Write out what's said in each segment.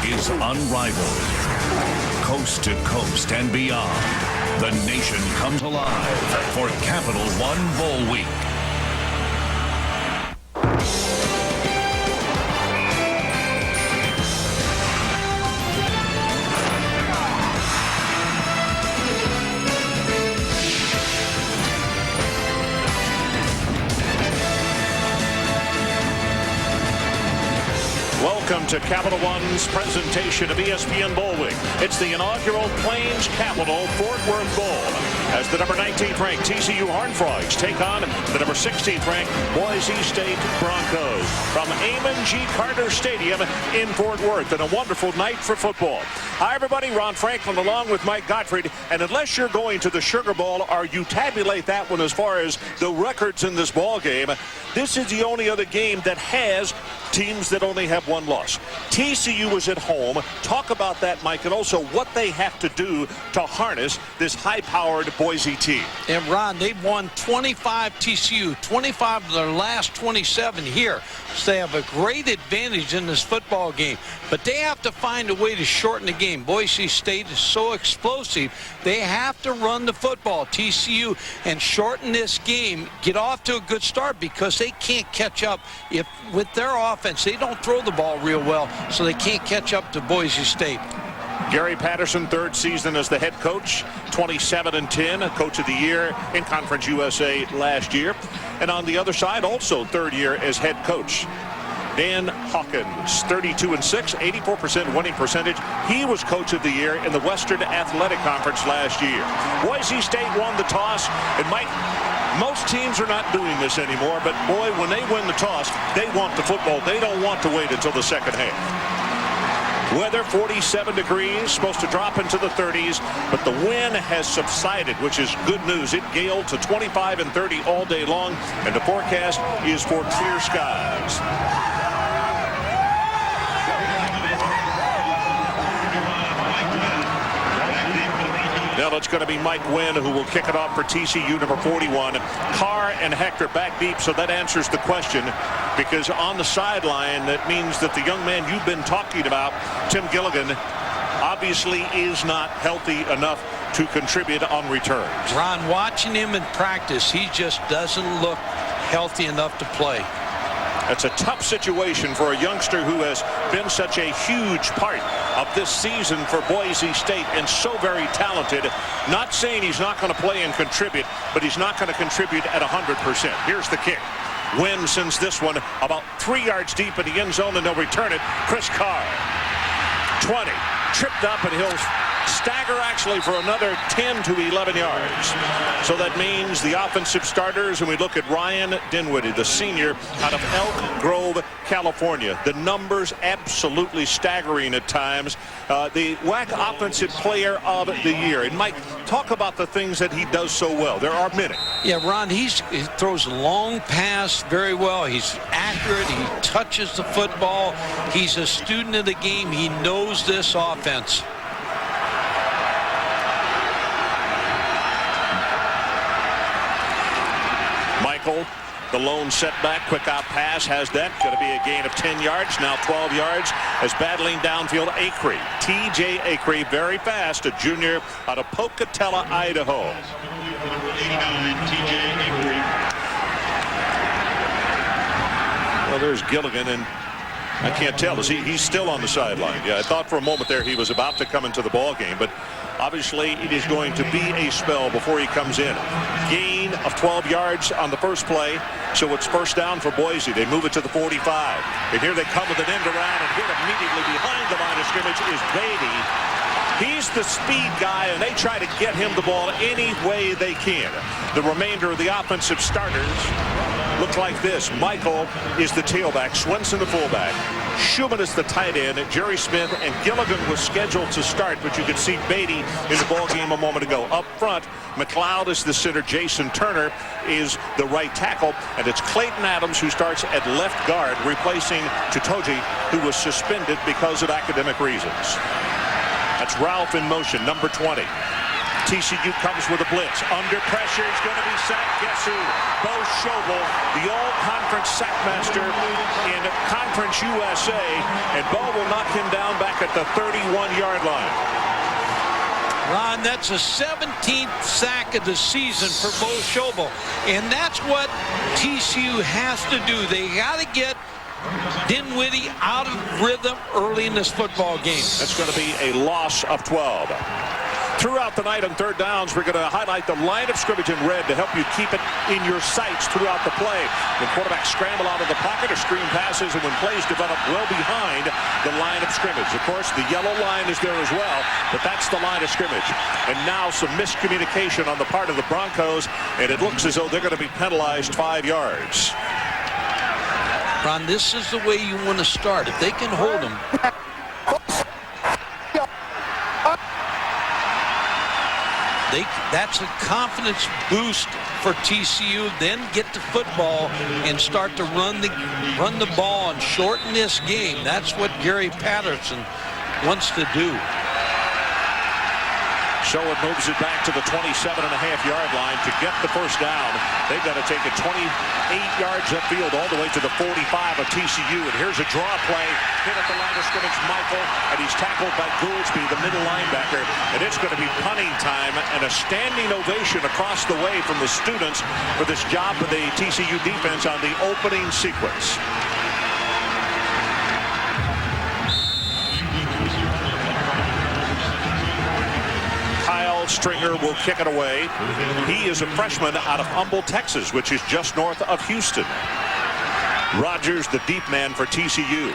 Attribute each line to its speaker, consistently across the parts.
Speaker 1: is unrivaled. Coast to coast and beyond, the nation comes alive for Capital One Bowl Week.
Speaker 2: Welcome to Capital One's presentation of ESPN Bowl Week. It's the inaugural Plains Capital Fort Worth Bowl as the number 19th ranked TCU Horned Frogs take on the number 16th ranked Boise State Broncos from Amon G. Carter Stadium in Fort Worth. And a wonderful night for football. Hi, everybody. Ron Franklin along with Mike Gottfried. And unless you're going to the Sugar Bowl or you tabulate that one as far as the records in this ball game, this is the only other game that has teams that only have one loss. TCU is at home. Talk about that, Mike, and also what they have to do to harness this high-powered Boise team.
Speaker 3: And Ron, they've won 25 TCU, 25 of their last 27 here. So they have a great advantage in this football game. But they have to find a way to shorten the game. Boise State is so explosive. They have to run the football, TCU, and shorten this game, get off to a good start because they can't catch up if with their offense. They don't throw the ball real well, so they can't catch up to Boise State.
Speaker 2: Gary Patterson, third season as the head coach, 27-10, Coach of the Year in Conference USA last year. And on the other side, also third year as head coach, Dan Hawkins, 32-6, 84% winning percentage. He was Coach of the Year in the Western Athletic Conference last year. Boise State won the toss, and Mike, most teams are not doing this anymore, but boy, when they win the toss, they want the football. They don't want to wait until the second half. Weather 47 degrees, supposed to drop into the 30s, but the wind has subsided, which is good news. It galed to 25 and 30 all day long, and the forecast is for clear skies. Now it's going to be Mike Wynn who will kick it off for TCU, number 41. Carr and Hector back deep, so that answers the question, because on the sideline, that means that the young man you've been talking about, Tim Gilligan, obviously is not healthy enough to contribute on returns.
Speaker 3: Ron, watching him in practice, he just doesn't look healthy enough to play.
Speaker 2: It's a tough situation for a youngster who has been such a huge part of this season for Boise State and so very talented. Not saying he's not going to play and contribute, but he's not going to contribute at 100%. Here's the kick. Wynn sends this one about 3 yards deep in the end zone, and they'll return it. Chris Carr, 20, tripped up, and he'll stagger actually for another 10 to 11 yards. So that means the offensive starters, and we look at Ryan Dinwiddie, the senior out of Elk Grove, California. The numbers absolutely staggering at times. The WAC Offensive Player of the Year. And Mike, talk about the things that he does so well. There are many.
Speaker 3: Yeah, Ron, he throws a long pass very well. He's accurate. He touches the football. He's a student of the game. He knows this offense.
Speaker 2: Michael, the lone setback, quick out pass, has that. Going to be a gain of 10 yards, now 12 yards, as battling downfield Acree. T.J. Acree, very fast, a junior out of Pocatello, Idaho. Well, there's Gilligan, and I can't tell. He's still on the sideline. Yeah, I thought for a moment there he was about to come into the ball game, but obviously it is going to be a spell before he comes in. Gain of 12 yards on the first play, so it's first down for Boise. They move it to the 45. And here they come with an end around, and hit immediately behind the line of scrimmage is Beatty. He's the speed guy, and they try to get him the ball any way they can. The remainder of the offensive starters look like this. Michael is the tailback, Swenson the fullback, Schouman is the tight end, Jerry Smith and Gilligan was scheduled to start, but you could see Beatty in the ball game a moment ago. Up front, McLeod is the center, Jason Turner is the right tackle, and it's Clayton Adams who starts at left guard, replacing Tutoji, who was suspended because of academic reasons. That's Ralph in motion, number 20. TCU comes with a blitz. Under pressure is going to be sacked. Guess who? Bo Schouman, the all-conference sackmaster in Conference USA. And Bo will knock him down back at the 31-yard line.
Speaker 3: Ron, that's the 17th sack of the season for Bo Schouman. And that's what TCU has to do. They got to get Dinwiddie out of rhythm early in this football game.
Speaker 2: That's going to be a loss of 12. Throughout the night on third downs, we're going to highlight the line of scrimmage in red to help you keep it in your sights throughout the play. When quarterbacks scramble out of the pocket or screen passes, and when plays develop well behind the line of scrimmage. Of course, the yellow line is there as well, but that's the line of scrimmage. And now some miscommunication on the part of the Broncos, and it looks as though they're going to be penalized 5 yards.
Speaker 3: Ron, this is the way you want to start. If they can hold them. That's a confidence boost for TCU. Then get the football and start to run the ball and shorten this game. That's what Gary Patterson wants to do.
Speaker 2: So it moves it back to the 27.5-yard line to get the first down. They've got to take it 28 yards upfield all the way to the 45 of TCU. And here's a draw play. Hit at the line of scrimmage, Michael, and he's tackled by Goolsby, the middle linebacker. And it's going to be punting time and a standing ovation across the way from the students for this job with the TCU defense on the opening sequence. Stringer will kick it away. He is a freshman out of Humble, Texas, which is just north of Houston. Rogers, the deep man for TCU.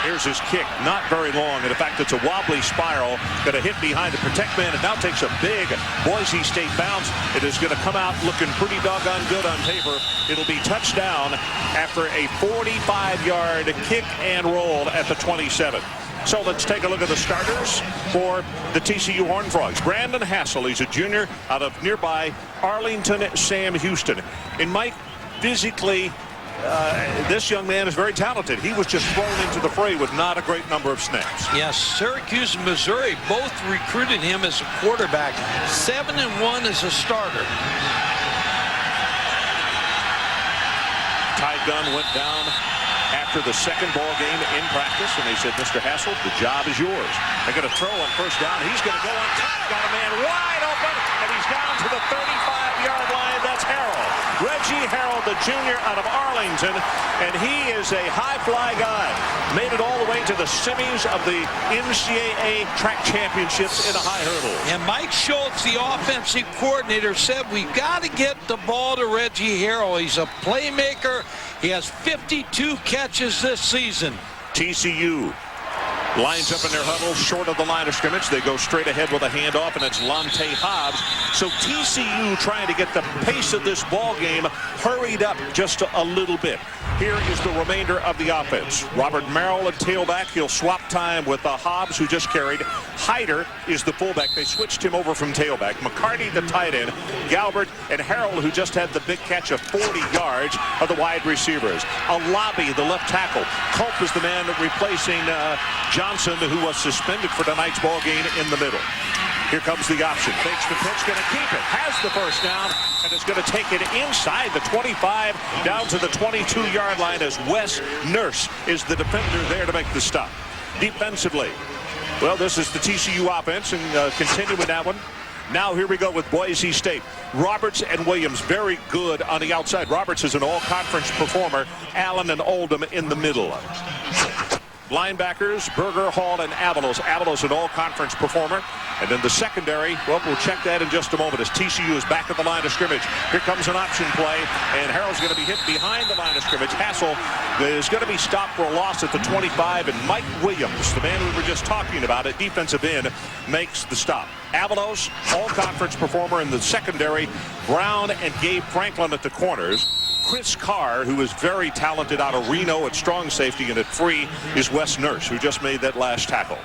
Speaker 2: Here's his kick, not very long, and in fact it's a wobbly spiral, going to hit behind the protect man, and now takes a big Boise State bounce. It is going to come out looking pretty doggone good on paper. It'll be touchdown after a 45-yard kick and roll at the 27. So let's take a look at the starters for the TCU Horned Frogs. Brandon Hassel, he's a junior out of nearby Arlington, Sam Houston. And Mike, physically, this young man is very talented. He was just thrown into the fray with not a great number of snaps.
Speaker 3: Yes, Syracuse and Missouri both recruited him as a quarterback. 7-1 as a starter.
Speaker 2: Ty Gunn went down after the second ball game in practice, and they said, Mr. Hassel, the job is yours. They're going to throw on first down. He's going to go on top. Got a man wide open, and he's down to the 35-yard line. That's Harrell. Reggie Harrell, the junior out of Arlington, and he is a high-fly guy. Made it all the way to the semis of the NCAA track championships in a high hurdle.
Speaker 3: And Mike Schultz, the offensive coordinator, said we've got to get the ball to Reggie Harrell. He's a playmaker. He has 52 catches this season.
Speaker 2: TCU lines up in their huddle short of the line of scrimmage. They go straight ahead with a handoff, and it's Lonte Hobbs. So TCU trying to get the pace of this ball game hurried up just a little bit. Here is the remainder of the offense. Robert Merrill at tailback. He'll swap time with Hobbs, who just carried. Hyder is the fullback. They switched him over from tailback. McCarty, the tight end. Galbert and Harold, who just had the big catch of 40 yards, are the wide receivers. Alabi, the left tackle. Culp is the man replacing Johnson, who was suspended for tonight's ball game, in the middle. Here comes the option. Fakes the pitch, going to keep it. Has the first down, and is going to take it inside the 25 down to the 22-yard line as Wes Nurse is the defender there to make the stop. Defensively, well, this is the TCU offense, and continue with that one. Now here we go with Boise State. Roberts and Williams very good on the outside. Roberts is an all-conference performer. Allen and Oldham in the middle. Linebackers, Berger, Hall, and Avalos. Avalos, an all-conference performer. And then the secondary, well, we'll check that in just a moment as TCU is back at the line of scrimmage. Here comes an option play, and Harrell's going to be hit behind the line of scrimmage. Hassel is going to be stopped for a loss at the 25, and Mike Williams, the man we were just talking about at defensive end, makes the stop. Avalos, all-conference performer in the secondary. Brown and Gabe Franklin at the corners. Chris Carr, who is very talented out of Reno at strong safety, and at free is Wes Nurse, who just made that last tackle.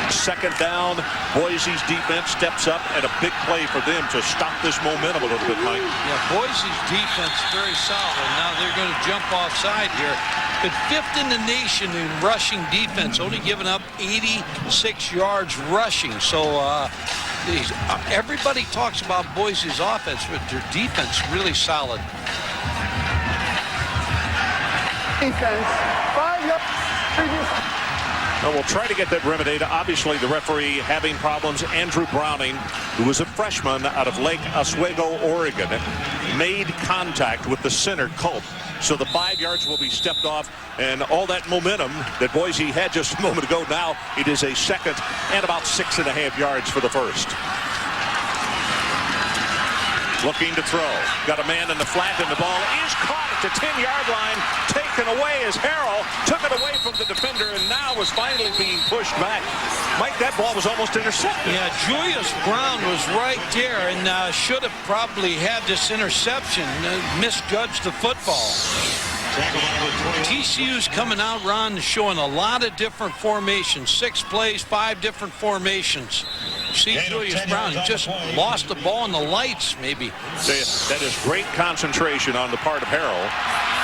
Speaker 2: Second down, Boise's defense steps up, and a big play for them to stop this momentum a little bit, Mike.
Speaker 3: Yeah, Boise's defense very solid. Now they're going to jump offside here. but 5th in the nation in rushing defense, only giving up 86 yards rushing. So everybody talks about Boise's offense, but their defense really solid.
Speaker 4: Defense, 5 yards.
Speaker 2: Well, we'll try to get that remedied. Obviously, the referee having problems. Andrew Browning, who was a freshman out of Lake Oswego, Oregon, made contact with the center, Culp. So the 5 yards will be stepped off, and all that momentum that Boise had just a moment ago, now it is a 2nd and about 6.5 yards for the first. Looking to throw. Got a man in the flat, and the ball is caught at the 10-yard line. Taken away as Harrell took it away from the defender, and now is finally being pushed back. Mike, that ball was almost intercepted.
Speaker 3: Yeah, Julius Brown was right there and should have probably had this interception. Misjudged the football. TCU's coming out, Ron, showing a lot of different formations. 6 plays, 5 different formations. See Julius Brown, he just lost the ball in the lights, maybe.
Speaker 2: That is great concentration on the part of Harrell,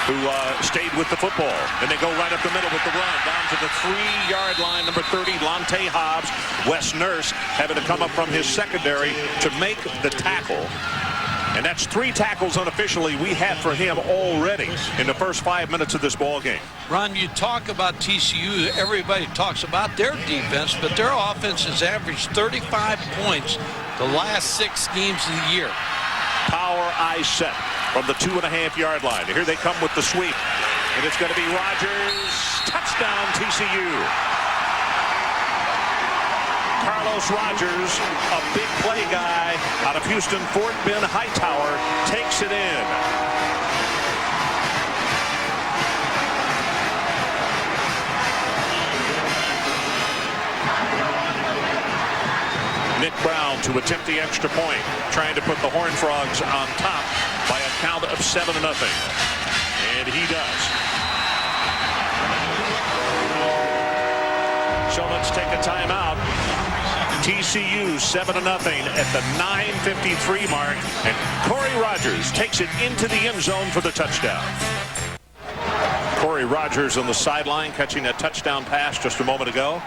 Speaker 2: who stayed with the football. And they go right up the middle with the run, down to the 3-yard line, number 30, Lonte Hobbs. Wes Nurse having to come up from his secondary to make the tackle. And that's 3 tackles unofficially we had for him already in the first 5 minutes of this ball game.
Speaker 3: Ron, you talk about TCU, everybody talks about their defense, but their offense has averaged 35 points the last 6 games of the year.
Speaker 2: Power eye set from the 2.5-yard line. Here they come with the sweep. And it's going to be Rogers. Touchdown, TCU. Carlos Rogers, a big play guy out of Houston. Fort Bend Hightower takes it in. Nick Brown to attempt the extra point, trying to put the Horned Frogs on top by a count of 7-0. And he does. So let's take a timeout. TCU 7-0 at the 9:53 mark, and Corey Rogers takes it into the end zone for the touchdown. Corey Rogers on the sideline catching a touchdown pass just a moment ago,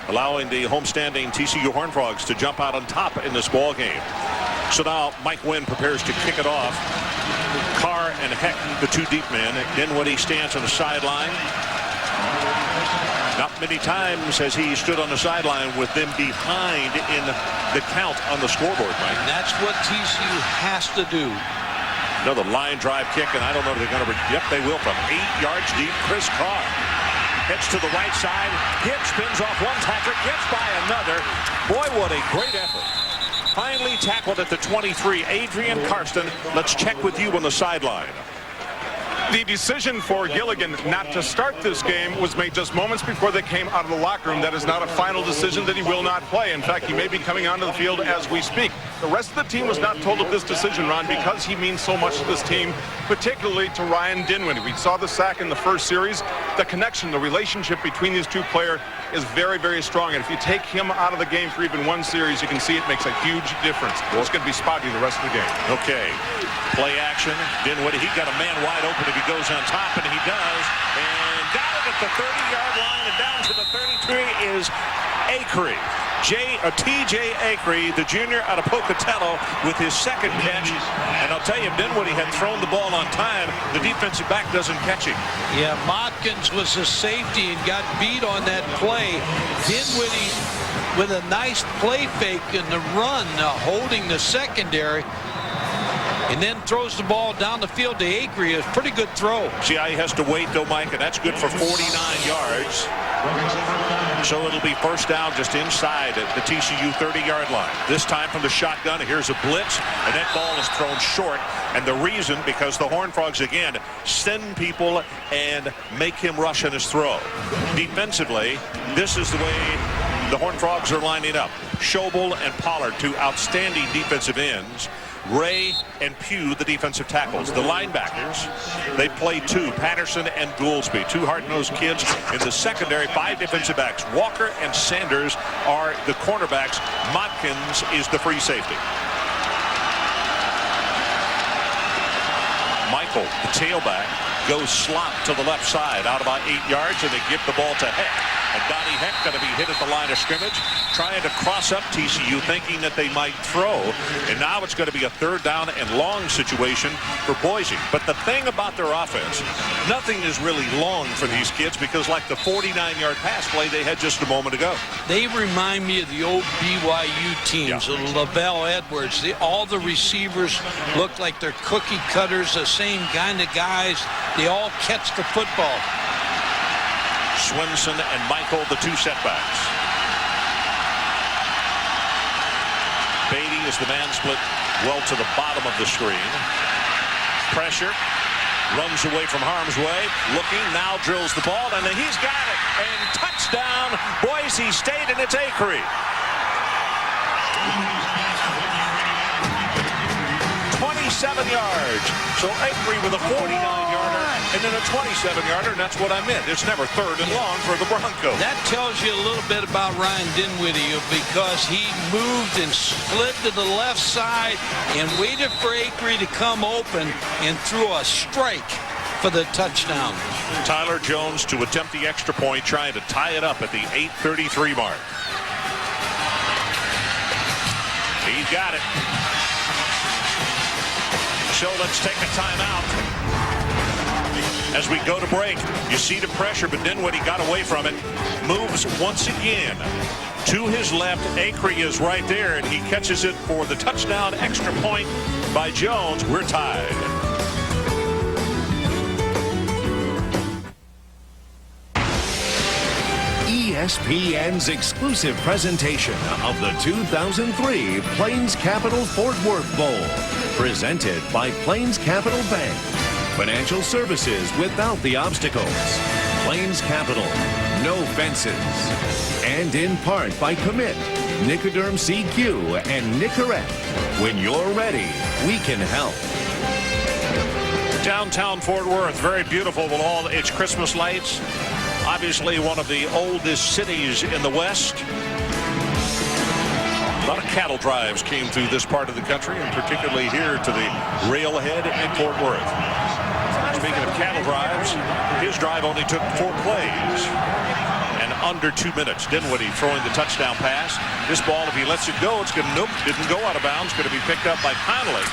Speaker 2: allowing the homestanding TCU Horned Frogs to jump out on top in this ball game. So now Mike Wynn prepares to kick it off. Carr and Heck, the 2 deep men. Dinwiddie stands on the sideline. Not many times has he stood on the sideline with them behind in the count on the scoreboard, Mike.
Speaker 3: And that's what TCU has to do.
Speaker 2: Another line drive kick, and I don't know if they're going to. Yep, they will, from 8 yards deep. Chris Carr heads to the right side. Spins off one tackler, gets by another. Boy, what a great effort. Finally tackled at the 23. Adrian Karsten, let's check with you on the sideline.
Speaker 5: The decision for Gilligan not to start this game was made just moments before they came out of the locker room. That is not a final decision that he will not play. In fact, he may be coming onto the field as we speak. The rest of the team was not told of this decision, Ron, because he means so much to this team, particularly to Ryan Dinwiddie. We saw the sack in the first series. The connection, the relationship between these 2 players is very, very strong. And if you take him out of the game for even 1 series, you can see it makes a huge difference. It's going to be spotty the rest of the game.
Speaker 2: Okay. Play action. Dinwiddie, he got a man wide open if he goes on top, and he does. And got it at the 30-yard line, and down to the 33 is Acree. T.J. Acree, the junior out of Pocatello, with his 2nd catch. And I'll tell you, if Dinwiddie had thrown the ball on time, the defensive back doesn't catch him.
Speaker 3: Yeah, Motkins was a safety and got beat on that play. Dinwiddie with a nice play fake in the run, holding the secondary. And then throws the ball down the field to Acree. It's a pretty good throw.
Speaker 2: See how he has to wait, though, Mike, and that's good for 49 yards. So it'll be first down just inside at the TCU 30-yard line. This time from the shotgun. Here's a blitz, and that ball is thrown short. And the reason, because the Horned Frogs, again, send people and make him rush on his throw. Defensively, this is the way the Horned Frogs are lining up. Schobel and Pollard, 2 outstanding defensive ends. Ray and Pugh, the defensive tackles. The linebackers, they play 2, Patterson and Goolsby, 2 hard-nosed kids. In the secondary, 5 defensive backs. Walker and Sanders are the cornerbacks. Motkins is the free safety. Michael, the tailback, goes slot to the left side out about 8 yards, and they give the ball to Heck. And Donnie Heck going to be hit at the line of scrimmage, trying to cross up TCU, thinking that they might throw. And now it's going to be a 3rd down and long situation for Boise. But the thing about their offense, nothing is really long for these kids, because like the 49-yard pass play they had just a moment ago.
Speaker 3: They remind me of the old BYU teams, LaVell Edwards. All the receivers look like they're cookie cutters, the same kind of guys. They all catch the football.
Speaker 2: Swinson and Michael, the 2 setbacks. Beatty is the man split well to the bottom of the screen. Pressure. Runs away from harm's way. Looking. Now drills the ball. And he's got it. And touchdown, Boise State. And it's Acree. 27 yards. So Acree with a 49-yarder and then a 27-yarder, and that's what I meant. It's never 3rd and long for the Broncos.
Speaker 3: That tells you a little bit about Ryan Dinwiddie, because he moved and slid to the left side and waited for Acree to come open and threw a strike for the touchdown.
Speaker 2: Tyler Jones to attempt the extra point, trying to tie it up at the 8:33 mark. He's got it. So let's take a timeout. As we go to break, you see the pressure, but Dinwiddie got away from it. Moves once again to his left. Acree is right there, and he catches it for the touchdown extra point by Jones. We're tied.
Speaker 1: ESPN's exclusive presentation of the 2003 Plains Capital Fort Worth Bowl. Presented by Plains Capital Bank. Financial services without the obstacles. Plains Capital, no fences. And in part by Commit, Nicoderm CQ, and Nicorette. When you're ready, we can help.
Speaker 2: Downtown Fort Worth, very beautiful with all its Christmas lights. Obviously one of the oldest cities in the West. A lot of cattle drives came through this part of the country, and particularly here to the railhead in Fort Worth. Speaking of cattle drives, his drive only took 4 plays and under 2 minutes. Dinwiddie throwing the touchdown pass. This ball, if he lets it go, it's going to, nope, didn't go out of bounds. Going to be picked up by Conley.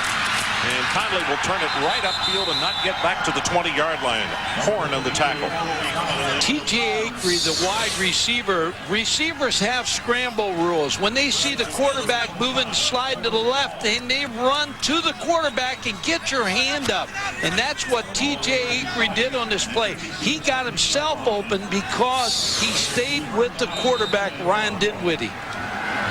Speaker 2: And Conley will turn it right upfield and not get back to the 20-yard line. Horn on the tackle.
Speaker 3: TJ Acree, the wide receiver. Receivers have scramble rules. When they see the quarterback moving, slide to the left, and they run to the quarterback and get your hand up. And that's what TJ Acree did on this play. He got himself open because he stayed with the quarterback, Ryan Dinwiddie.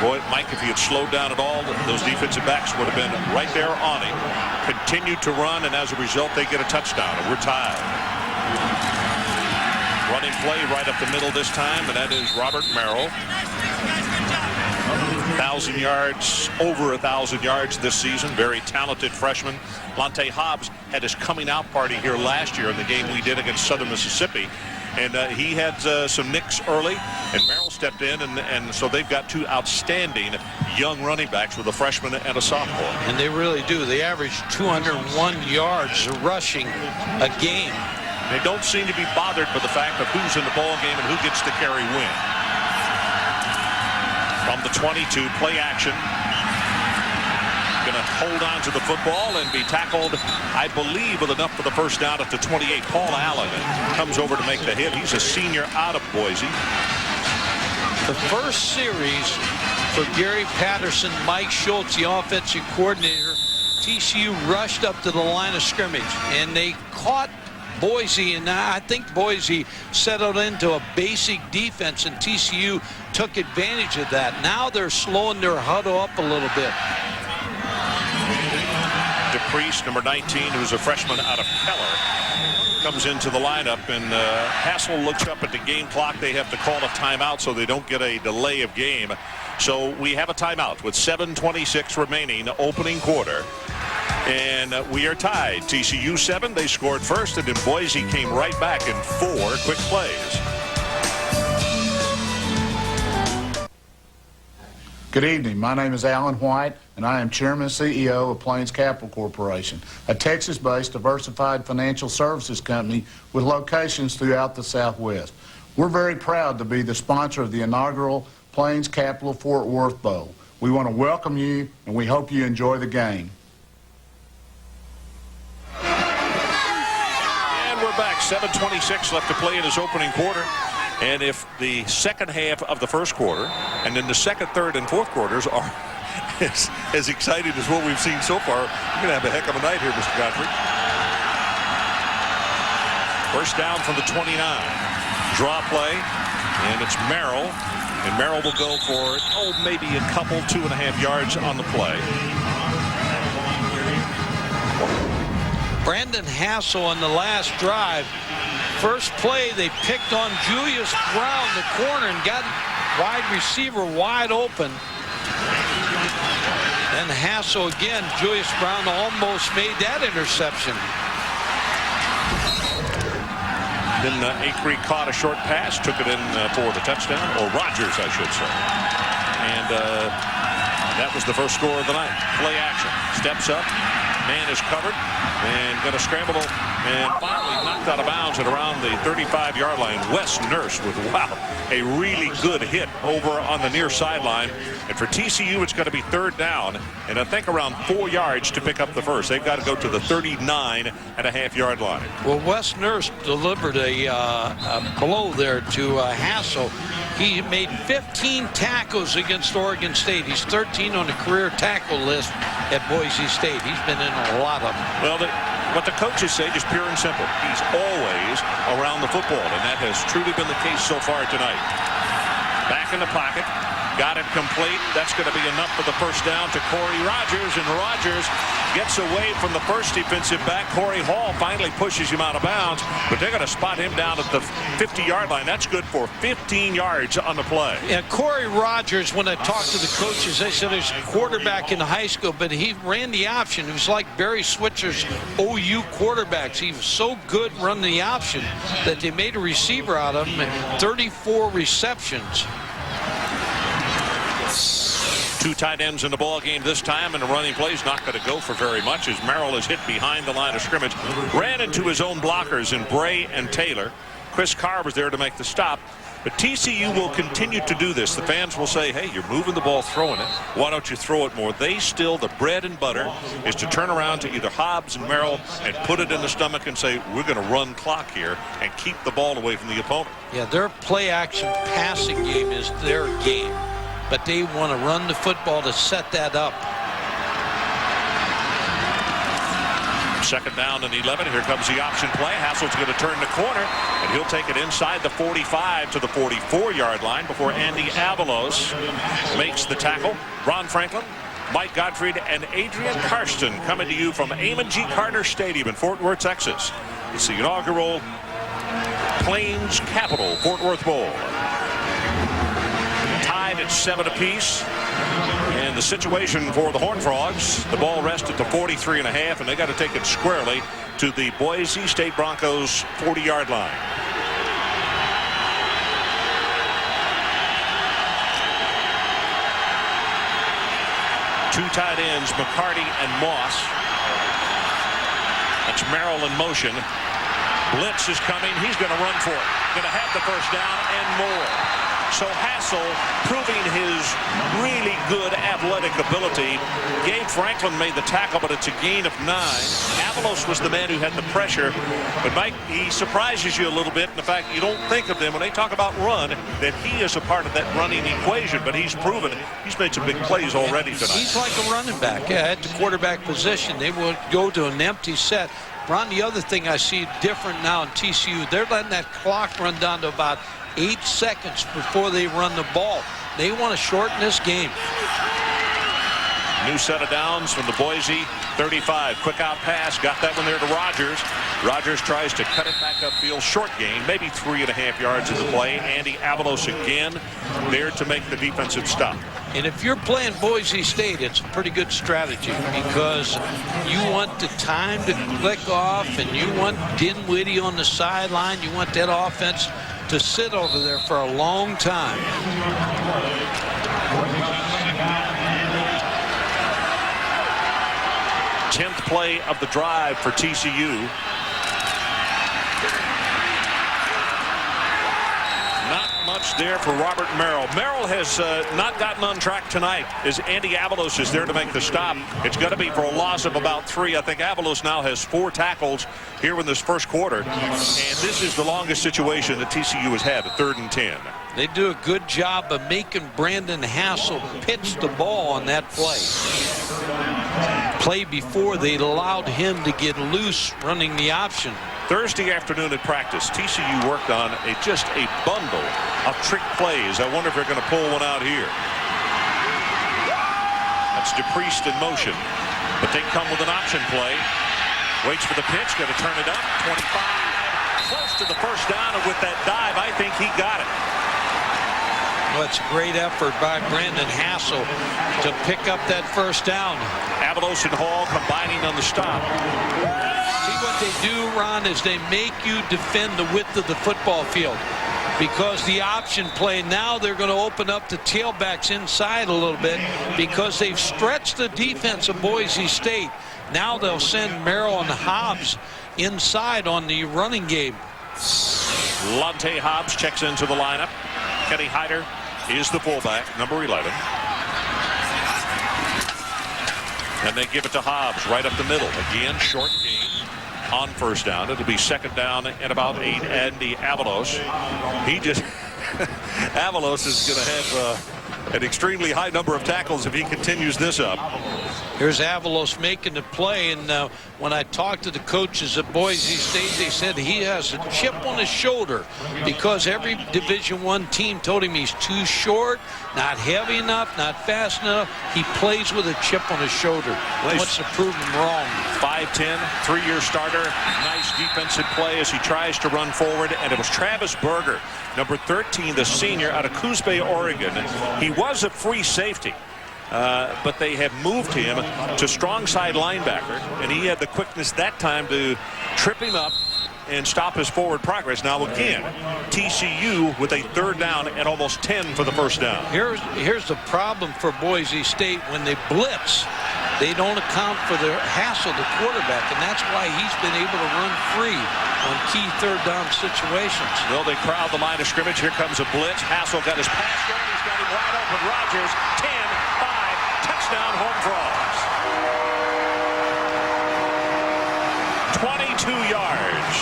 Speaker 2: Boy, Mike, if he had slowed down at all, those defensive backs would have been right there on him. Continued to run, and as a result, they get a touchdown, and we're tied. Running play right up the middle this time, and that is Robert Merrill. 1,000 yards, over 1,000 yards this season. Very talented freshman. Lonte Hobbs had his coming out party here last year in the game we did against Southern Mississippi. And he had some nicks early, and Merrill stepped in, and so they've got 2 outstanding young running backs with a freshman and a sophomore.
Speaker 3: And they really do. They average 201 yards rushing a game.
Speaker 2: They don't seem to be bothered by the fact of who's in the ball game and who gets to carry win. From the 22, play action. Going to hold on to the football and be tackled, I believe, with enough for the first down at the 28. Paul Allen comes over to make the hit. He's a senior out of Boise.
Speaker 3: The first series for Gary Patterson, Mike Schultz, the offensive coordinator, TCU rushed up to the line of scrimmage, and they caught Boise, and I think Boise settled into a basic defense, and TCU took advantage of that. Now they're slowing their huddle up a little bit.
Speaker 2: DePriest, number 19, who's a freshman out of Keller, comes into the lineup, and Hassel looks up at the game clock. They have to call a timeout so they don't get a delay of game. So we have a timeout with 7:26 remaining, opening quarter. And we are tied. TCU 7, they scored first, and then Boise came right back in 4 quick plays.
Speaker 6: Good evening. My name is Alan White, and I am Chairman and CEO of Plains Capital Corporation, a Texas-based diversified financial services company with locations throughout the Southwest. We're very proud to be the sponsor of the inaugural Plains Capital Fort Worth Bowl. We want to welcome you, and we hope you enjoy the game.
Speaker 2: And we're back. 7:26 left to play in his opening quarter. And if the second half of the first quarter and then the second, third, and fourth quarters are as exciting as what we've seen so far, you're going to have a heck of a night here, Mr. Godfrey. First down from the 29. Draw play, and it's Merrill. And Merrill will go for, maybe a couple, 2.5 yards on the play.
Speaker 3: Brandon Hassel on the last drive. First play, they picked on Julius Brown, the corner, and got wide receiver wide open. And Hassel again, Julius Brown almost made that interception.
Speaker 2: Then Acree caught a short pass, took it in for the touchdown, or Rogers, I should say. And that was the first score of the night. Play action. Steps up. Man is covered and going to scramble and finally knocked out of bounds at around the 35-yard line. Wes Nurse with, a really good hit over on the near sideline. And for TCU, it's going to be third down, and I think around 4 yards to pick up the first. They've got to go to the 39.5-yard line.
Speaker 3: Well, Wes Nurse delivered a blow there to Hassel. He made 15 tackles against Oregon State. He's 13 on the career tackle list at Boise State. He's been in a lot of them.
Speaker 2: Well, what the coaches say, just pure and simple, he's always around the football, and that has truly been the case so far tonight. Back in the pocket. Got it complete. That's going to be enough for the first down to Corey Rogers, and Rogers gets away from the first defensive back. Corey Hall finally pushes him out of bounds, but they're going to spot him down at the 50-yard line. That's good for 15 yards on the play.
Speaker 3: Yeah, Corey Rogers, when I talked to the coaches, they said he's a quarterback in high school, but he ran the option. It was like Barry Switzer's OU quarterbacks. He was so good running the option that they made a receiver out of him at 34 receptions.
Speaker 2: 2 tight ends in the ball game this time, and the running play is not going to go for very much as Merrill is hit behind the line of scrimmage. Ran into his own blockers in Bray and Taylor. Chris Carr was there to make the stop. But TCU will continue to do this. The fans will say, hey, you're moving the ball, throwing it. Why don't you throw it more? They still, the bread and butter is to turn around to either Hobbs and Merrill and put it in the stomach and say, we're going to run clock here and keep the ball away from the opponent.
Speaker 3: Yeah, their play-action passing game is their game. But they want to run the football to set that up.
Speaker 2: Second down and 11. Here comes the option play. Hassel's going to turn the corner, and he'll take it inside the 45 to the 44-yard line before Andy Avalos makes the tackle. Ron Franklin, Mike Gottfried, and Adrian Karsten coming to you from Amon G. Carter Stadium in Fort Worth, Texas. It's the inaugural Plains Capital Fort Worth Bowl. At 7 apiece, and the situation for the Horned Frogs, the ball rests at the 43.5, and they got to take it squarely to the Boise State Broncos 40-yard line. Two tight ends, McCarty and Moss. That's Merrill in motion. Blitz is coming. He's going to run for it. Going to have the first down and more. So Hassel proving his really good athletic ability. Gabe Franklin made the tackle, but it's a gain of 9. Avalos was the man who had the pressure. But Mike, he surprises you a little bit in the fact you don't think of them when they talk about run, that he is a part of that running equation. But he's proven he's made some big plays already tonight.
Speaker 3: He's like a running back. Yeah, at the quarterback position, they will go to an empty set. Ron, the other thing I see different now in TCU, they're letting that clock run down to about 8 seconds before they run the ball. They want to shorten this game.
Speaker 2: New set of downs from the Boise 35. Quick out pass. Got that one there to Rogers. Rogers tries to cut it back upfield. Short gain. Maybe 3.5 yards of the play. Andy Avalos again there to make the defensive stop.
Speaker 3: And if you're playing Boise State, it's a pretty good strategy because you want the time to click off and you want Dinwiddie on the sideline. You want that offense to sit over there for a long time.
Speaker 2: play of the drive for TCU. Not much there for Robert Merrill. Merrill has not gotten on track tonight as Andy Avalos is there to make the stop. It's going to be for a loss of about 3. I think Avalos now has 4 tackles here in this first quarter. And this is the longest situation that TCU has had, a 3rd and 10.
Speaker 3: They do a good job of making Brandon Hassel pitch the ball on that play before they allowed him to get loose running the option.
Speaker 2: Thursday afternoon at practice, TCU worked on just a bundle of trick plays. I wonder if they're going to pull one out here. That's DePriest in motion, but they come with an option play. Waits for the pitch, going to turn it up. 25, close to the first down, and with that dive, I think he got it.
Speaker 3: Well, it's a great effort by Brandon Hassel to pick up that first down.
Speaker 2: Avalos and Hall combining on the stop.
Speaker 3: See what they do, Ron, is they make you defend the width of the football field. Because the option play, now they're going to open up the tailbacks inside a little bit because they've stretched the defense of Boise State. Now they'll send Merrill and Hobbs inside on the running game.
Speaker 2: Lonte Hobbs checks into the lineup. Kenny Hyder is the fullback, number 11. And they give it to Hobbs right up the middle. Again, short game on first down. It'll be 2nd down and about 8. Andy Avalos. Avalos is going to have an extremely high number of tackles if he continues this up.
Speaker 3: Here's Avalos making the play, and when I talked to the coaches at Boise State, they said he has a chip on his shoulder because every Division I team told him he's too short, not heavy enough, not fast enough. He plays with a chip on his shoulder. Wants to prove him wrong. 5'10",
Speaker 2: 3-year starter. Nice defensive play as he tries to run forward, and it was Travis Berger, number 13, the senior out of Coos Bay, Oregon. He was a free safety. But they have moved him to strong side linebacker, and he had the quickness that time to trip him up and stop his forward progress. Now again, TCU with a 3rd down and almost 10 for the first down.
Speaker 3: Here's the problem for Boise State. When they blitz, they don't account for the Hassel, the quarterback, and that's why he's been able to run free on key 3rd down situations.
Speaker 2: Well, they crowd the line of scrimmage. Here comes a blitz. Hassel got his pass going. He's got him wide open. Rogers, 10, 5, touchdown, Horned Frogs. 22 yards.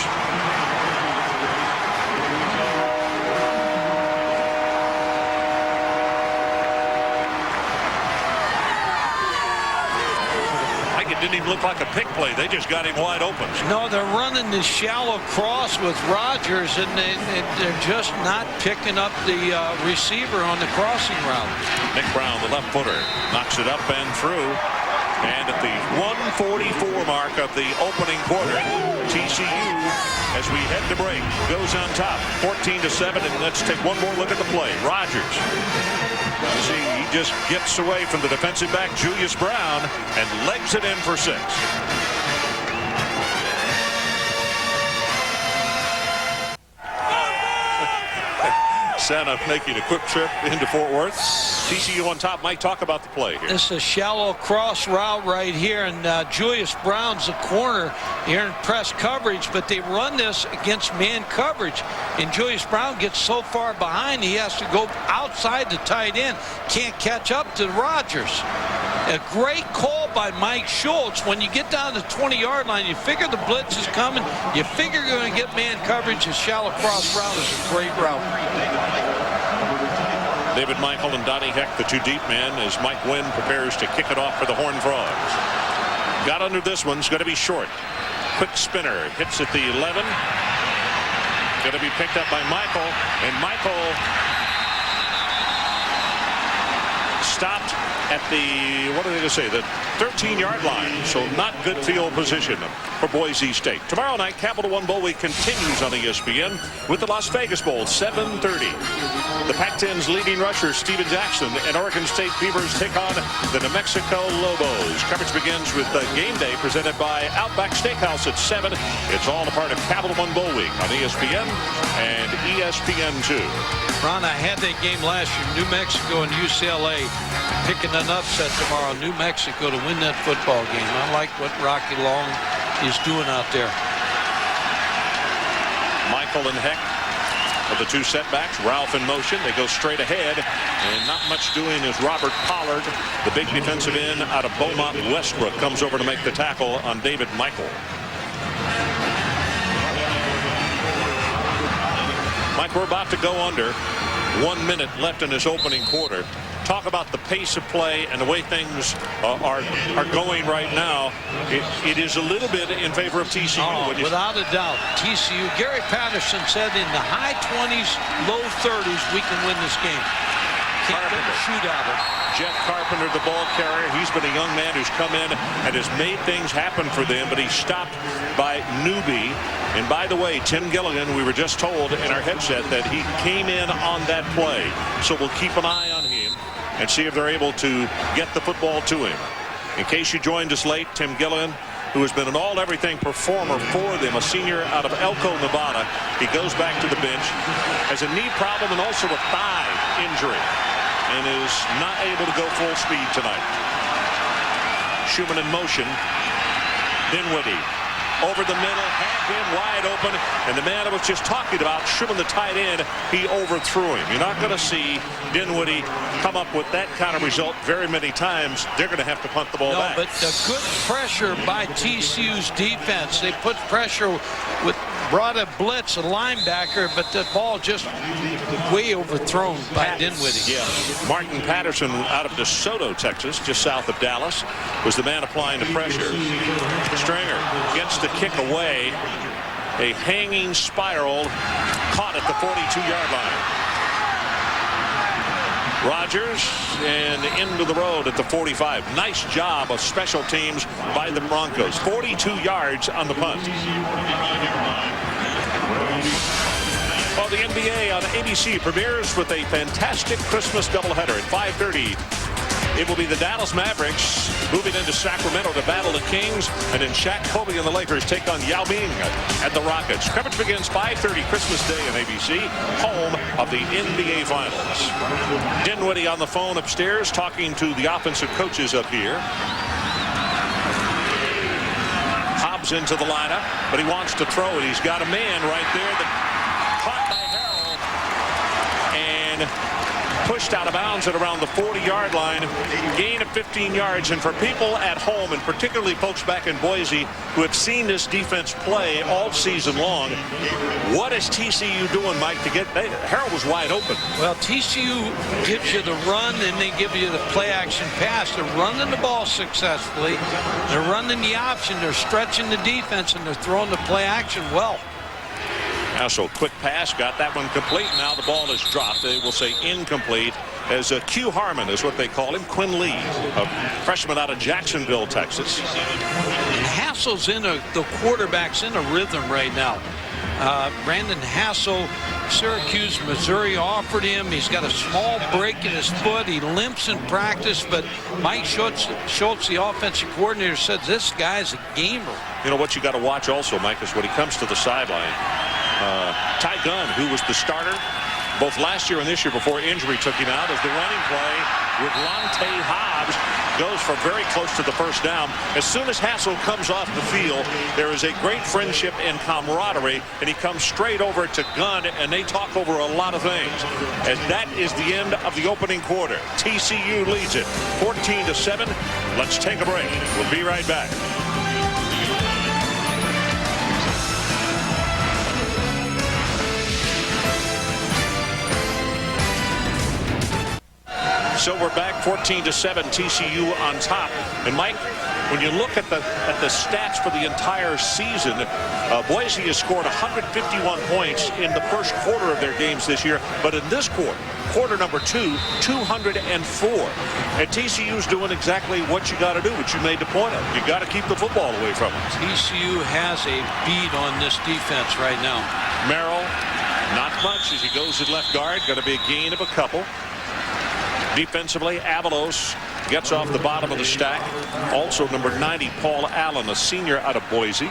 Speaker 2: It didn't even look like a pick play. They just got him wide open.
Speaker 3: No, they're running this shallow cross with Rogers, and they're just not picking up the receiver on the crossing route.
Speaker 2: Nick Brown, the left footer, knocks it up and through. And at the 1:44 mark of the opening quarter, TCU, as we head to break, goes on top, 14-7. And let's take one more look at the play. Rogers. You see, he just gets away from the defensive back, Julius Brown, and legs it in for 6. Santa making a quick trip into Fort Worth. TCU on top. Mike, talk about the play here.
Speaker 3: This is a shallow cross route right here, and Julius Brown's the corner here in press coverage, but they run this against man coverage, and Julius Brown gets so far behind he has to go outside the tight end. Can't catch up to Rogers. A great call by Mike Schultz. When you get down to the 20-yard line, you figure the blitz is coming. You figure you're going to get man coverage. A shallow cross route is a great route.
Speaker 2: David Michael and Donnie Heck, the 2 deep men, as Mike Wynn prepares to kick it off for the Horned Frogs. Got under this one's going to be short. Quick spinner. Hits at the 11. Going to be picked up by Michael. And Michael stopped at the, what are they going to say, the 13-yard line. So not good field position for Boise State. Tomorrow night, Capital One Bowl Week continues on ESPN with the Las Vegas Bowl, 7:30. The Pac-10's leading rusher, Steven Jackson, and Oregon State Beavers take on the New Mexico Lobos. Coverage begins with Game Day presented by Outback Steakhouse at 7. It's all a part of Capital One Bowl Week on ESPN and ESPN2.
Speaker 3: Ron, I had that game last year, New Mexico and UCLA, picking an upset tomorrow, New Mexico, to win that football game. I like what Rocky Long is doing out there.
Speaker 2: Michael and Heck of the two setbacks. Ralph in motion. They go straight ahead, and not much doing as Robert Pollard, the big defensive end out of Beaumont Westbrook, comes over to make the tackle on David Michael. Mike, we're about to go under. 1 minute left in this opening quarter. Talk about the pace of play and the way things are going right now. It is a little bit in favor of TCU.
Speaker 3: Without a doubt. TCU. Gary Patterson said in the high 20s, low 30s, we can win this game. Can't get a shootout.
Speaker 2: Jeff Carpenter, the ball carrier. He's been a young man who's come in and has made things happen for them, but he's stopped by Newby. And by the way, Tim Gilligan, we were just told in our headset that he came in on that play. So we'll keep an eye on him and see if they're able to get the football to him. In case you joined us late, Tim Gilligan, who has been an all-everything performer for them, a senior out of Elko, Nevada. He goes back to the bench, has a knee problem and also a thigh injury, and is not able to go full speed tonight. Schouman in motion. Dinwiddie over the middle, had him wide open, and the man I was just talking about, Schouman, the tight end, he overthrew him. You're not going to see Dinwiddie come up with that kind of result very many times. They're going to have to punt the ball back.
Speaker 3: But the good pressure by TCU's defense. They put pressure with brought a blitz, a linebacker, but the ball just way overthrown by Dinwiddie.
Speaker 2: Yeah, Martin Patterson out of DeSoto, Texas, just south of Dallas, was the man applying the pressure. Stringer gets the kick away. A hanging spiral caught at the 42-yard line. Rodgers and into the road at the 45. Nice job of special teams by the Broncos. 42 yards on the punt. Well, the NBA on ABC premieres with a fantastic Christmas doubleheader at 5:30. It will be the Dallas Mavericks moving into Sacramento to battle the Kings, and then Shaq, Kobe, and the Lakers take on Yao Ming and the Rockets. Coverage begins 5:30 Christmas Day on ABC, home of the NBA Finals. Dinwiddie on the phone upstairs talking to the offensive coaches up here. Hobbs into the lineup, but he wants to throw it. He's got a man right there that caught by Harrell and pushed out of bounds at around the 40-yard line. Gain of 15 yards. And for people at home, and particularly folks back in Boise who have seen this defense play all season long, what is TCU doing, Mike, to get Harrell was wide open?
Speaker 3: Well, TCU gives you the run and they give you the play-action pass. They're running the ball successfully. They're running the option. They're stretching the defense, and they're throwing the play-action well.
Speaker 2: So quick pass, got that one complete. Now the ball is dropped. They will say incomplete, as Q Harmon is what they call him. Quinn Lee, a freshman out of Jacksonville, Texas.
Speaker 3: And Hassel's the quarterback's in a rhythm right now. Brandon Hassel, Syracuse, Missouri, offered him. He's got a small break in his foot. He limps in practice, but Mike Schultz, the offensive coordinator, said this guy's a gamer.
Speaker 2: You know what you got to watch also, Mike, is when he comes to the sideline. Ty Gunn, who was the starter both last year and this year before injury took him out, as the running play with Lonte Hobbs goes for very close to the first down. As soon as Hassel comes off the field, there is a great friendship and camaraderie, and he comes straight over to Gunn, and they talk over a lot of things. And that is the end of the opening quarter. TCU leads it 14-7. Let's take a break. We'll be right back. So we're back 14-7, TCU on top. And Mike, when you look at the stats for the entire season, Boise has scored 151 points in the first quarter of their games this year. But in this quarter number 2, 204. And TCU's doing exactly what you got to do, what you made the point of. You got to keep the football away from them.
Speaker 3: TCU has a beat on this defense right now.
Speaker 2: Merrill, not much as he goes at left guard. Going to be a gain of a couple. Defensively, Avalos gets off the bottom of the stack. Also, number 90, Paul Allen, a senior out of Boise.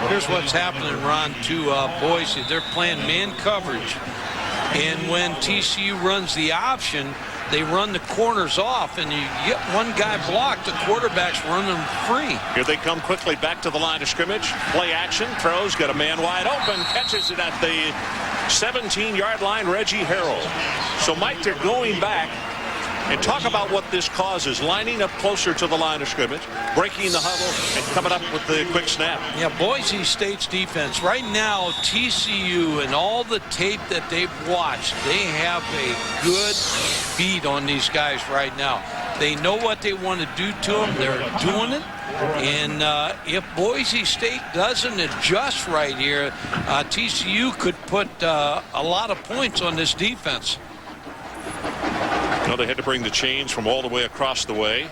Speaker 3: Here's what's happening, Ron, to Boise. They're playing man coverage. And when TCU runs the option, they run the corners off, and you get one guy blocked, the quarterback's running free.
Speaker 2: Here they come quickly back to the line of scrimmage. Play action, throws, got a man wide open, catches it at the 17-yard line, Reggie Harrell. So, Mike, they're going back. And talk about what this causes, lining up closer to the line of scrimmage, breaking the huddle, and coming up with the quick snap.
Speaker 3: Yeah, Boise State's defense. Right now, TCU and all the tape that they've watched, they have a good beat on these guys right now. They know what they want to do to them. They're doing it. And if Boise State doesn't adjust right here, TCU could put a lot of points on this defense.
Speaker 2: Well, they had to bring the chains from all the way across the way.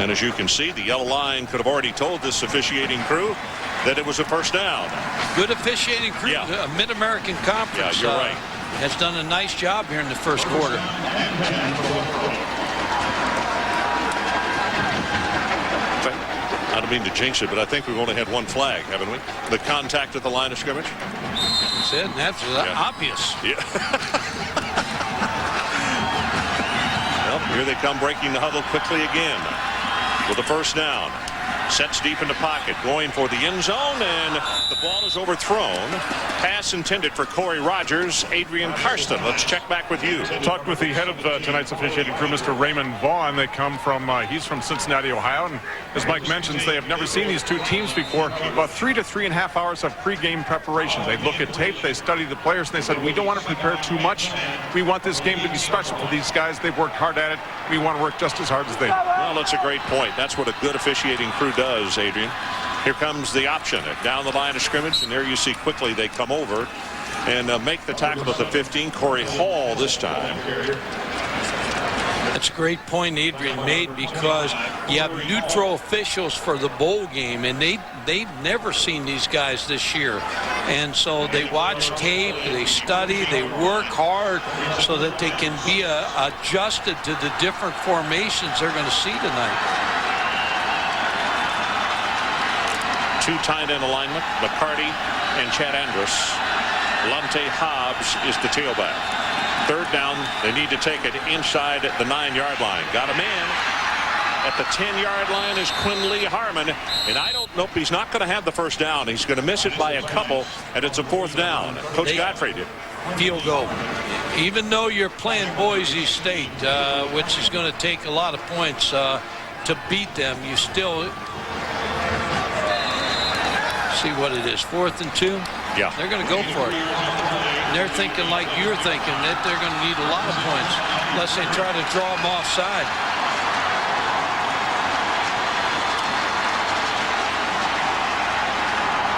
Speaker 2: And as you can see, the yellow line could have already told this officiating crew that it was a first down.
Speaker 3: Good officiating crew.
Speaker 2: Yeah.
Speaker 3: Mid-American Conference
Speaker 2: you're right.
Speaker 3: has done a nice job here in the first quarter.
Speaker 2: I don't mean to jinx it, but I think we've only had one flag, haven't we? The contact at the line of scrimmage.
Speaker 3: That's it. That's obvious.
Speaker 2: Yeah. Well, here they come, breaking the huddle quickly again with a first down. Sets deep in the pocket, going for the end zone, and the ball is overthrown. Pass intended for Corey Rogers. Adrian Karsten, let's check back with you.
Speaker 5: Talked with the head of tonight's officiating crew, Mr. Raymond Vaughn. They come from, he's from Cincinnati, Ohio, and as Mike mentions, they have never seen these two teams before. About 3 to 3.5 hours of pregame preparation. They look at tape, they study the players, and they said, we don't want to prepare too much. We want this game to be special for these guys. They've worked hard at it. We want to work just as hard as they do.
Speaker 2: Well, that's a great point. That's what a good officiating crew does, Adrian. Here comes the option down the line of scrimmage, and there you see quickly they come over and make the tackle at the 15. Corey Hall this time.
Speaker 3: That's a great point Adrian made, because you have neutral officials for the bowl game, and they've never seen these guys this year. And so they watch tape, they study, they work hard so that they can be adjusted to the different formations they're going to see tonight.
Speaker 2: Two tight end alignment, McCarty and Chad Andrus. Lante Hobbs is the tailback. Third down, they need to take it inside the 9-yard line. Got a man at the 10-yard line is Quinley Harmon, and I don't know if he's not going to have the first down. He's going to miss it by a couple, and it's a fourth down. Coach Godfrey did.
Speaker 3: Field goal. Even though you're playing Boise State, which is going to take a lot of points to beat them, you still see what it is. 4th and 2.
Speaker 2: Yeah.
Speaker 3: They're going to go for it. And they're thinking like you're thinking, that they're going to need a lot of points unless they try to draw them offside.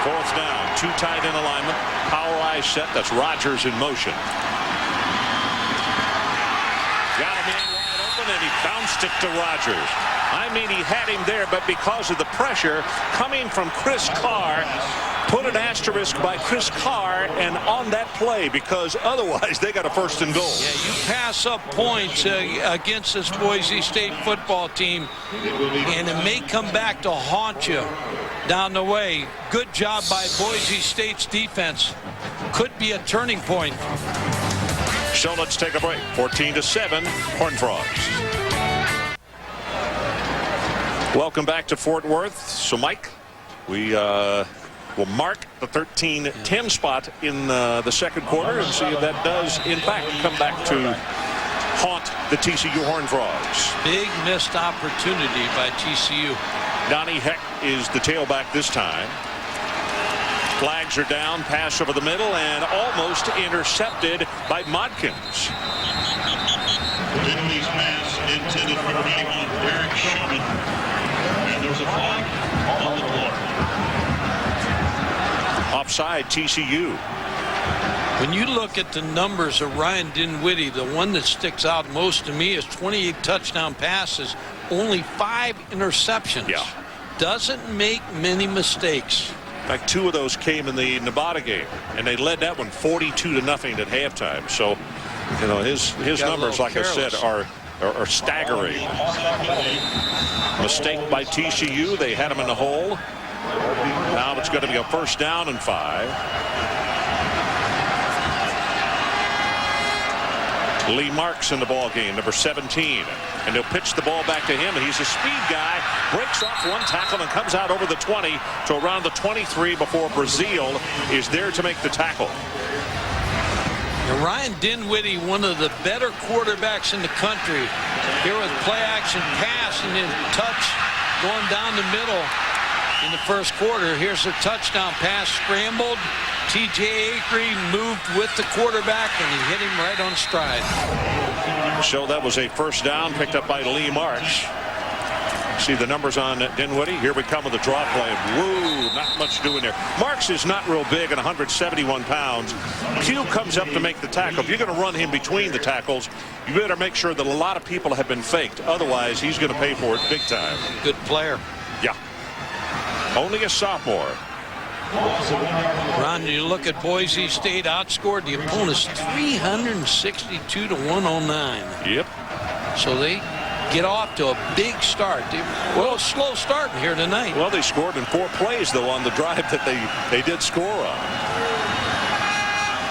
Speaker 2: Fourth down, two tight end alignment, power eye set. That's Rogers in motion. Got a man wide open, and he bounced it to Rogers. I mean, he had him there, but because of the pressure coming from Chris Carr, put an asterisk by Chris Carr and on that play, because otherwise they got a first and goal.
Speaker 3: Yeah, you pass up points against this Boise State football team, and it may come back to haunt you down the way. Good job by Boise State's defense. Could be a turning point.
Speaker 2: So let's take a break. 14-7, Horned Frogs. Welcome back to Fort Worth. So, Mike, we will mark the 13-10 spot in the second quarter and see if that does, in fact, come back to haunt the TCU Horned Frogs.
Speaker 3: Big missed opportunity by TCU.
Speaker 2: Donnie Heck is the tailback this time. Flags are down, pass over the middle, and almost intercepted by Modkins.
Speaker 7: Dinwiddie's pass intended for Derek Schouman. And there's a flag on the floor.
Speaker 2: Offside, TCU.
Speaker 3: When you look at the numbers of Ryan Dinwiddie, the one that sticks out most to me is 28 touchdown passes, only 5 interceptions.
Speaker 2: Yeah.
Speaker 3: Doesn't make many mistakes.
Speaker 2: In fact, 2 of those came in the Nevada game, and they led that one 42-0 at halftime. So, you know, his numbers, like I said, are staggering. Mistake by TCU. They had him in the hole. Now it's going to be a first down and 5. Lee Marks in the ball game, number 17. And they'll pitch the ball back to him. He's a speed guy. Breaks off one tackle and comes out over the 20 to around the 23 before Brazil is there to make the tackle.
Speaker 3: And Ryan Dinwiddie, one of the better quarterbacks in the country. Here with play action pass and then touch going down the middle in the first quarter. Here's a touchdown pass, scrambled. T.J. Acree moved with the quarterback, and he hit him right on stride.
Speaker 2: So that was a first down picked up by Lee Marks. See the numbers on Dinwiddie. Here we come with the draw play. Woo, not much doing there. Marks is not real big at 171 pounds. Q comes up to make the tackle. If you're going to run him between the tackles, you better make sure that a lot of people have been faked. Otherwise, he's going to pay for it big time.
Speaker 3: Good player.
Speaker 2: Yeah. Only a sophomore.
Speaker 3: Ron, you look at Boise State outscored the opponents 362 to 109.
Speaker 2: Yep.
Speaker 3: So they get off to a big start. Well, slow starting here tonight.
Speaker 2: Well, they scored in 4 plays, though, on the drive that they did score on.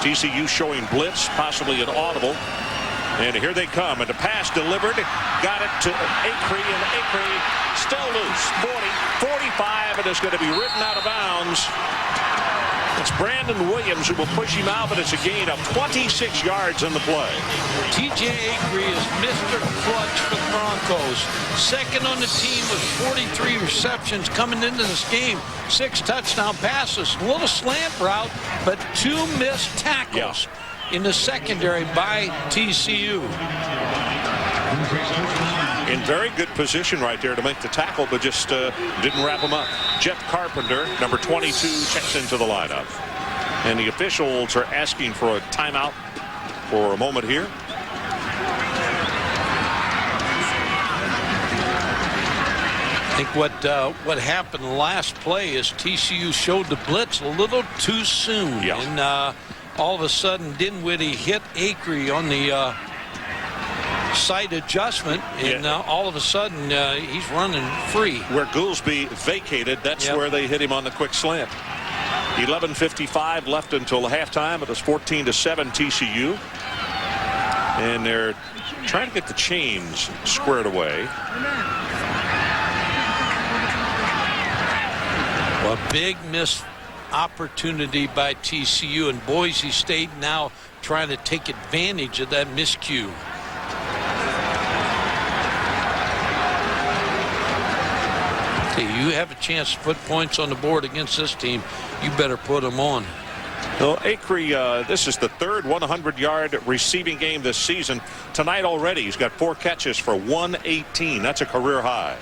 Speaker 2: TCU showing blitz, possibly an audible. And here they come. And the pass delivered. Got it to Acree, and Acree still loose. 40, 45, and it's going to be written out of bounds. It's Brandon Williams who will push him out, but it's a gain of 26 yards in the play.
Speaker 3: T.J. Acree is Mr. Clutch for the Broncos. Second on the team with 43 receptions coming into this game. 6 touchdown passes. A little slant route, but 2 missed tackles in the secondary by TCU.
Speaker 2: In very good position right there to make the tackle, but just didn't wrap him up. Jeff Carpenter, number 22, checks into the lineup. And the officials are asking for a timeout for a moment here.
Speaker 3: I think what happened last play is TCU showed the blitz a little too soon.
Speaker 2: Yeah.
Speaker 3: And all of a sudden Dinwiddie hit Acree on the side adjustment, and all of a sudden he's running free. Where
Speaker 2: Goolsby vacated, that's where they hit him on the quick slant. 11:55 left until halftime. It was 14-7 TCU, and they're trying to get the chains squared away.
Speaker 3: Well, a big missed opportunity by TCU, and Boise State now trying to take advantage of that miscue. You have a chance to put points on the board against this team. You better put them on.
Speaker 2: Well, Acree, this is the third 100-yard receiving game this season. Tonight already, he's got 4 catches for 118. That's a career high.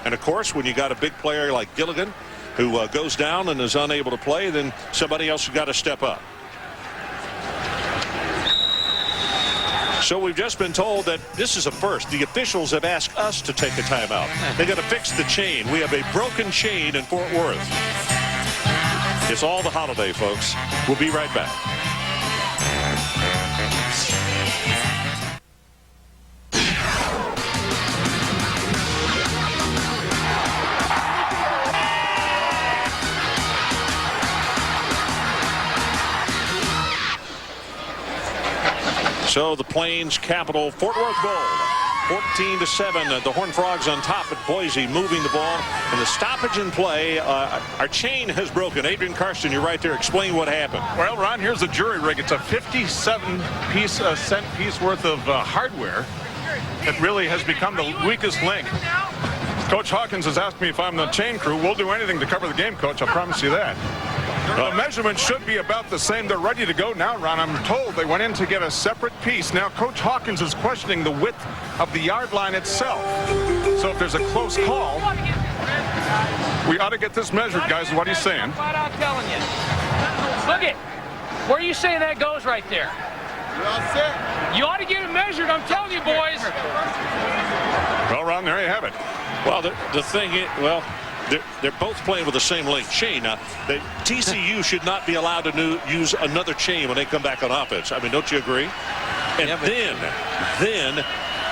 Speaker 2: And, of course, when you got a big player like Gilligan who goes down and is unable to play, then somebody else has got to step up. So we've just been told that this is a first. The officials have asked us to take a timeout. They got to fix the chain. We have a broken chain in Fort Worth. It's all the holiday, folks. We'll be right back. So the Plains Capital Fort Worth Bowl, 14-7. The Horned Frogs on top at Boise, moving the ball. And the stoppage in play, our chain has broken. Adrian Karsten, you're right there. Explain what happened.
Speaker 5: Well, Ron, here's a jury rig. It's a 57-cent piece worth of hardware that really has become the weakest link. Coach Hawkins has asked me if I'm the chain crew. We'll do anything to cover the game, Coach. I promise you that. The measurements should be about the same. They're ready to go now, Ron. I'm told they went in to get a separate piece. Now, Coach Hawkins is questioning the width of the yard line itself. So if there's a close call, we ought to get this measured, guys. What he's saying.
Speaker 8: I'm telling you. Look it. Where you saying that goes right there? You ought to get it measured. I'm telling you, boys.
Speaker 5: Well, Ron, there you have it.
Speaker 2: Well, the thing is, well, they're both playing with the same length chain. Now, the TCU should not be allowed to use another chain when they come back on offense. I mean, don't you agree? And then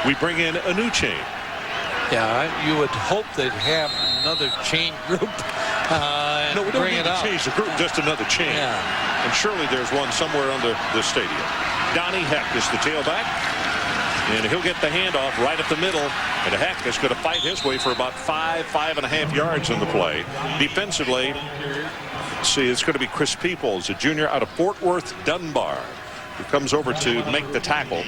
Speaker 2: we bring in a new chain.
Speaker 3: Yeah, you would hope they'd have another chain group.
Speaker 2: No, we don't need to change the group, just another chain.
Speaker 3: Yeah.
Speaker 2: And surely there's one somewhere under the stadium. Donnie Heck is the tailback. And he'll get the handoff right up the middle. And Heck is going to fight his way for about 5.5 yards on the play. Defensively, see, it's going to be Chris Peoples, a junior out of Fort Worth, Dunbar, who comes over to make the tackle.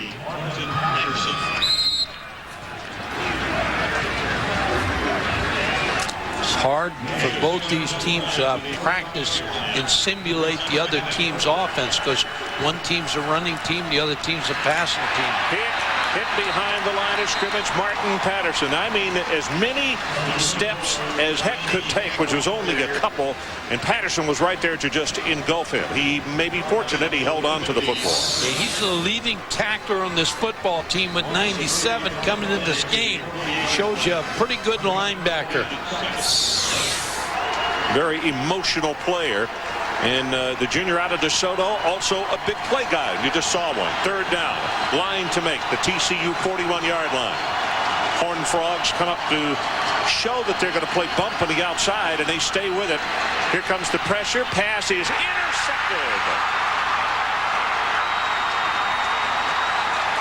Speaker 3: It's hard for both these teams to practice and simulate the other team's offense, because one team's a running team, the other team's a passing team.
Speaker 2: Hit behind the line of scrimmage, Martin Patterson. I mean, as many steps as Heck could take, which was only a couple, and Patterson was right there to just engulf him. He may be fortunate he held on to the football.
Speaker 3: Yeah, he's the leading tackler on this football team with 97 coming in this game. Shows you a pretty good linebacker.
Speaker 2: Very emotional player. And the junior out of DeSoto, also a big play guy. You just saw one. Third down. Line to make. The TCU 41-yard line. Horned Frogs come up to show that they're going to play bump on the outside, and they stay with it. Here comes the pressure. Pass is intercepted.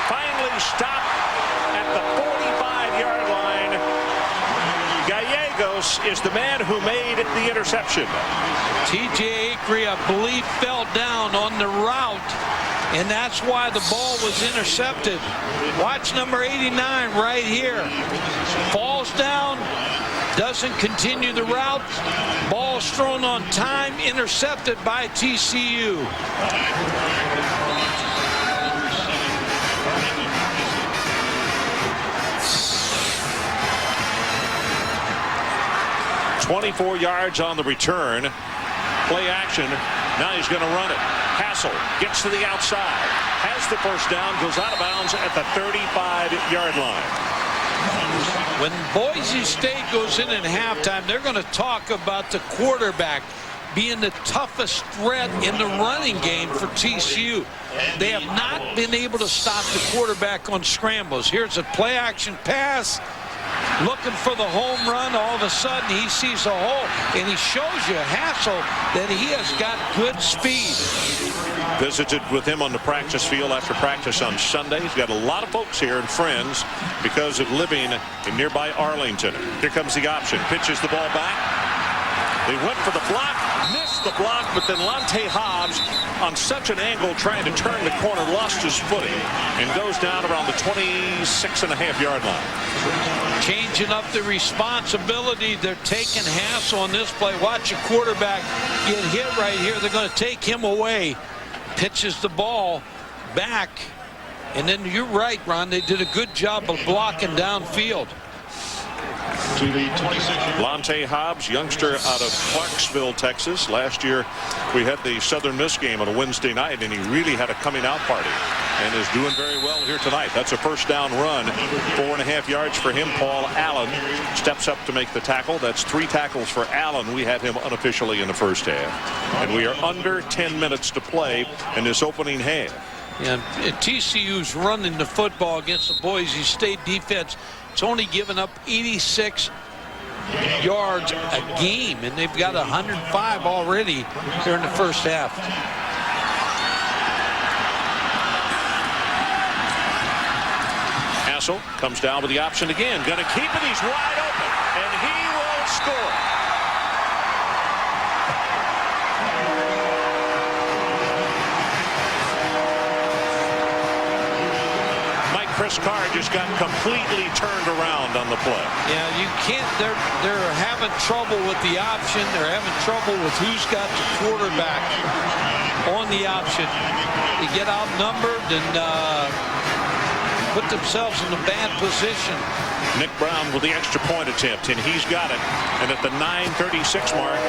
Speaker 2: Finally stopped at the 45-yard line. Gallegos is the man who made the interception.
Speaker 3: TJ Acree, I believe, fell down on the route, and that's why the ball was intercepted. Watch number 89 right here. Falls down, doesn't continue the route. Ball's thrown on time, intercepted by TCU.
Speaker 2: .24 yards on the return. Play action. Now he's going to run it. Hassel gets to the outside. Has the first down. Goes out of bounds at the 35-yard line.
Speaker 3: When Boise State goes in at halftime, they're going to talk about the quarterback being the toughest threat in the running game for TCU. They have not been able to stop the quarterback on scrambles. Here's a play action pass. Looking for the home run. All of a sudden he sees a hole, and he shows you, Hassel, that he has got good speed.
Speaker 2: Visited with him on the practice field after practice on Sunday. He's got a lot of folks here and friends because of living in nearby Arlington. Here comes the option. Pitches the ball back. They went for the block, missed the block, but then Lonte Hobbs on such an angle trying to turn the corner, lost his footing, and goes down around the 26.5-yard line.
Speaker 3: Changing up the responsibility. They're taking Hassel on this play. Watch a quarterback get hit right here. They're going to take him away. Pitches the ball back. And then you're right, Ron. They did a good job of blocking downfield.
Speaker 7: To the 26.
Speaker 2: Lonte Hobbs, youngster out of Clarksville, Texas. Last year, we had the Southern Miss game on a Wednesday night, and he really had a coming-out party and is doing very well here tonight. That's a first down run. 4.5 yards for him. Paul Allen steps up to make the tackle. That's 3 tackles for Allen. We had him unofficially in the first half. And we are under 10 minutes to play in this opening half.
Speaker 3: And TCU's running the football against the Boise State defense. It's only given up 86 yards a game, and they've got 105 already here in the first half.
Speaker 2: Hassel comes down with the option again. Going to keep it. He's wide open, and he will score. Chris Carr just got completely turned around on the play.
Speaker 3: Yeah, you can't. They're having trouble with the option. They're having trouble with who's got the quarterback on the option. They get outnumbered and put themselves in a bad position.
Speaker 2: Nick Brown with the extra point attempt, and he's got it. And at the 9:36 mark,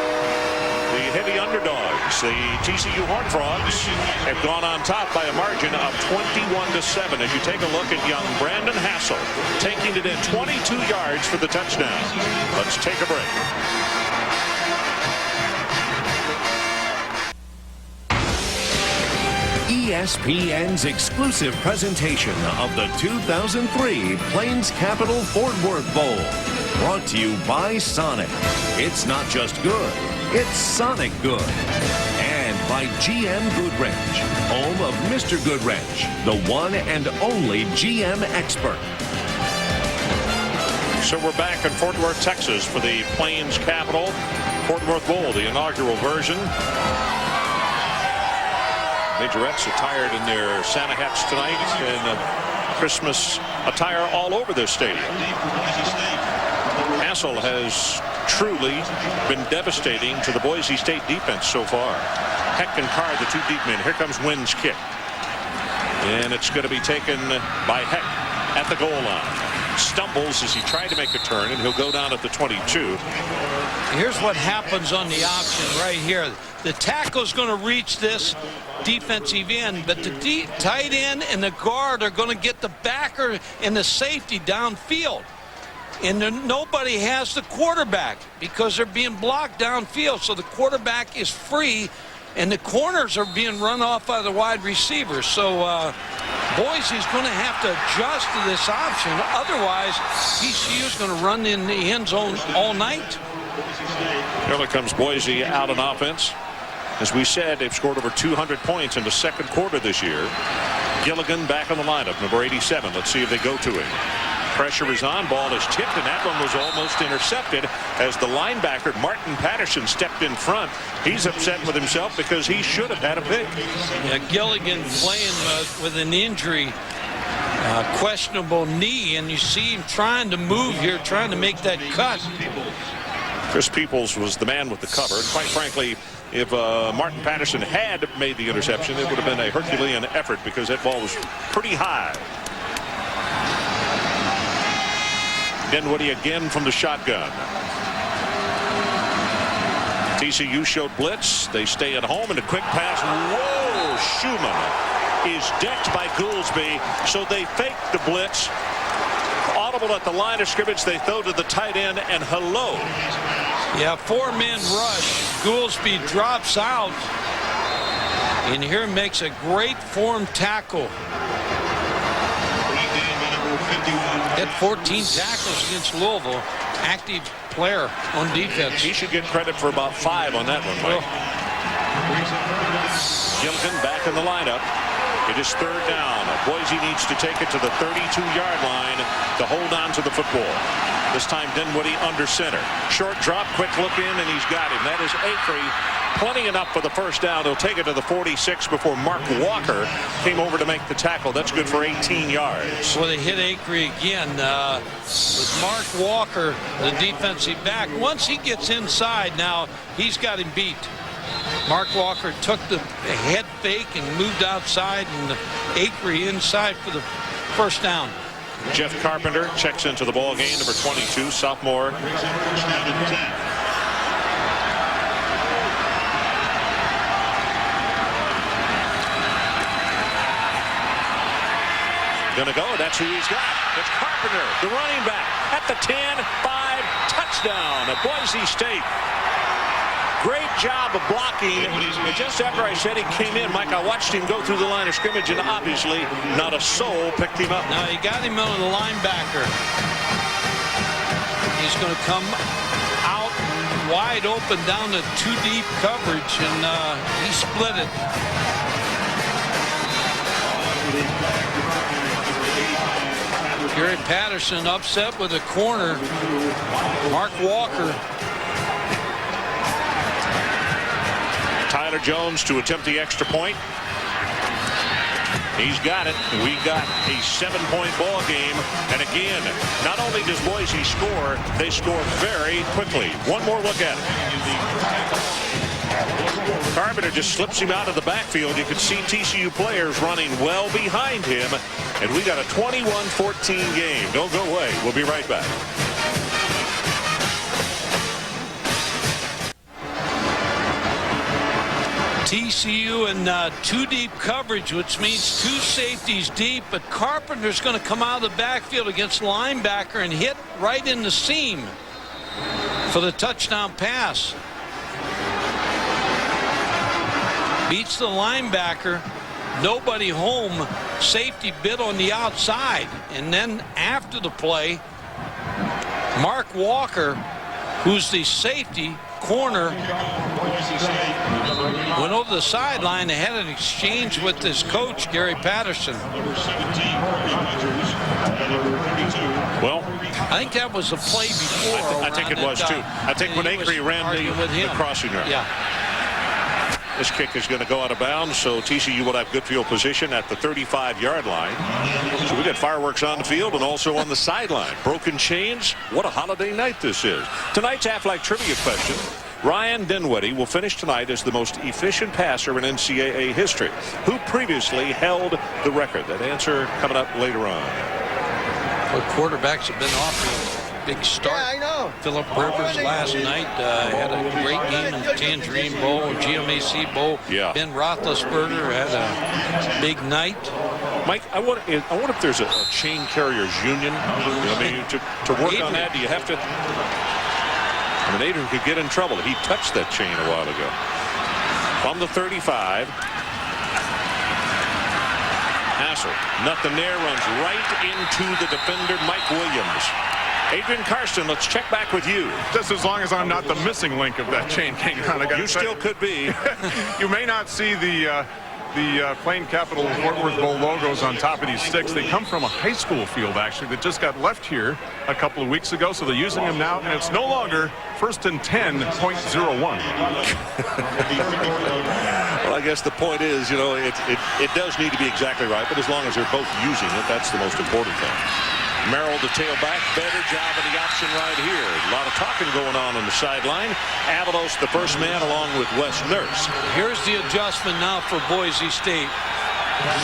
Speaker 2: the heavy underdogs, the TCU Horned Frogs, have gone on top by a margin of 21-7. As you take a look at young Brandon Hassel, taking it in 22 yards for the touchdown. Let's take a break.
Speaker 1: ESPN's exclusive presentation of the 2003 Plains Capital Fort Worth Bowl. Brought to you by Sonic. It's not just good, it's Sonic good. And by GM Goodwrench, home of Mr. Goodwrench, the one and only GM expert.
Speaker 2: So we're back in Fort Worth, Texas for the Plains Capital Fort Worth Bowl, the inaugural version. Majorettes attired in their Santa hats tonight, and Christmas attire all over this stadium. Hassel has truly been devastating to the Boise State defense so far. Heck and Carr, the two deep men. Here comes Wynn's kick. And it's going to be taken by Heck at the goal line. Stumbles as he tried to make a turn, and he'll go down at the 22.
Speaker 3: Here's what happens on the option right here. The tackle's going to reach this defensive end, but the tight end and the guard are going to get the backer and the safety downfield. And nobody has the quarterback because they're being blocked downfield. So the quarterback is free, and the corners are being run off by the wide receivers. So Boise's going to have to adjust to this option. Otherwise, TCU is going to run in the end zone all night.
Speaker 2: Here comes Boise out on offense. As we said, they've scored over 200 points in the second quarter this year. Gilligan back on the lineup, number 87. Let's see if they go to him. Pressure is on. Ball is tipped, and that one was almost intercepted as the linebacker, Martin Patterson, stepped in front. He's upset with himself because he should have had a pick.
Speaker 3: Yeah, Gilligan playing with an injury, questionable knee, and you see him trying to move here, trying to make that cut.
Speaker 2: Chris Peoples was the man with the cover. And quite frankly, if Martin Patterson had made the interception, it would have been a Herculean effort because that ball was pretty high. Dinwiddie again from the shotgun. TCU showed blitz. They stay at home, and a quick pass. Whoa! Schouman is decked by Goolsby, so they fake the blitz. Audible at the line of scrimmage. They throw to the tight end, and hello.
Speaker 3: Yeah, four-man rush. Goolsby drops out, and here makes a great form tackle. Had 14 tackles against Louisville. Active player on defense.
Speaker 2: He should get credit for about 5 on that one, Mike. Gilligan back in the lineup. It is third down. Boise needs to take it to the 32-yard line to hold on to the football. This time Dinwiddie under center. Short drop, quick look in, and he's got him. That is Acree. Plenty enough for the first down. He'll take it to the 46 before Mark Walker came over to make the tackle. That's good for 18 yards.
Speaker 3: Well, they hit Acree again with Mark Walker, the defensive back. Once he gets inside now, he's got him beat. Mark Walker took the head fake and moved outside, and Acree inside for the first down.
Speaker 2: Jeff Carpenter checks into the ball game, number 22, sophomore. Gonna go. That's who he's got. It's Carpenter, the running back, at the 10-5 touchdown at Boise State. Great job of blocking. And just after I said he came in, Mike, I watched him go through the line of scrimmage, and obviously not a soul picked him up.
Speaker 3: Now he got him on the linebacker. He's going to come out wide open down to 2 deep coverage, and he split it. Gary Patterson upset with a corner. Mark Walker.
Speaker 2: Tyler Jones to attempt the extra point. He's got it. We got a 7-point ball game. And again, not only does Boise score, they score very quickly. One more look at it. Carpenter just slips him out of the backfield. You can see TCU players running well behind him. And we got a 21-14 game. Don't go away. We'll be right back.
Speaker 3: TCU in 2 deep coverage, which means 2 safeties deep, but Carpenter's going to come out of the backfield against linebacker and hit right in the seam for the touchdown pass. Beats the linebacker, nobody home, safety bit on the outside, and then after the play, Mark Walker, who's the safety, corner, went over the sideline. They had an exchange with his coach, Gary Patterson.
Speaker 2: Well,
Speaker 3: I think that was a play before.
Speaker 2: I think it was too. I think when Acree ran the crossing route.
Speaker 3: Yeah.
Speaker 2: This kick is going to go out of bounds, so TCU will have good field position at the 35-yard line. So we got fireworks on the field and also on the sideline. Broken chains. What a holiday night this is. Tonight's Aflac trivia question. Ryan Dinwiddie will finish tonight as the most efficient passer in NCAA history. Who previously held the record? That answer coming up later on.
Speaker 3: Well, quarterbacks have been off to a big start.
Speaker 4: Yeah, I know.
Speaker 3: Phillip Rivers last night had a great game in the Tangerine Bowl, GMAC Bowl.
Speaker 2: Yeah.
Speaker 3: Ben Roethlisberger had a big night.
Speaker 2: Mike, I wonder if there's a chain carriers union. I mean, to work on that, do you have to? I mean, Adrian could get in trouble. He touched that chain a while ago. From the 35. Hassel, nothing there, runs right into the defender, Mike Williams. Adrian Karsten, let's check back with you.
Speaker 5: Just as long as I'm not the missing link of that chain hanging on. I
Speaker 2: You still could be.
Speaker 5: You may not see the Plain Capital Fort Worth Bowl logos on top of these sticks. They come from a high school field, actually, that just got left here a couple of weeks ago, so they're using them now, and it's no longer 1st and 10.01.
Speaker 2: Well, I guess the point is, you know, it does need to be exactly right, but as long as they're both using it, that's the most important thing. Merrill, the tailback, better job of the option right here. A lot of talking going on the sideline. Avalos, the first man, along with Wes Nurse.
Speaker 3: Here's the adjustment now for Boise State.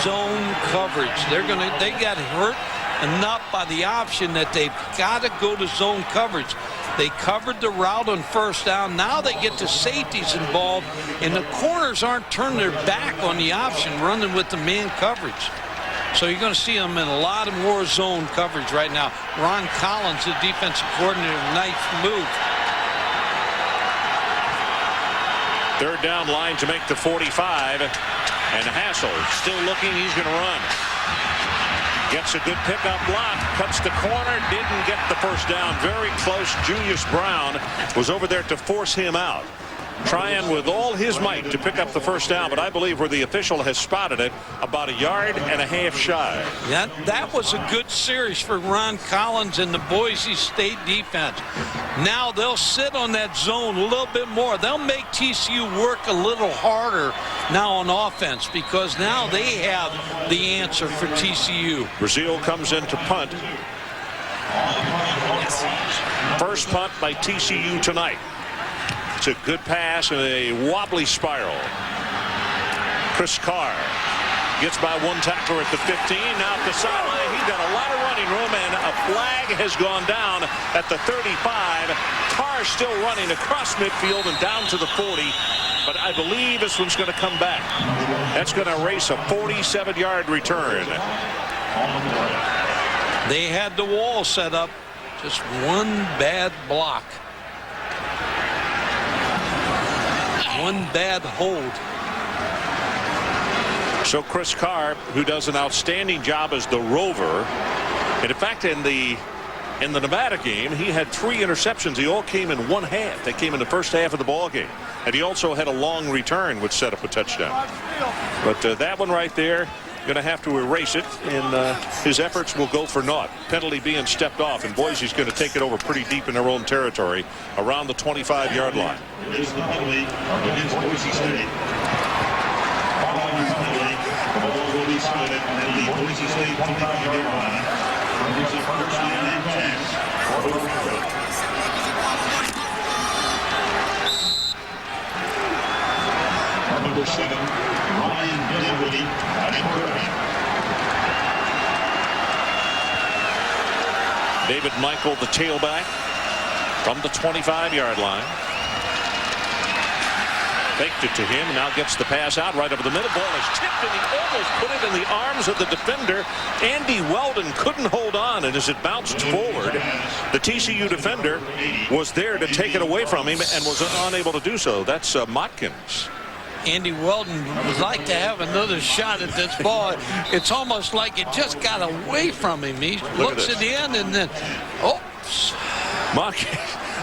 Speaker 3: Zone coverage. They got hurt enough by the option that they've got to go to zone coverage. They covered the route on first down. Now they get the safeties involved, and the corners aren't turning their back on the option, running with the man coverage. So you're going to see them in a lot of more zone coverage right now. Ron Collins, the defensive coordinator, nice move.
Speaker 2: Third down line to make the 45. And Hassel still looking. He's going to run. Gets a good pickup block. Cuts the corner. Didn't get the first down. Very close. Julius Brown was over there to force him out. Trying with all his might to pick up the first down, but I believe where the official has spotted it, about a yard and a half shy.
Speaker 3: That was a good series for Ron Collins and the Boise State defense. Now they'll sit on that zone a little bit more. They'll make TCU work a little harder now on offense because now they have the answer for TCU.
Speaker 2: Brazil comes in to punt. First punt by TCU tonight. It's a good pass and a wobbly spiral. Chris Carr gets by one tackler at the 15. Now at the sideline, he's got a lot of running room, and a flag has gone down at the 35. Carr still running across midfield and down to the 40. But I believe this one's going to come back. That's going to erase a 47-yard return.
Speaker 3: They had the wall set up. Just one bad block. One bad hold.
Speaker 2: So Chris Carr, who does an outstanding job as the rover, and in fact in the Nevada game he had 3 interceptions. They all came in one half. They came in the first half of the ball game, and he also had a long return which set up a touchdown. But that one right there, going to have to erase it, and his efforts will go for naught. Penalty being stepped off, and Boise's going to take it over pretty deep in their own territory around the 25-yard line.
Speaker 7: Is the penalty against Boise State. Following the penalty, the ball will be spotted at the Boise State 25-yard line. There's a first down and 10 for the Broncos. Number 7, Ryan Dinwiddie at quarterback.
Speaker 2: David Michael, the tailback, from the 25-yard line. Faked it to him, and now gets the pass out right over the middle. Ball is tipped, and he almost put it in the arms of the defender. Andy Weldon couldn't hold on, and as it bounced forward, the TCU defender was there to take it away from him and was unable to do so. That's Motkins.
Speaker 3: Andy Weldon would like to have another shot at this ball. It's almost like it just got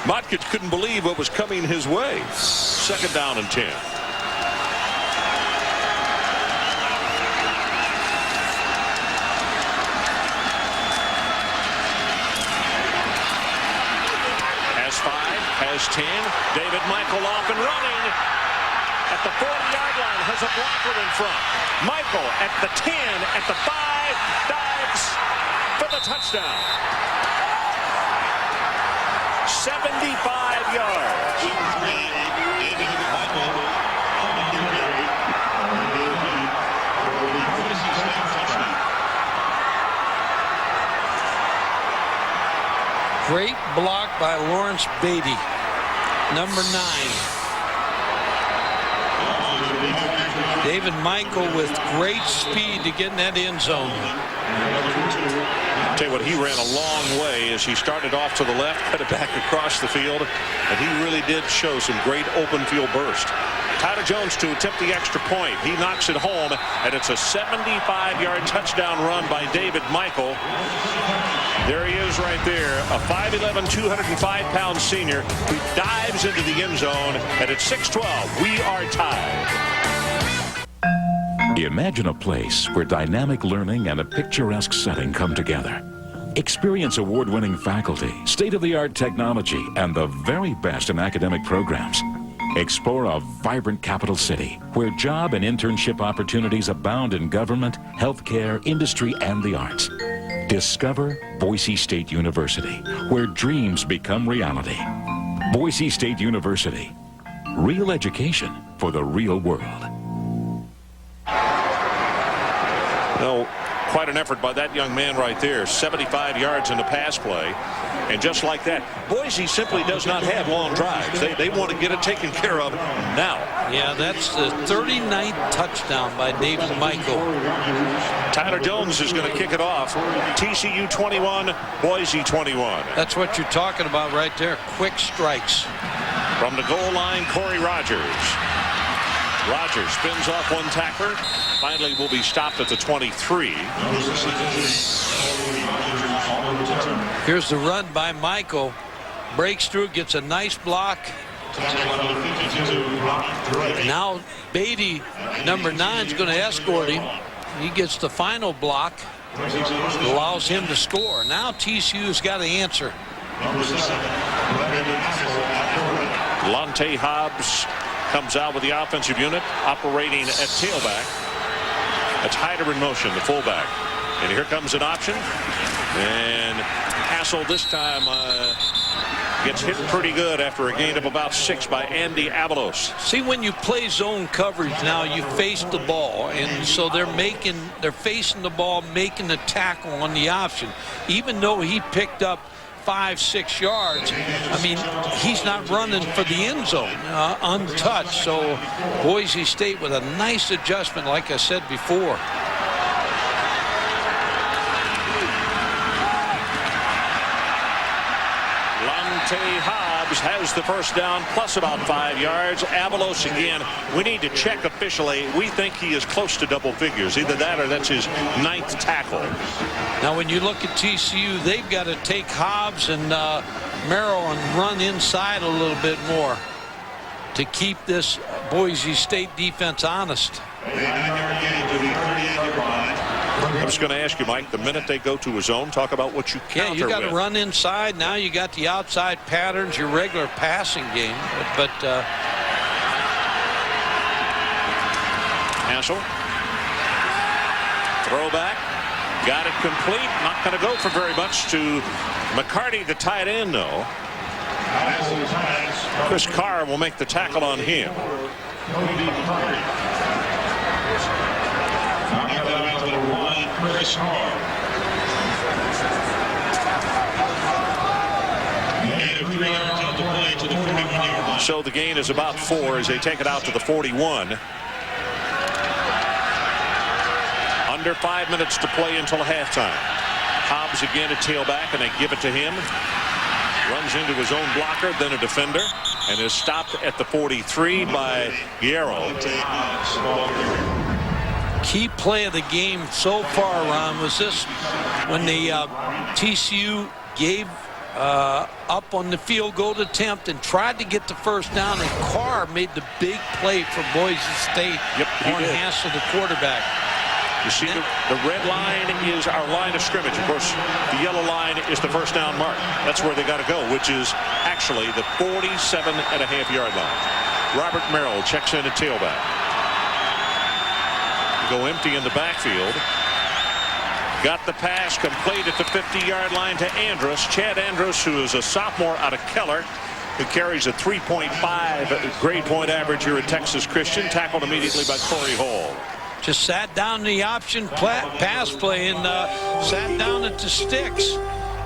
Speaker 2: Motkins couldn't believe what was coming his way. 2nd down and 10. Has 5, has 10. David Michael off and running at the 40-yard line, has a blocker in front. Michael at the 10, at the 5, dives for the touchdown. 75 yards.
Speaker 3: Great block by Lawrence Beatty, number 9. David Michael with great speed to get in that end zone.
Speaker 2: I'll tell you what, he ran a long way as he started off to the left, cut it back across the field, and he really did show some great open field burst. Tyler Jones to attempt the extra point. He knocks it home, and it's a 75-yard touchdown run by David Michael. There he is right there, a 5'11", 205-pound senior who dives into the end zone, and it's 6-12. We are tied.
Speaker 9: Imagine a place where dynamic learning and a picturesque setting come together. Experience award-winning faculty, state-of-the-art technology, and the very best in academic programs. Explore a vibrant capital city where job and internship opportunities abound in government, healthcare, industry, and the arts. Discover Boise State University, where dreams become reality. Boise State University. Real education for the real world.
Speaker 2: No, quite an effort by that young man right there. 75 yards in the pass play. And just like that, Boise simply does not have long drives. They want to get it taken care of now.
Speaker 3: Yeah, that's the 39th touchdown by David Michael.
Speaker 2: Tyler Jones is going to kick it off. TCU 21, Boise 21.
Speaker 3: That's what you're talking about right there. Quick strikes.
Speaker 2: From the goal line, Corey Rogers. Rogers spins off one tackler. Finally will be stopped at the 23.
Speaker 3: Here's the run by Michael. Breaks through, gets a nice block. Now Beatty, number 9, is going to escort him. He gets the final block. Allows him to score. Now TCU's got to answer.
Speaker 2: Lonte Hobbs comes out with the offensive unit operating at tailback. That's Hyder in motion, the fullback. And here comes an option. And Hassel this time gets hit pretty good after a gain of about 6 by Andy Avalos.
Speaker 3: See, when you play zone coverage now, you face the ball, and so they're facing the ball, making the tackle on the option. Even though he picked up 5-6 yards, I mean, he's not running for the end zone untouched. So Boise State with a nice adjustment, like I said before. Hobbs has the first down plus about 5 yards. Avalos again. We need to check officially. We think he is close to double figures. Either that or that's his 9th tackle. Now when you look at TCU, they've got to take Hobbs and Merrill and run inside a little bit more to keep this Boise State defense honest. I'm just going to ask you, Mike, the minute they go to a zone, talk about what you counter with. Yeah, you got to run inside. Now you got the outside patterns, your regular passing game. But Hassel. Throwback. Got it complete. Not going to go for very much to McCarty, the tight end, though. Chris Carr will make the tackle on him. So the gain is about 4 as they take it out to the 41. Under 5 minutes to play until halftime. Hobbs again at tailback, and they give it to him. Runs into his own blocker, then a defender, and is stopped at the 43 by Guerrero. Key play of the game so far, Ron, was this when the TCU gave up on the field goal attempt and tried to get the first down, and Carr made the big play for Boise State.
Speaker 2: Yep,
Speaker 3: on Hassel, the quarterback.
Speaker 2: You see, the red line is our line of scrimmage. Of course, the yellow line is the first down mark. That's where they got to go, which is actually the 47.5-yard line. Robert Merrill checks in at tailback. Go empty in the backfield. Got the pass complete at the 50-yard line to Andrus. Chad Andrus, who is a sophomore out of Keller, who carries a 3.5 grade point average here at Texas Christian, tackled immediately by Corey Hall.
Speaker 3: Just sat down in the option pass play and sat down at the sticks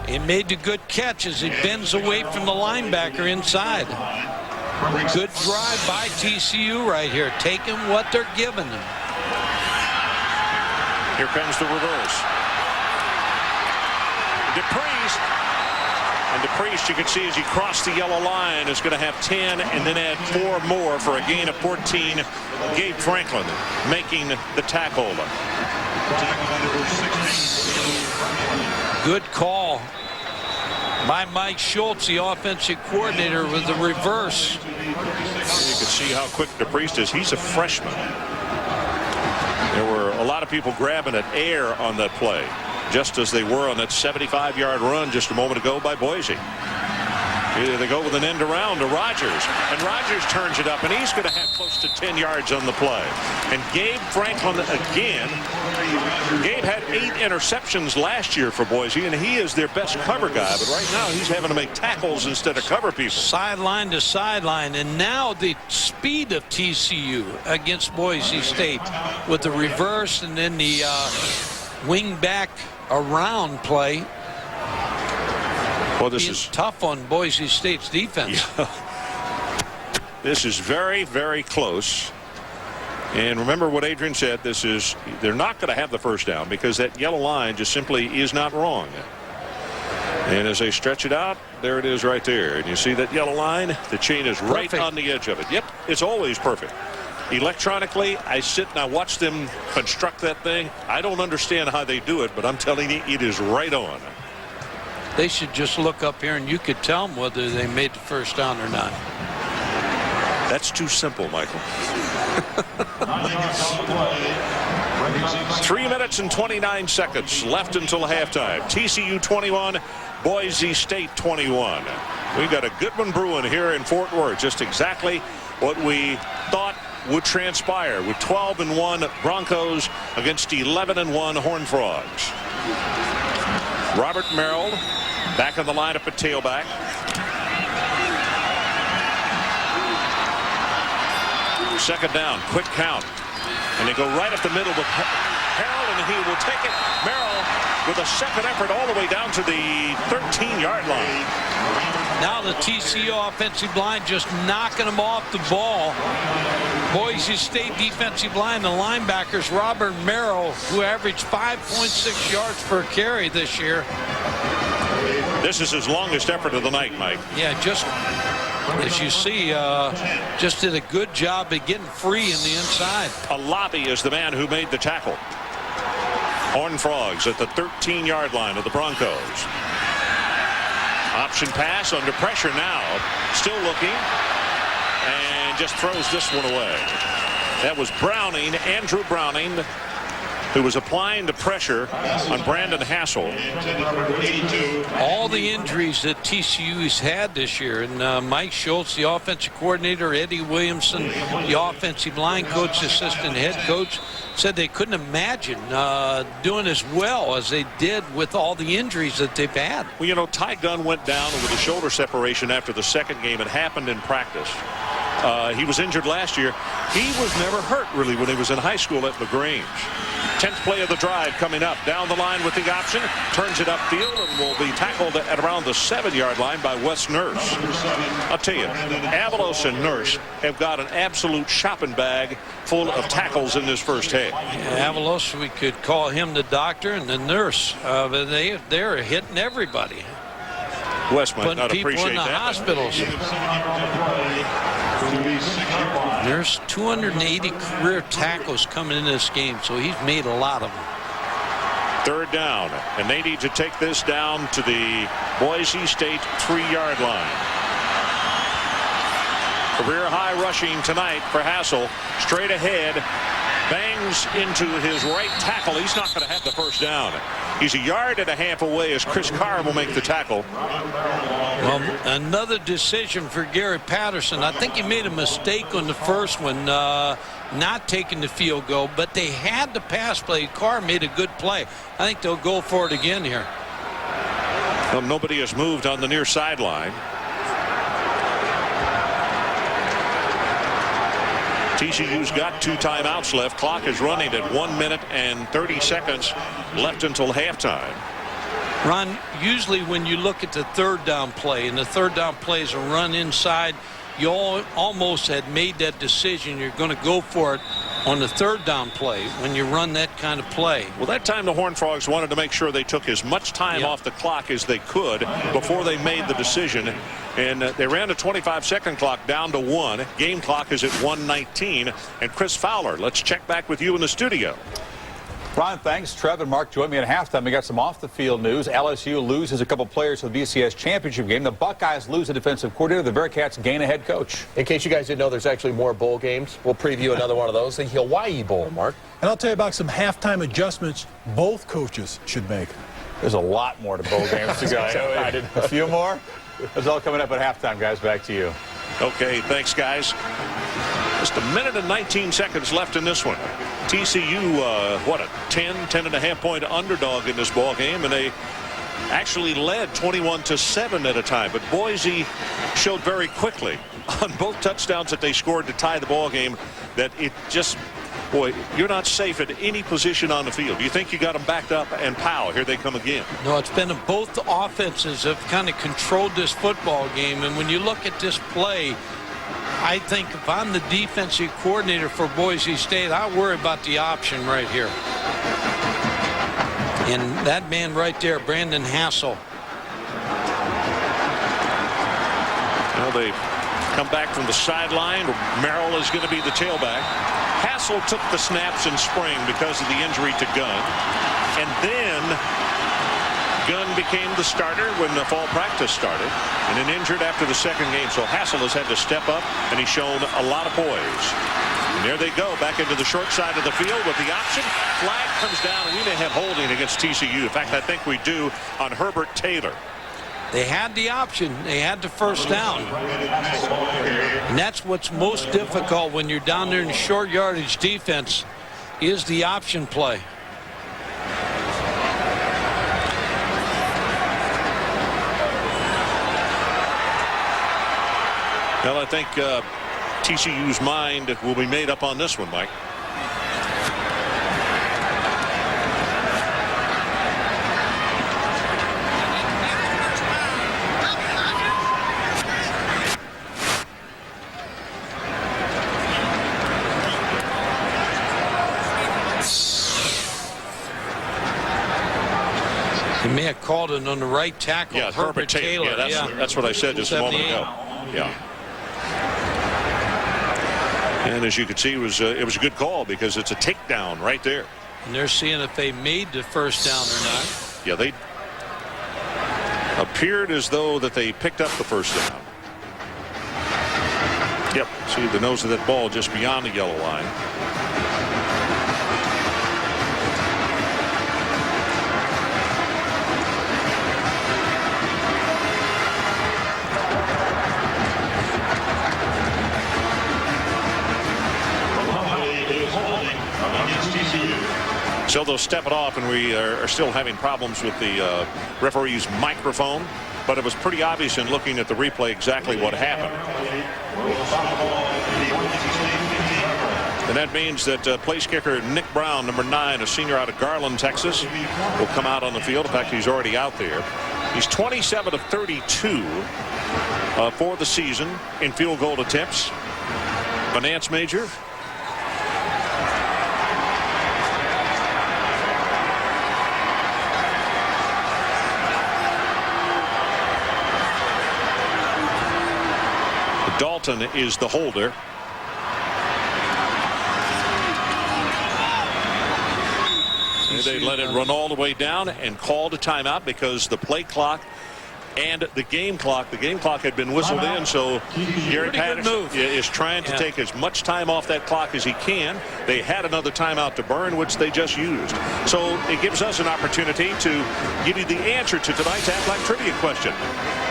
Speaker 3: and made the good catch as he bends away from the linebacker inside. Good drive by TCU right here, taking what they're giving them.
Speaker 2: Here comes the reverse. DePriest. And DePriest, you can see as he crossed the yellow line, is going to have 10 and then add 4 more for a gain of 14. Gabe Franklin making the tackle.
Speaker 3: Good call by Mike Schultz, the offensive coordinator, with the reverse.
Speaker 2: You can see how quick DePriest is. He's a freshman. There were a lot of people grabbing at air on that play, just as they were on that 75-yard run just a moment ago by Boise. Either they go with an end around to Rogers, and Rogers turns it up, and he's going to have close to 10 yards on the play. And Gabe Franklin again. Gabe had 8 interceptions last year for Boise, and he is their best cover guy. But right now he's having to make tackles instead of cover people.
Speaker 3: Sideline to sideline, and now the speed of TCU against Boise State with the reverse and then the wing back around play.
Speaker 2: Well, this is
Speaker 3: tough on Boise State's defense.
Speaker 2: Yeah. This is very, very close. And remember what Adrian said, they're not going to have the first down because that yellow line just simply is not wrong. And as they stretch it out, there it is right there. And you see that yellow line? The chain is right on the edge of it. Yep, it's always perfect. Electronically, I sit and I watch them construct that thing. I don't understand how they do it, but I'm telling you, it is right on.
Speaker 3: They should just look up here and you could tell them whether they made the first down or not.
Speaker 2: That's too simple, Michael. 3 minutes and 29 seconds left until halftime. TCU 21, Boise State 21. We got a good one brewing here in Fort Worth. Just exactly what we thought would transpire with 12-1 Broncos against 11-1 Horned Frogs. Robert Merrill back in the lineup at tailback. Second down, quick count. And they go right up the middle with Harrell, and he will take it. Merrill with a second effort all the way down to the 13-yard line.
Speaker 3: Now the TCU offensive line just knocking them off the ball. Boise State defensive line, the linebackers, Robert Merrill, who averaged 5.6 yards per carry this year.
Speaker 2: This is his longest effort of the night, Mike.
Speaker 3: Yeah, just as you see, just did a good job of getting free in the inside.
Speaker 2: Alabi is the man who made the tackle. Horned Frogs at the 13-yard line of the Broncos. Option pass under pressure now. Still looking. And just throws this one away. That was Browning, Andrew Browning, who was applying the pressure on Brandon Hassel.
Speaker 3: All the injuries that TCU's had this year, and Mike Schultz, the offensive coordinator, Eddie Williamson, the offensive line coach, assistant head coach, said they couldn't imagine doing as well as they did with all the injuries that they've had.
Speaker 2: Well, you know, Ty Gunn went down with a shoulder separation after the second game. It happened in practice. He was injured last year. He was never hurt, really, when he was in high school at LaGrange. 10th play of the drive coming up. Down the line with the option. Turns it upfield and will be tackled at around the 7-yard line by Wes Nurse. I'll tell you, Avalos and Nurse have got an absolute shopping bag full of tackles in this first half.
Speaker 3: Yeah, Avalos, we could call him the doctor and the nurse. They're hitting everybody.
Speaker 2: Wes might not appreciate
Speaker 3: people in the hospitals. There's 280 career tackles coming in this game, so he's made a lot of them.
Speaker 2: Third down, and they need to take this down to the Boise State 3-yard line. Career high rushing tonight for Hassel. Straight ahead, bangs into his right tackle. He's not going to have the first down. He's a yard and a half away as Chris Carr will make the tackle.
Speaker 3: Well, another decision for Gary Patterson. I think he made a mistake on the first one, not taking the field goal, but they had the pass play. Carr made a good play. I think they'll go for it again here.
Speaker 2: Well, nobody has moved on the near sideline. TCU's got 2 timeouts left. Clock is running at 1 minute and 30 seconds left until halftime.
Speaker 3: Ron, usually when you look at the third down play, and the third down play is a run inside, you almost had made that decision. You're going to go for it on the third down play when you run that kind of play.
Speaker 2: Well, that time the Horned Frogs wanted to make sure they took as much time off the clock as they could before they made the decision. And they ran the 25-second clock down to 1. Game clock is at 1:19. And Chris Fowler, let's check back with you in the studio.
Speaker 10: Ron, thanks. Trev and Mark joined me at halftime. We got some off-the-field news. LSU loses a couple players for the BCS championship game. The Buckeyes lose a defensive coordinator. The Bearcats gain a head coach.
Speaker 11: In case you guys didn't know, there's actually more bowl games. We'll preview another one of those, the Hawaii Bowl, Mark.
Speaker 12: And I'll tell you about some halftime adjustments both coaches should make.
Speaker 10: There's a lot more to bowl games to go. A few more? That's all coming up at halftime, guys. Back to you.
Speaker 2: Okay, thanks, guys. Just a minute and 19 seconds left in this one. TCU, what, a 10.5 point underdog in this ball game, and they actually led 21-7 at a time. But Boise showed very quickly on both touchdowns that they scored to tie the ball game that it just, boy, you're not safe at any position on the field. You think you got them backed up, and pow, here they come again.
Speaker 3: No, it's been both offenses have kind of controlled this football game, and when you look at this play, I think if I'm the defensive coordinator for Boise State, I worry about the option right here. And that man right there, Brandon Hassel.
Speaker 2: Well, they come back from the sideline. Merrill is going to be the tailback. Hassel took the snaps in spring because of the injury to Gunn. And then Gunn became the starter when the fall practice started, and then injured after the second game. So Hassel has had to step up, and he's shown a lot of poise. And there they go, back into the short side of the field with the option. Flag comes down, and we may have holding against TCU. In fact, I think we do on Herbert Taylor.
Speaker 3: They had the option. They had the first down. And that's what's most difficult when you're down there in short yardage defense is the option play.
Speaker 2: Well, I think TCU's mind will be made up on this one, Mike.
Speaker 3: He may have called it on the right tackle.
Speaker 2: Yeah, Herbert Taylor. Yeah, that's what I said just a moment ago. Yeah. And as you can see, it was a good call because it's a takedown right there.
Speaker 3: And they're seeing if they made the first down or not.
Speaker 2: Yeah, they appeared as though that they picked up the first down. Yep, see the nose of that ball just beyond the yellow line. So they'll step it off, and we are still having problems with the referee's microphone, but it was pretty obvious in looking at the replay exactly what happened. And that means that place kicker Nick Brown, number 9, a senior out of Garland, Texas, will come out on the field. In fact, he's already out there. He's 27 of 32 for the season in field goal attempts. Finance major. Dalton is the holder. They let it run all the way down and called a timeout because the play clock and the game clock had been whistled in, so Gary Patterson is trying to take as much time off that clock as he can. They had another timeout to burn, which they just used. So it gives us an opportunity to give you the answer to tonight's halftime trivia question.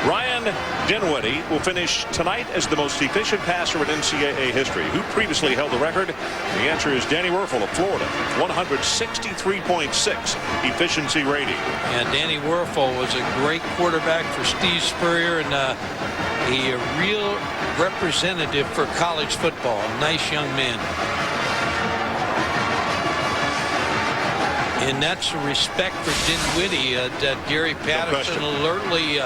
Speaker 2: Ryan Dinwiddie will finish tonight as the most efficient passer in NCAA history. Who previously held the record? The answer is Danny Werfel of Florida, 163.6 efficiency rating.
Speaker 3: And Danny Werfel was a great quarterback for Steve Spurrier and a real representative for college football. A nice young man. And that's a respect for Dinwiddie that Gary Patterson alertly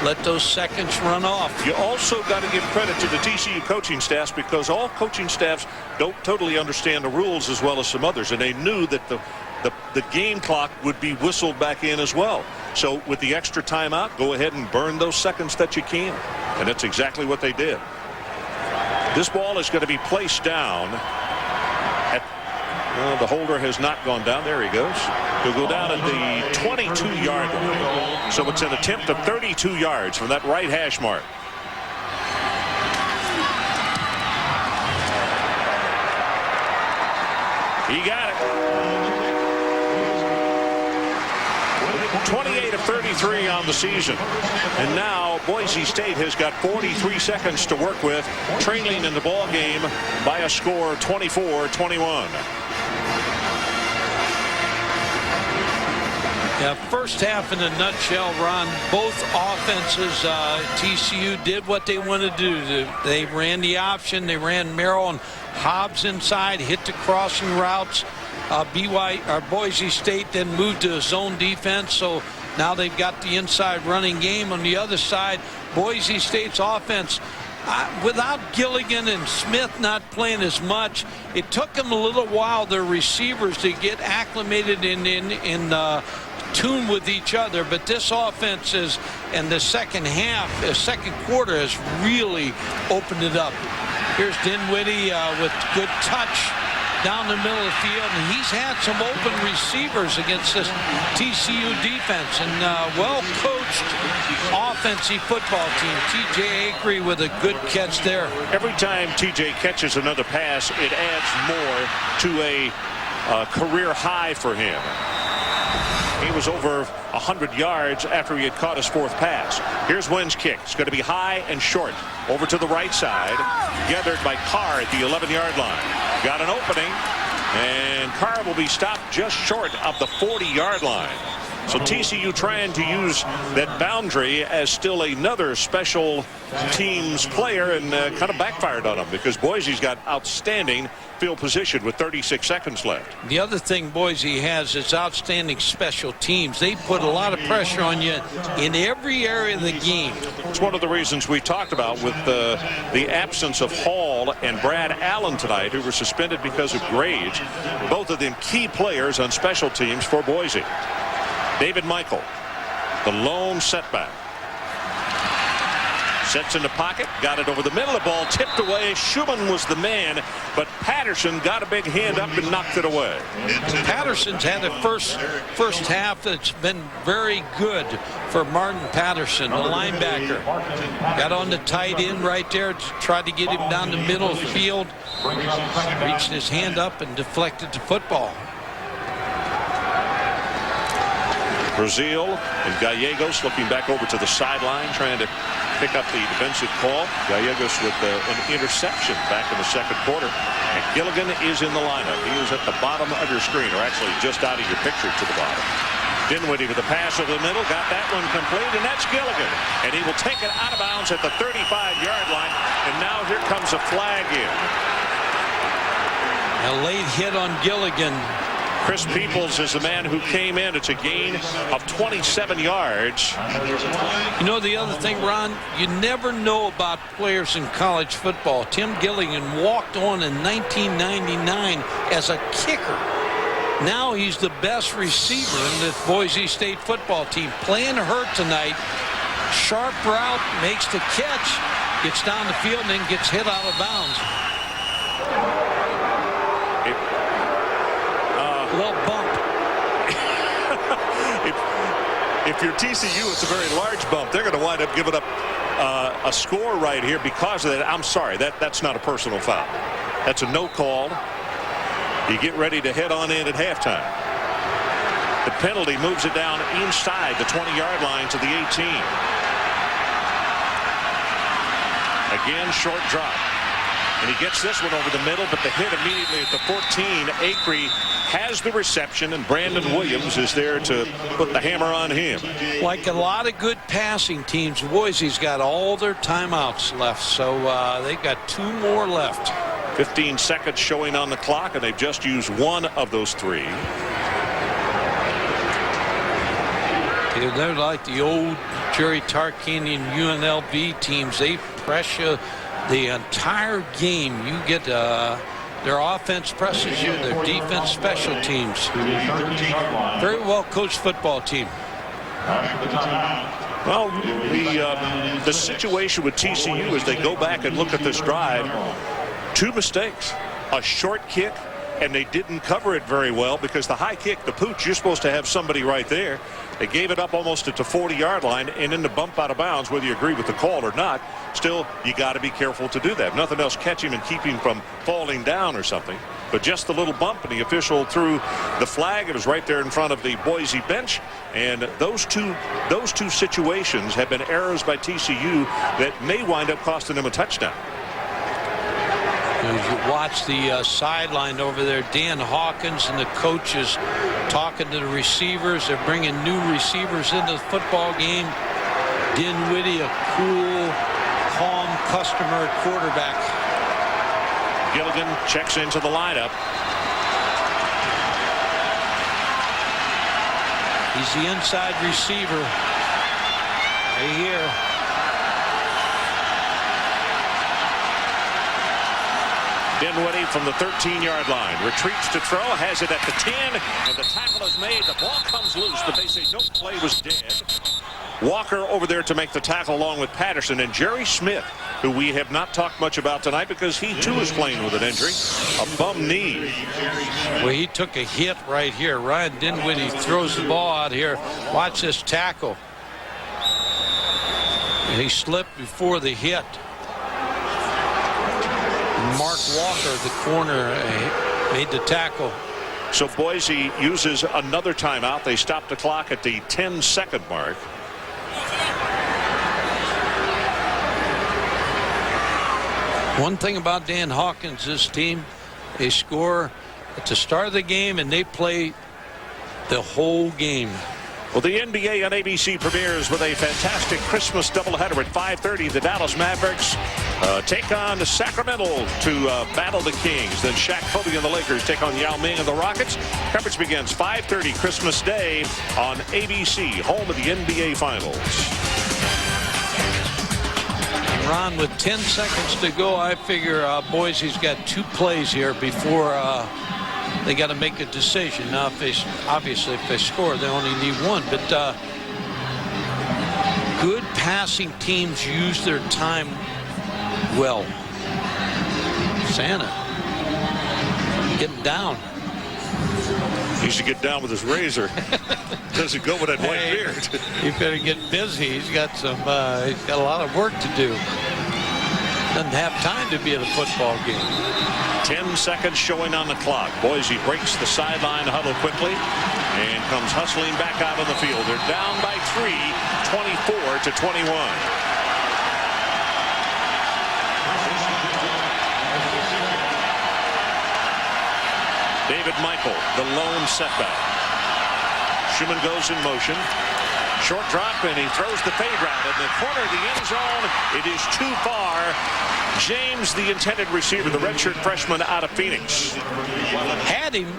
Speaker 3: let those seconds run off.
Speaker 2: You also got to give credit to the TCU coaching staffs, because all coaching staffs don't totally understand the rules as well as some others, and they knew that the game clock would be whistled back in as well. So with the extra timeout, go ahead and burn those seconds that you can, and that's exactly what they did. This ball is going to be placed down at the holder has not gone down. There he goes. He'll go down at the 22-yard line. So it's an attempt of 32 yards from that right hash mark. He got it. 28 of 33 on the season. And now Boise State has got 43 seconds to work with, trailing in the ball game by a score 24-21.
Speaker 3: Yeah, first half in a nutshell, Ron. Both offenses, TCU did what they wanted to do. They ran the option. They ran Merrill and Hobbs inside, hit the crossing routes. Boise State then moved to a zone defense, so now they've got the inside running game. On the other side, Boise State's offense, without Gilligan and Smith not playing as much, it took them a little while, their receivers, to get acclimated in tune with each other. But this offense is, in the second quarter, has really opened it up. Here's Dinwiddie with good touch down the middle of the field, and he's had some open receivers against this TCU defense, and well-coached offensive football team. T.J. Acree with a good catch there.
Speaker 2: Every time T.J. catches another pass, it adds more to a career high for him. He was over 100 yards after he had caught his fourth pass. Here's Wynn's kick. It's going to be high and short. Over to the right side. Gathered by Carr at the 11-yard line. Got an opening. And Carr will be stopped just short of the 40-yard line. So TCU trying to use that boundary as still another special teams player, and kind of backfired on him, because Boise's got outstanding field position with 36 seconds left.
Speaker 3: The other thing Boise has is outstanding special teams. They put a lot of pressure on you in every area of the game.
Speaker 2: It's one of the reasons we talked about with the absence of Hall and Brad Allen tonight, who were suspended because of grades. Both of them key players on special teams for Boise. David Michael, the lone setback. Sets in the pocket, got it over the middle. The ball tipped away. Schouman was the man, but Patterson got a big hand up and knocked it away.
Speaker 3: Patterson's had a first half that's been very good for Martin Patterson, the linebacker. Got on the tight end right there, tried to get him down the middle of the field. Reached his hand up and deflected the football.
Speaker 2: Brazil and Gallegos looking back over to the sideline, trying to pick up the defensive call. Gallegos with an interception back in the second quarter. And Gilligan is in the lineup. He is at the bottom of your screen, or actually just out of your picture to the bottom. Dinwiddie with the pass over the middle, got that one complete, and that's Gilligan. And he will take it out of bounds at the 35-yard line. And now here comes a flag in.
Speaker 3: A late hit on Gilligan.
Speaker 2: Chris Peoples is the man who came in. It's a gain of 27 yards.
Speaker 3: You know, the other thing, Ron, you never know about players in college football. Tim Gilligan walked on in 1999 as a kicker. Now he's the best receiver in the Boise State football team. Playing hurt tonight. Sharp route, makes the catch, gets down the field, and then gets hit out of bounds. A little bump.
Speaker 2: if you're TCU, it's a very large bump. They're going to wind up giving up a score right here because of that. I'm sorry, that's not a personal foul. That's a no call. You get ready to head on in at halftime. The penalty moves it down inside the 20-yard line to the 18. Again, short drop. And he gets this one over the middle, but the hit immediately at the 14. Acree has the reception, and Brandon Williams is there to put the hammer on him.
Speaker 3: Like a lot of good passing teams, Boise's got all their timeouts left, so they've got 2 more left.
Speaker 2: 15 seconds showing on the clock, and they've just used 1 of those 3.
Speaker 3: They're like the old Jerry Tarkanian UNLV teams. They pressure the entire game. You get their offense presses you, their defense, special teams. Very well coached football team.
Speaker 2: Well, the situation with TCU as they go back and look at this drive, 2 mistakes, a short kick, and they didn't cover it very well because the high kick, the pooch, you're supposed to have somebody right there. They gave it up almost at the 40-yard line and then the bump out of bounds, whether you agree with the call or not. Still, you got to be careful to do that. If nothing else, catch him and keep him from falling down or something. But just the little bump, and the official threw the flag. It was right there in front of the Boise bench. And those two situations have been errors by TCU that may wind up costing them a touchdown.
Speaker 3: As you watch the sideline over there, Dan Hawkins and the coaches talking to the receivers. They're bringing new receivers into the football game. Dinwiddie, a cool, calm customer at quarterback.
Speaker 2: Gilligan checks into the lineup.
Speaker 3: He's the inside receiver. Right here.
Speaker 2: Dinwiddie from the 13-yard line retreats to throw, has it at the 10, and the tackle is made. The ball comes loose, but they say no play was dead. Walker over there to make the tackle along with Patterson, and Jerry Smith, who we have not talked much about tonight because he too is playing with an injury, a bum knee.
Speaker 3: Well, he took a hit right here. Ryan Dinwiddie throws the ball out here. Watch this tackle. He slipped before the hit. Mark Walker, the corner, made the tackle.
Speaker 2: So Boise uses another timeout. They stop the clock at the 10-second mark.
Speaker 3: One thing about Dan Hawkins, this team, they score at the start of the game and they play the whole game.
Speaker 2: Well, the NBA on ABC premieres with a fantastic Christmas doubleheader at 5:30. The Dallas Mavericks take on Sacramento to battle the Kings. Then Shaq, Kobe, and the Lakers take on Yao Ming and the Rockets. Coverage begins 5:30 Christmas Day on ABC, home of the NBA Finals.
Speaker 3: Ron, with 10 seconds to go, I figure Boise's got 2 plays here before they got to make a decision. Now, obviously, if they score, they only need 1. But good passing teams use their time well. Santa getting down.
Speaker 2: He should get down with his razor. Doesn't go with that white beard.
Speaker 3: He better get busy. He's got a lot of work to do. Doesn't have time to be at a football game.
Speaker 2: 10 seconds showing on the clock. Boise breaks the sideline huddle quickly and comes hustling back out on the field. They're down by 3, 24-21. David Michael, the lone setback. Schouman goes in motion. Short drop, and he throws the fade route in the corner of the end zone. It is too far. James, the intended receiver, the redshirt freshman out of Phoenix.
Speaker 3: Had him,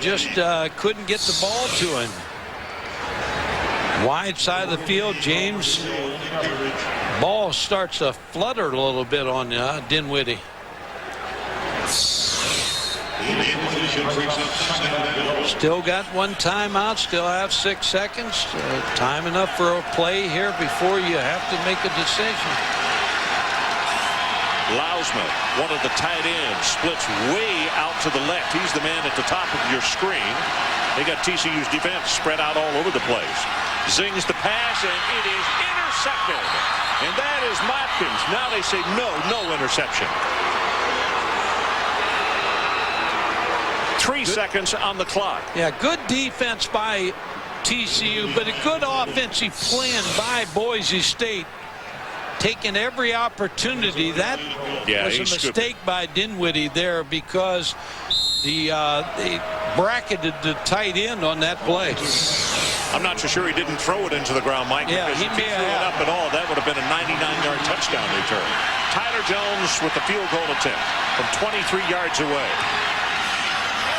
Speaker 3: just couldn't get the ball to him. Wide side of the field, James. Ball starts to flutter a little bit on Dinwiddie. Still got 1 timeout, still have 6 seconds. Time enough for a play here before you have to make a decision.
Speaker 2: Lausma, one of the tight ends, splits way out to the left. He's the man at the top of your screen. They got TCU's defense spread out all over the place. Zings the pass, and it is intercepted. And that is Mopkins. Now they say no interception. 3 seconds on the clock.
Speaker 3: Yeah, good defense by TCU, but a good offensive plan by Boise State. Taking every opportunity. That was a mistake by Dinwiddie there because they bracketed the tight end on that play.
Speaker 2: I'm not so sure he didn't throw it into the ground, Mike.
Speaker 3: Yeah,
Speaker 2: because if he threw it up at all, that would have been a 99-yard touchdown return. Tyler Jones with the field goal attempt from 23 yards away.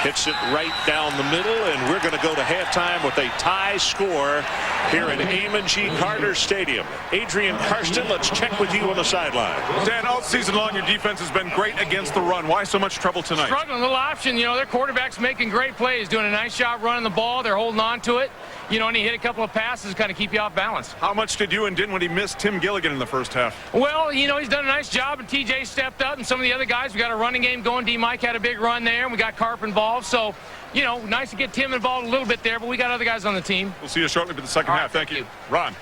Speaker 2: Hits it right down the middle, and we're going to go to halftime with a tie score here at Amon G. Carter Stadium. Adrian Karsten, let's check with you on the sideline.
Speaker 5: Dan, all season long, your defense has been great against the run. Why so much trouble tonight?
Speaker 8: Struggling, a little option. You know, their quarterback's making great plays, doing a nice job running the ball. They're holding on to it. You know, and he hit a couple of passes, kind of keep you off balance.
Speaker 5: How much did you and Dinwiddie miss Tim Gilligan in the first half?
Speaker 8: Well, you know, he's done a nice job, and TJ stepped up, and some of the other guys, we got a running game going. D-Mike had a big run there, and we got Carp involved. So, you know, nice to get Tim involved a little bit there, but we got other guys on the team.
Speaker 5: We'll see you shortly for the second half. Thank you. Ron.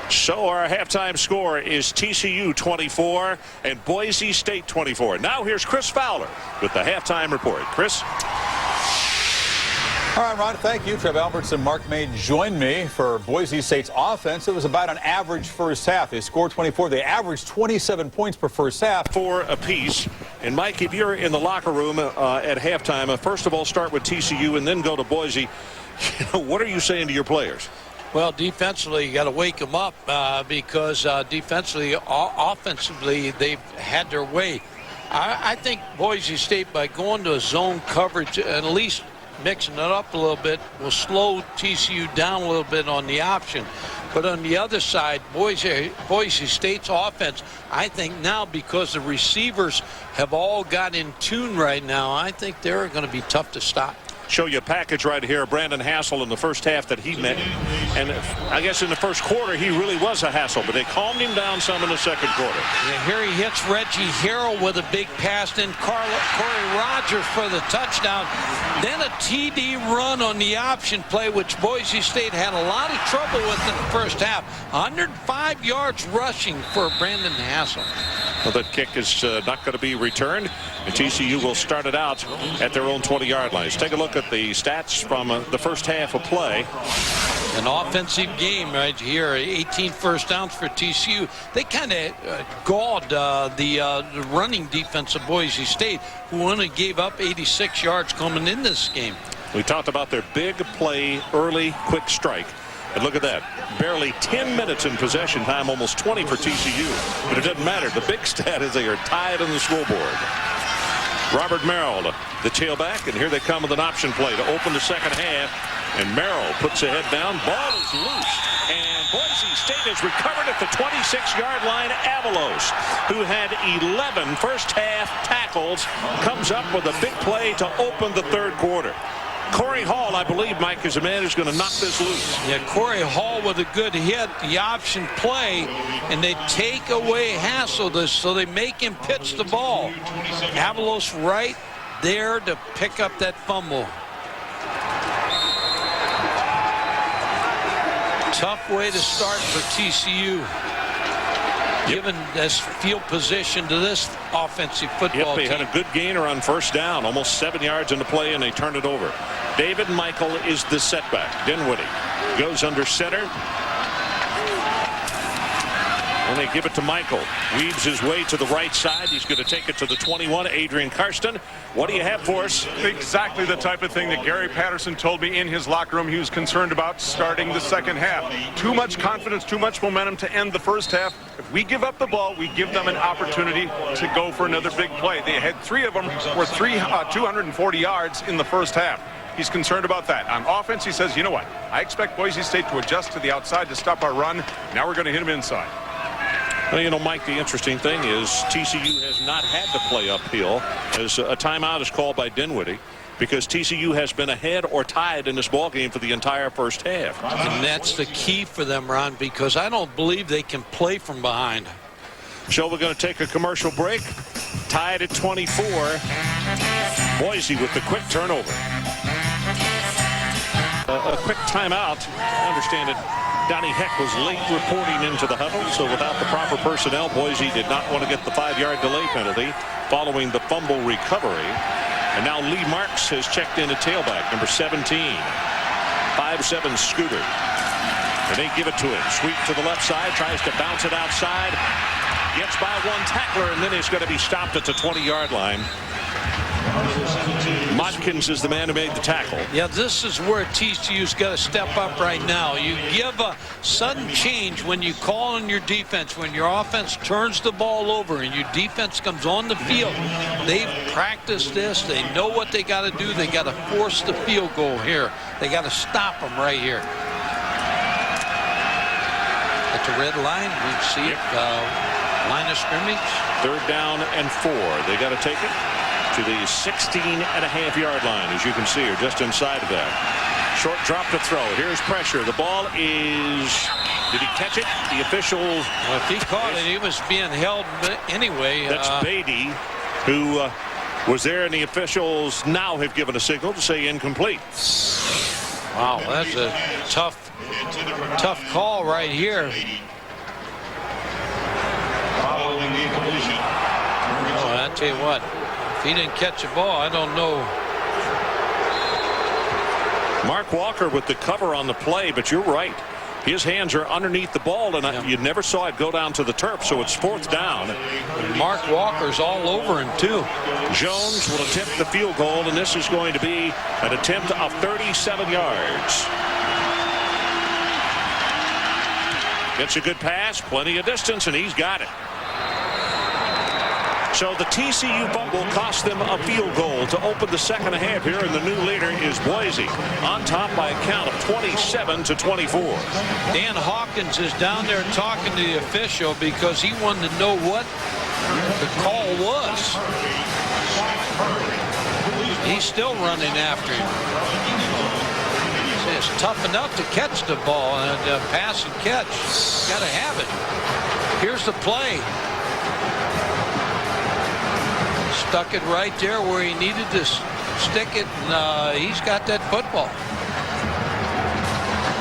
Speaker 2: So our halftime score is TCU 24 and Boise State 24. Now here's Chris Fowler with the halftime report. Chris?
Speaker 10: All right, Ron, thank you. Trev Alberts and Mark May joined me for Boise State's offense. It was about an average first half. They scored 24. They averaged 27 points per first half.
Speaker 2: 4 apiece. And, Mike, if you're in the locker room at halftime, first of all, start with TCU and then go to Boise. What are you saying to your players?
Speaker 3: Well, defensively, you got to wake them up because defensively, offensively, they've had their way. I think Boise State, by going to a zone coverage, at least mixing it up a little bit, will slow TCU down a little bit on the option. But on the other side, Boise State's offense, I think now, because the receivers have all got in tune right now, I think they're going to be tough to stop.
Speaker 2: Show you a package right here. Brandon Hassel in the first half that he met. And I guess in the first quarter, he really was a hassle, but they calmed him down some in the second quarter.
Speaker 3: Yeah, here he hits Reggie Harrell with a big pass, then Corey Rogers for the touchdown. Then a TD run on the option play, which Boise State had a lot of trouble with in the first half. 105 yards rushing for Brandon Hassel.
Speaker 2: Well, that kick is not going to be returned, and TCU will start it out at their own 20-yard line. Let's take a look at the stats from the first half of play.
Speaker 3: An offensive game right here. 18 first downs for TCU. They kind of galled the running defense of Boise State, who only gave up 86 yards coming in this game.
Speaker 2: We talked about their big play, early, quick strike. And look at that. Barely 10 minutes in possession time, almost 20 for TCU. But it doesn't matter. The big stat is they are tied on the scoreboard. Robert Merrill, the tailback, and here they come with an option play to open the second half. And Merrill puts the head down. Ball is loose. And Boise State has recovered at the 26-yard line. Avalos, who had 11 first-half tackles, comes up with a big play to open the third quarter. Corey Hall, I believe, Mike, is the man who's going to knock this loose.
Speaker 3: Yeah, Corey Hall with a good hit, the option play, and they take away Hassel, so they make him pitch the ball. Avalos right there to pick up that fumble. Tough way to start for TCU. Given this field position to this offensive football
Speaker 2: team.
Speaker 3: They
Speaker 2: had a good gainer on first down, almost 7 yards into play, and they turned it over. David Michael is the setback. Dinwiddie goes under center. And they give it to Michael. Weaves his way to the right side. He's going to take it to the 21. Adrian Karsten, what do you have for us?
Speaker 5: Exactly the type of thing that Gary Patterson told me in his locker room he was concerned about starting the second half. Too much confidence, too much momentum to end the first half. If we give up the ball, we give them an opportunity to go for another big play. They had 3 of them were 240 yards in the first half. He's concerned about that. On offense, he says, you know what? I expect Boise State to adjust to the outside to stop our run. Now we're going to hit him inside.
Speaker 2: Well, you know, Mike, the interesting thing is TCU has not had to play uphill as a timeout is called by Dinwiddie because TCU has been ahead or tied in this ball game for the entire first half.
Speaker 3: And that's the key for them, Ron, because I don't believe they can play from behind.
Speaker 2: So we're going to take a commercial break. Tied at 24. Boise with the quick turnover. A quick timeout. I understand it. Donnie Heck was late reporting into the huddle, so without the proper personnel, Boise did not want to get the 5-yard delay penalty following the fumble recovery. And now Lee Marks has checked in at tailback, number 17. 5'7" Scooter. And they give it to him. Sweep to the left side, tries to bounce it outside. Gets by one tackler, and then he's going to be stopped at the 20-yard line. Modkins is the man who made the tackle.
Speaker 3: Yeah, this is where TCU's got to step up right now. You give a sudden change when you call on your defense, when your offense turns the ball over and your defense comes on the field. They've practiced this. They know what they got to do. They got to force the field goal here. They got to stop them right here. At the red line, we see it. Line of scrimmage.
Speaker 2: 3rd down and 4. They got to take it to the 16.5-yard line, as you can see, or just inside of that. Short drop to throw. Here's pressure. The ball is... Did he catch it? The official...
Speaker 3: Well, if he caught it, he was being held anyway.
Speaker 2: That's Beatty, who was there, and the officials now have given a signal to say incomplete.
Speaker 3: Wow, that's a tough call right here.
Speaker 7: Following the incompletion.
Speaker 3: Oh, I tell you what, if he didn't catch the ball, I don't know.
Speaker 2: Mark Walker with the cover on the play, but you're right. His hands are underneath the ball, and you never saw it go down to the turf, so it's 4th down.
Speaker 3: Mark Walker's all over him, too.
Speaker 2: Jones will attempt the field goal, and this is going to be an attempt of 37 yards. Gets a good pass, plenty of distance, and he's got it. So the TCU bunt will cost them a field goal to open the second half here, and the new leader is Boise, on top by a count of 27-24.
Speaker 3: Dan Hawkins is down there talking to the official because he wanted to know what the call was. He's still running after him. It's tough enough to catch the ball, and pass and catch. Got to have it. Here's the play. Stuck it right there where he needed to stick it, and he's got that football.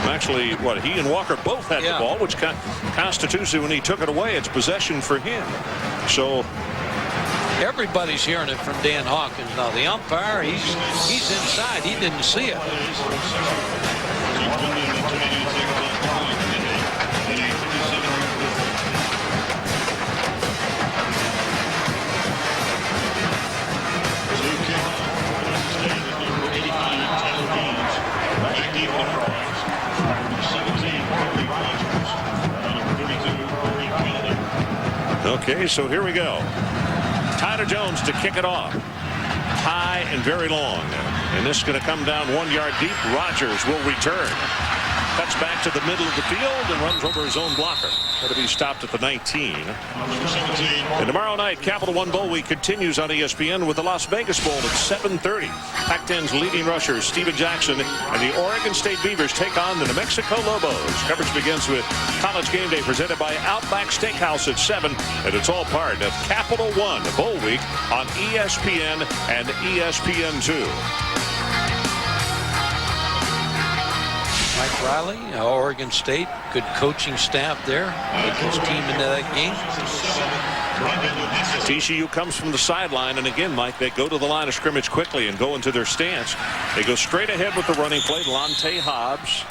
Speaker 2: Actually, what, he and Walker both had the ball, which constitutes when he took it away, it's possession for him. So
Speaker 3: everybody's hearing it from Dan Hawkins now. The umpire, he's inside. He didn't see it.
Speaker 2: Okay, so here we go. Tyler Jones to kick it off. High and very long. And this is going to come down 1 yard deep. Rogers will return. Cuts back to the middle of the field and runs over his own blocker. Going to be stopped at the 19. And tomorrow night, Capital One Bowl Week continues on ESPN with the Las Vegas Bowl at 7:30. Pac-10's leading rushers, Steven Jackson, and the Oregon State Beavers take on the New Mexico Lobos. Coverage begins with College Game Day presented by Outback Steakhouse at 7. And it's all part of Capital One Bowl Week on ESPN and ESPN2.
Speaker 3: Mike Riley, Oregon State, good coaching staff there. Took his team into that game.
Speaker 2: TCU comes from the sideline, and again, Mike, they go to the line of scrimmage quickly and go into their stance. They go straight ahead with the running play. Lonte Hobbs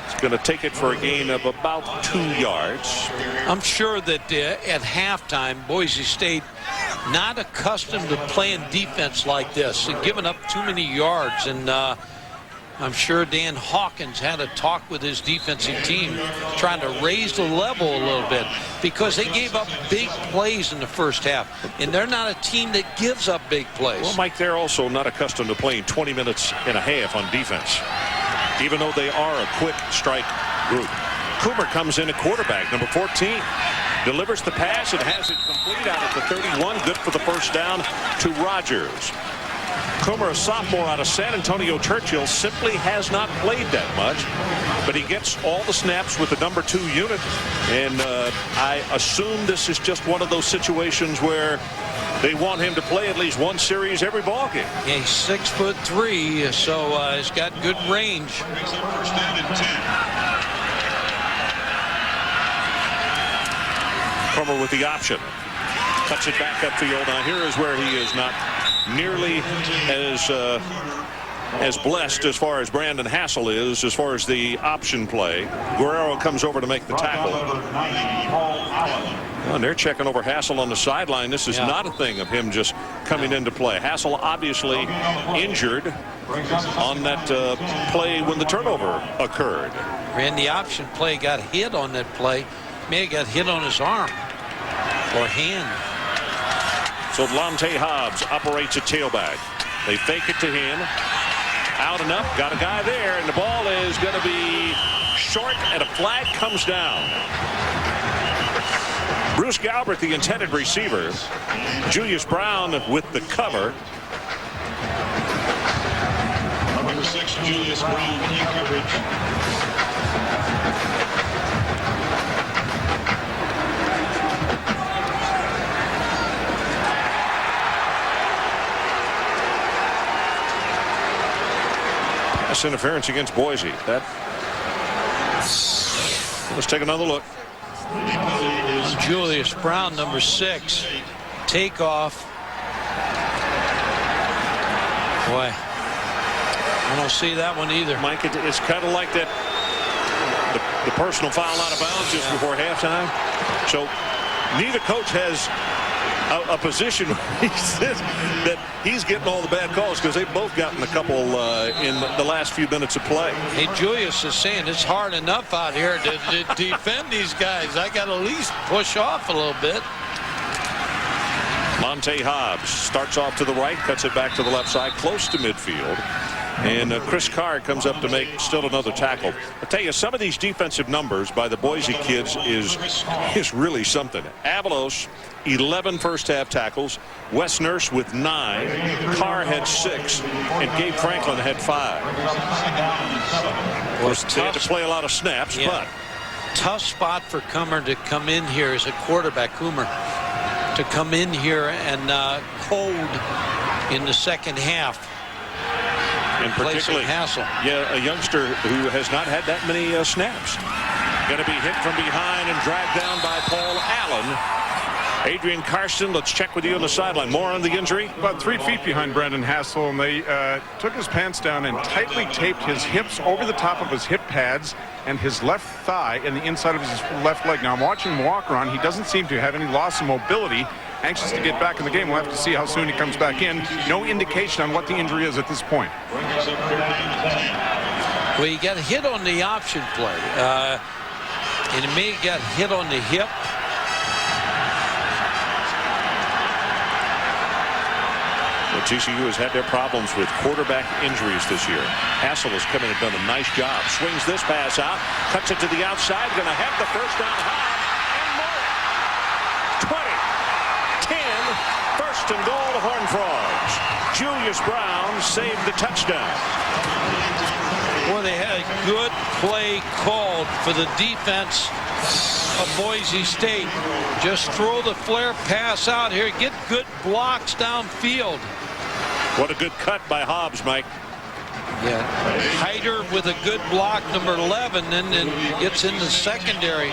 Speaker 2: is going to take it for a gain of about 2 yards.
Speaker 3: I'm sure that at halftime, Boise State not accustomed to playing defense like this and giving up too many yards, and I'm sure Dan Hawkins had a talk with his defensive team trying to raise the level a little bit because they gave up big plays in the first half, and they're not a team that gives up big plays.
Speaker 2: Well, Mike, they're also not accustomed to playing 20 minutes and a half on defense, even though they are a quick strike group. Coomer comes in at quarterback, number 14. Delivers the pass and has it complete out at the 31. Good for the first down to Rogers. Coomer, a sophomore out of San Antonio Churchill, simply has not played that much, but he gets all the snaps with the number 2 unit, and I assume this is just one of those situations where they want him to play at least one series every ball game.
Speaker 3: Yeah, he's 6'3", so he's got good range.
Speaker 7: First down and 10.
Speaker 2: Crummer with the option. Cuts it back upfield. Now here is where he is not nearly as blessed as far as Brandon Hassel is as far as the option play. Guerrero comes over to make the tackle. And they're checking over Hassel on the sideline. This is not a thing of him just coming into play. Hassel obviously injured on that play when the turnover occurred.
Speaker 3: Ran the option play, got hit on that play. May have got hit on his arm or hand.
Speaker 2: So Lonte Hobbs operates a tailback. They fake it to him. Out and up, got a guy there, and the ball is going to be short, and a flag comes down. Bruce Galbert, the intended receiver. Julius Brown with the cover.
Speaker 7: Number 6, Julius Brown in coverage.
Speaker 2: Pass interference against Boise. Let's take another look.
Speaker 3: Julius Brown, number 6. Takeoff. Boy, I don't see that one either.
Speaker 2: Mike, it's kind of like that. The personal foul out of bounds just before halftime. So neither coach has a position where he says that he's getting all the bad calls because they've both gotten a couple in the last few minutes of play.
Speaker 3: Hey, Julius is saying it's hard enough out here to defend these guys. I got to at least push off a little bit.
Speaker 2: Lonte Hobbs starts off to the right, cuts it back to the left side, close to midfield. And Chris Carr comes up to make still another tackle. I'll tell you, some of these defensive numbers by the Boise kids is really something. Avalos, 11 first-half tackles. Wes Nurse with 9. Carr had 6. And Gabe Franklin had 5. Well, they had to play a lot of snaps, but
Speaker 3: tough spot for Cummer to come in here as a quarterback, to come in here and hold in the second half.
Speaker 2: And particularly Hassel. Yeah, a youngster who has not had that many snaps. Going to be hit from behind and dragged down by Paul Allen. Adrian Karsten, let's check with you on the sideline. More on the injury?
Speaker 5: About 3 feet behind Brandon Hassel, and they took his pants down and tightly taped his hips over the top of his hip pads and his left thigh and the inside of his left leg. Now I'm watching him walk around. He doesn't seem to have any loss of mobility. Anxious to get back in the game. We'll have to see how soon he comes back in. No indication on what the injury is at this point.
Speaker 3: Well, he got hit on the option play. And he may have got hit on the hip.
Speaker 2: Well, TCU has had their problems with quarterback injuries this year. Hassel has come in and done a nice job. Swings this pass out, cuts it to the outside, going to have the first down high, and more. 20. 10, first and goal to Horned Frogs. Julius Brown saved the touchdown.
Speaker 3: Well, they had a good play called for the defense of Boise State. Just throw the flare pass out here. Get good blocks downfield.
Speaker 2: What a good cut by Hobbs, Mike.
Speaker 3: Yeah. Hyder with a good block, number 11, and then gets in the secondary.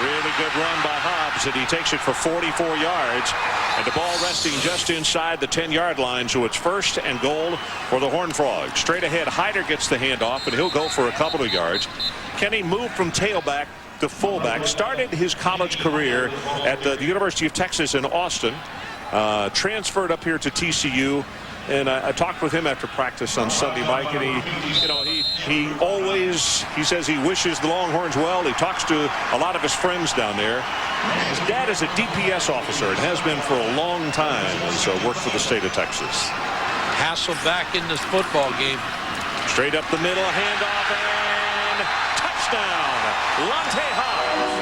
Speaker 2: Really good run by Hobbs, and he takes it for 44 yards. And the ball resting just inside the 10-yard line, so it's first and goal for the Horned Frogs. Straight ahead, Hyder gets the handoff, and he'll go for a couple of yards. Kenny moved from tailback to fullback, started his college career at the University of Texas in Austin, transferred up here to TCU. And I talked with him after practice on Sunday, Mike, and he says he wishes the Longhorns well. He talks to a lot of his friends down there. His dad is a DPS officer and has been for a long time, and so worked for the state of Texas.
Speaker 3: Hassel back in this football game.
Speaker 2: Straight up the middle, handoff, and touchdown, Lonte Hobbs.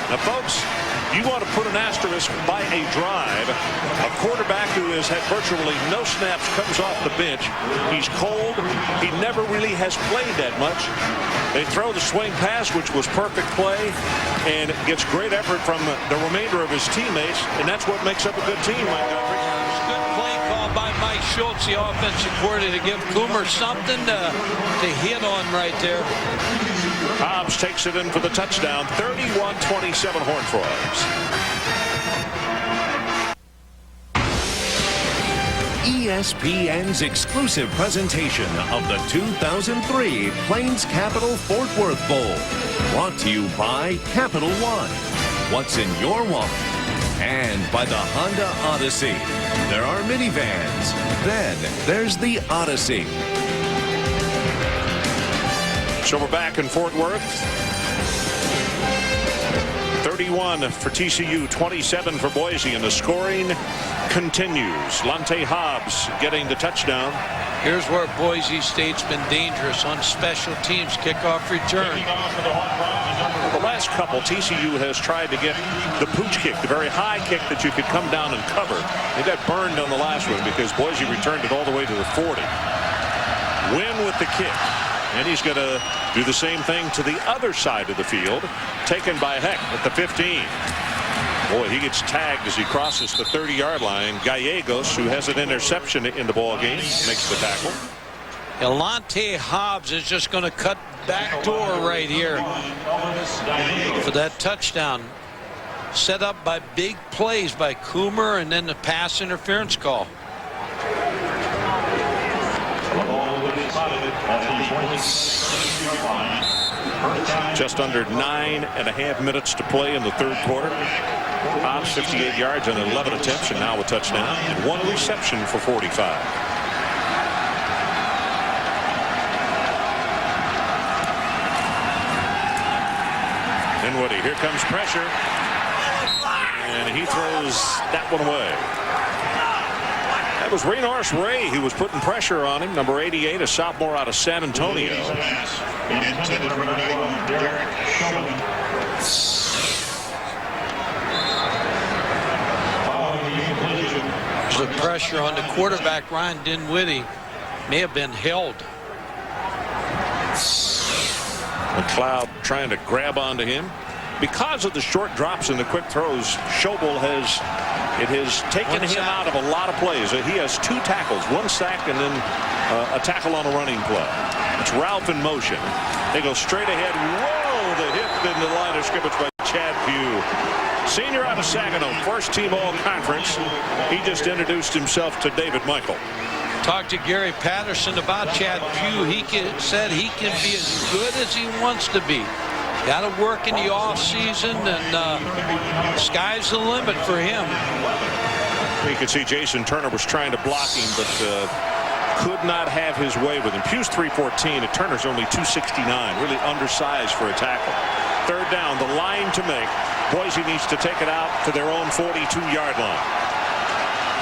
Speaker 2: Now, folks, You want to put an asterisk by a drive. A quarterback who has had virtually no snaps comes off the bench. He's cold. He never really has played that much. They throw the swing pass, which was perfect play, and gets great effort from the remainder of his teammates, and that's what makes up a good team, Mike Godfrey.
Speaker 3: Good play call by Mike Schultz, the offensive coordinator, to give Coomer something to hit on right there.
Speaker 2: Hobbs takes it in for the touchdown. 31-27 Horned Frogs.
Speaker 1: ESPN's exclusive presentation of the 2003 Plains Capital Fort Worth Bowl. Brought to you by Capital One. What's in your wallet? And by the Honda Odyssey. There are minivans. Then there's the Odyssey.
Speaker 2: So we're back in Fort Worth. 31 for TCU, 27 for Boise, and the scoring continues. Lante Hobbs getting the touchdown.
Speaker 3: Here's where Boise State's been dangerous on special teams, kickoff return.
Speaker 2: The last couple, TCU has tried to get the pooch kick, the very high kick that you could come down and cover. They got burned on the last one because Boise returned it all the way to the 40. Win with the kick. And he's going to do the same thing to the other side of the field. Taken by Heck at the 15. Boy, he gets tagged as he crosses the 30-yard line. Gallegos, who has an interception in the ball game, makes the tackle.
Speaker 3: Lante Hobbs is just going to cut back door right here for that touchdown. Set up by big plays by Coomer, and then the pass interference call.
Speaker 2: Just under 9.5 minutes to play in the third quarter. Hobbs 58 yards on 11 attempts, and now a touchdown and one reception for 45. Dinwiddie, here comes pressure, and he throws that one away. That was Raynorris Ray who was putting pressure on him. Number 88, a sophomore out of San Antonio.
Speaker 7: Derek Schouman.
Speaker 3: The pressure on the quarterback, Ryan Dinwiddie, may have been held.
Speaker 2: McLeod trying to grab onto him. Because of the short drops and the quick throws, Schouman has taken him out of a lot of plays. He has 2 tackles, 1 sack, and then a tackle on a running play. It's Ralph in motion. They go straight ahead. Whoa, the hit in the line of scrimmage by Chad Pugh. Senior out of Saginaw, first team all-conference. He just introduced himself to David Michael.
Speaker 3: Talked to Gary Patterson about Chad Pugh. He said he can be as good as he wants to be. Got to work in the off season, and sky's the limit for him.
Speaker 2: You can see Jason Turner was trying to block him, but could not have his way with him. Pugh's 314, and Turner's only 269. Really undersized for a tackle. Third down, the line to make. Boise needs to take it out to their own 42-yard line.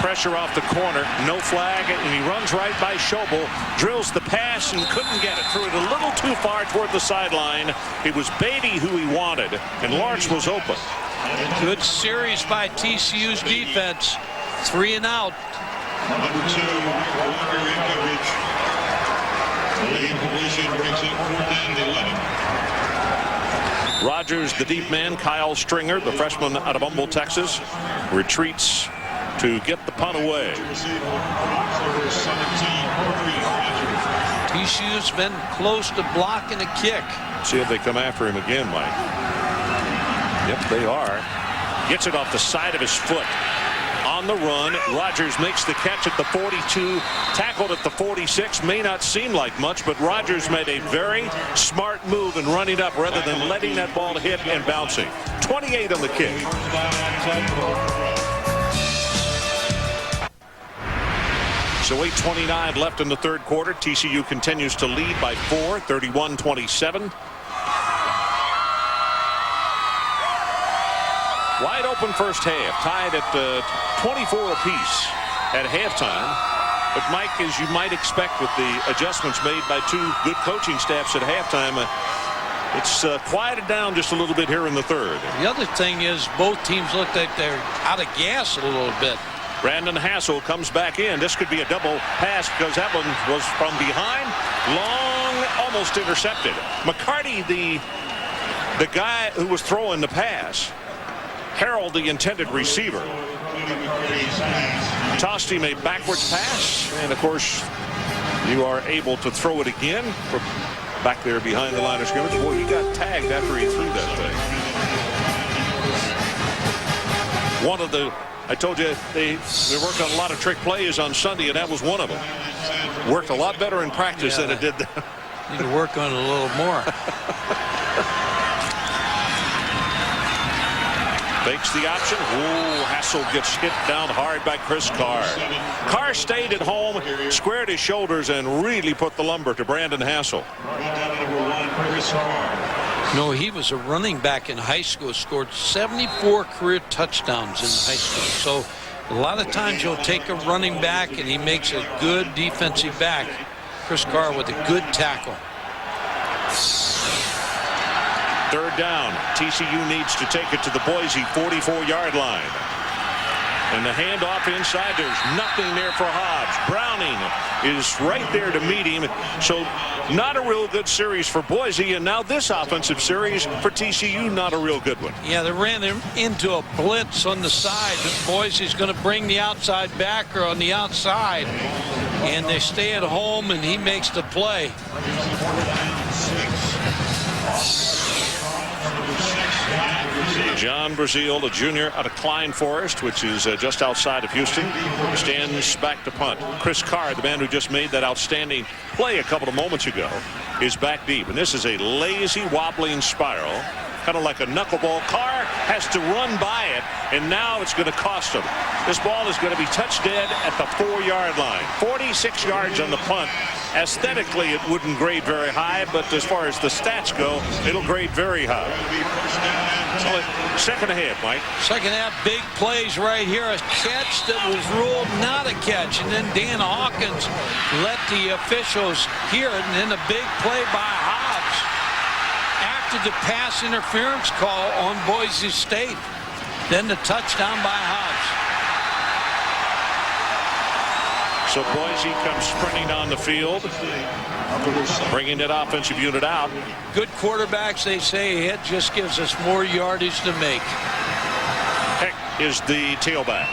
Speaker 2: Pressure off the corner, no flag, and he runs right by Schouman, drills the pass and couldn't get it. Threw it a little too far toward the sideline. It was Beatty who he wanted, and Lawrence was open.
Speaker 3: Good series by TCU's defense. 3 and out.
Speaker 7: Number 2, Walker in coverage. The lead completion brings it 4th and 11.
Speaker 2: Rogers, the deep man, Kyle Stringer, the freshman out of Humboldt, Texas, retreats to get the punt away.
Speaker 3: TCU's been close to blocking a kick.
Speaker 2: See if they come after him again, Mike. Yep, they are. Gets it off the side of his foot. On the run, Rogers makes the catch at the 42, tackled at the 46. May not seem like much, but Rogers made a very smart move in running up rather than letting that ball hit and bouncing. 28 on the kick. So 8:29 left in the third quarter. TCU continues to lead by 4, 31-27. Wide open first half, tied at 24 apiece at halftime. But Mike, as you might expect with the adjustments made by 2 good coaching staffs at halftime, It's quieted down just a little bit here in the third.
Speaker 3: The other thing is both teams look like they're out of gas a little bit.
Speaker 2: Brandon Hassel comes back in. This could be a double pass because that one was from behind. Long, almost intercepted. McCarty, the guy who was throwing the pass. Harold, the intended receiver, tossed him a backwards pass. And, of course, you are able to throw it again from back there behind the line of scrimmage. Boy, he got tagged after he threw that thing. One of the, I told you, they worked on a lot of trick plays on Sunday, and that was one of them. Worked a lot better in practice than it did there.
Speaker 3: Need to work on it a little more.
Speaker 2: Fakes the option. Ooh, Hassel gets hit down hard by Chris Carr. Carr stayed at home, squared his shoulders, and really put the lumber to Brandon Hassel.
Speaker 3: No, he was a running back in high school, scored 74 career touchdowns in high school. So a lot of times you'll take a running back and he makes a good defensive back. Chris Carr with a good tackle.
Speaker 2: Third down. TCU needs to take it to the Boise 44-yard line. And the handoff inside. There's nothing there for Hobbs. Browning is right there to meet him. So not a real good series for Boise. And now this offensive series for TCU, not a real good one.
Speaker 3: Yeah, they ran him into a blitz on the side. Boise's going to bring the outside backer on the outside. And they stay at home, and he makes the play.
Speaker 2: John Brazil, a junior out of Klein Forest, which is just outside of Houston, stands back to punt. Chris Carr, the man who just made that outstanding play a couple of moments ago, is back deep. And this is a lazy, wobbling spiral, kind of like a knuckleball. Carr has to run by it, and now it's going to cost him. This ball is going to be touched dead at the 4-yard line. 46 yards on the punt. Aesthetically, it wouldn't grade very high, but as far as the stats go, it'll grade very high. So second half, Mike.
Speaker 3: Second half, big plays right here. A catch that was ruled not a catch. And then Dan Hawkins let the officials hear it. And then a big play by Hobbs after the pass interference call on Boise State. Then the touchdown by Hobbs.
Speaker 2: So Boise comes sprinting down the field, bringing that offensive unit out.
Speaker 3: Good quarterbacks, they say, it just gives us more yardage to make.
Speaker 2: Heck is the tailback.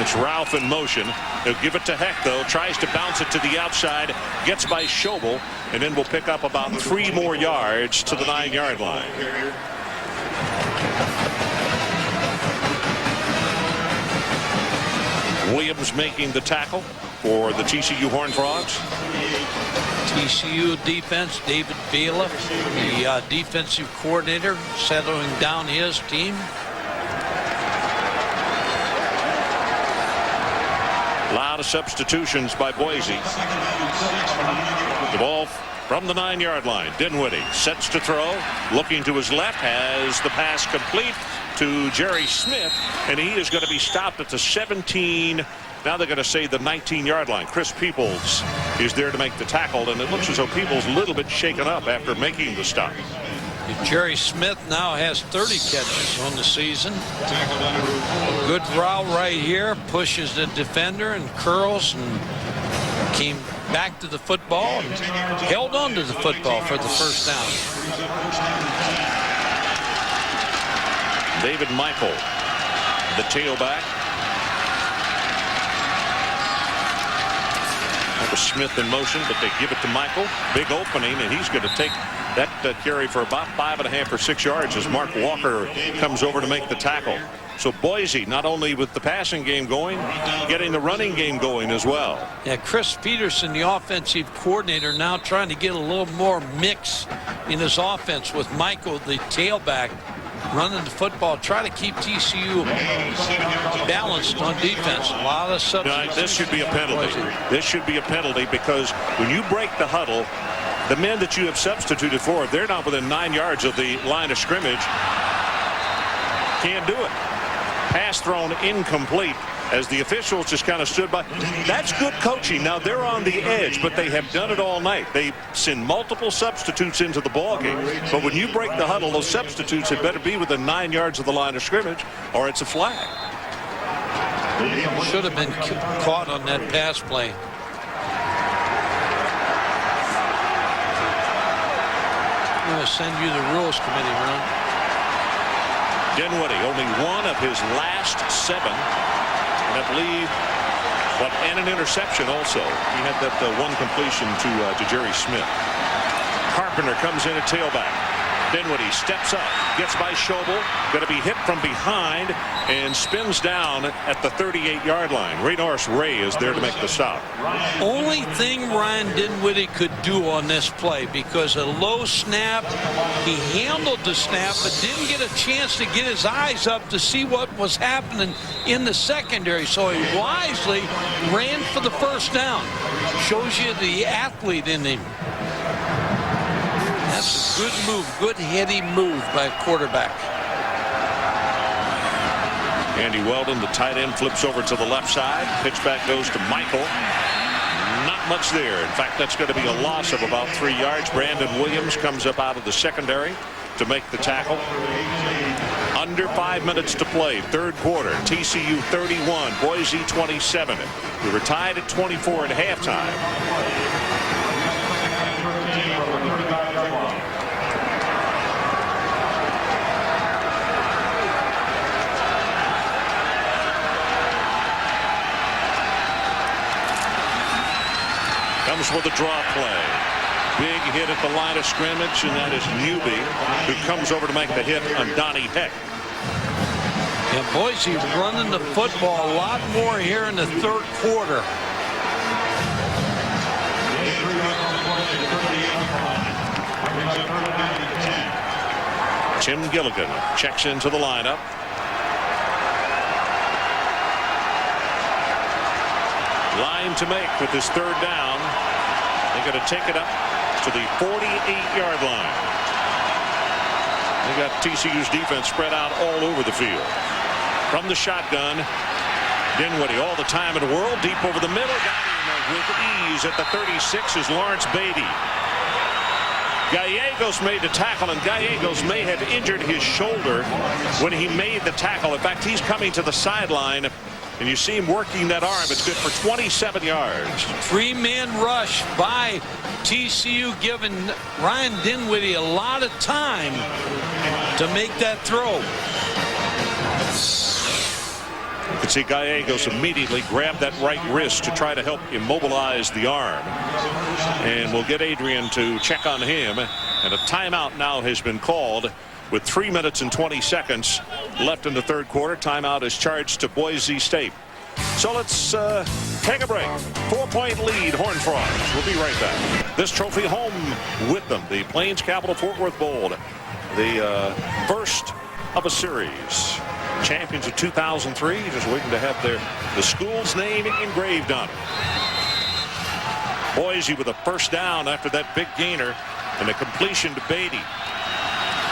Speaker 2: It's Ralph in motion. He'll give it to Heck, though. Tries to bounce it to the outside. Gets by Schouman, and then we'll pick up about 3 more yards to the 9-yard line. Williams making the tackle for the TCU Horned Frogs.
Speaker 3: TCU defense, David Bailiff, the defensive coordinator, settling down his team.
Speaker 2: A lot of substitutions by Boise. The ball from the 9-yard line. Dinwiddie sets to throw, looking to his left, has the pass complete to Jerry Smith, and he is going to be stopped at the 17. Now they're going to say the 19-yard line. Chris Peoples is there to make the tackle, and it looks as though Peoples a little bit shaken up after making the stop.
Speaker 3: Jerry Smith now has 30 catches on the season. Good route right here, pushes the defender and curls and came back to the football and held on to the football for the first down.
Speaker 2: David Michael, the tailback. That was Smith in motion, but they give it to Michael. Big opening, and he's going to take that carry for about 5.5 or 6 yards as Mark Walker comes over to make the tackle. So Boise, not only with the passing game going, getting the running game going as well.
Speaker 3: Yeah, Chris Peterson, the offensive coordinator, now trying to get a little more mix in his offense with Michael, the tailback, running the football, try to keep TCU balanced on defense. A lot of substitutions.
Speaker 2: This should be a penalty. This should be a penalty because when you break the huddle, the men that you have substituted for, if they're not within 9 yards of the line of scrimmage, can't do it. Pass thrown incomplete. as the officials just kind of stood by. That's good coaching. Now they're on the edge, but they have done it all night. They send multiple substitutes into the ball game. But when you break the huddle, those substitutes had better be within 9 yards of the line of scrimmage, or it's a flag.
Speaker 3: Should have been caught on that pass play. I'm going to send you the rules committee, Ron.
Speaker 2: Dinwiddie, only one of his last 7. And I believe, and an interception also. He had that one completion to Jerry Smith. Carpenter comes in at tailback. Dinwiddie steps up, gets by Schouman, going to be hit from behind, and spins down at the 38-yard line. Ray is there to make the stop.
Speaker 3: Only thing Ryan Dinwiddie could do on this play, because a low snap, he handled the snap, but didn't get a chance to get his eyes up to see what was happening in the secondary. So he wisely ran for the first down. Shows you the athlete in him. That's a good move, good heady move by a quarterback.
Speaker 2: Andy Weldon, the tight end, flips over to the left side. Pitchback goes to Michael. Not much there. In fact, that's going to be a loss of about 3 yards. Brandon Williams comes up out of the secondary to make the tackle. Under 5 minutes to play, third quarter. TCU 31, Boise 27. We were tied at 24 at halftime. Comes with a draw play. Big hit at the line of scrimmage, and that is Newby, who comes over to make the hit on Donnie Heck.
Speaker 3: Yeah, Boise running the football a lot more here in the third quarter.
Speaker 2: Tim Gilligan checks into the lineup. Line to make with his third down. They're going to take it up to the 48-yard line. They got TCU's defense spread out all over the field. From the shotgun, Dinwiddie, all the time in the world, deep over the middle. Got him with ease at the 36 is Lawrence Beatty. Gallegos made the tackle, and Gallegos may have injured his shoulder when he made the tackle. In fact, he's coming to the sideline, and you see him working that arm. It's good for 27 yards.
Speaker 3: 3-man rush by TCU, giving Ryan Dinwiddie a lot of time to make that throw.
Speaker 2: You can see Gallegos immediately grab that right wrist to try to help immobilize the arm. And we'll get Adrian to check on him. And a timeout now has been called with 3 minutes and 20 seconds left in the third quarter. Timeout is charged to Boise State. So let's take a break. 4-point lead, Horned Frogs. We'll be right back. This trophy home with them, the Plains Capital Fort Worth Bowl, the first of a series. Champions of 2003, just waiting to have the school's name engraved on it. Boise with a first down after that big gainer and a completion to Beatty.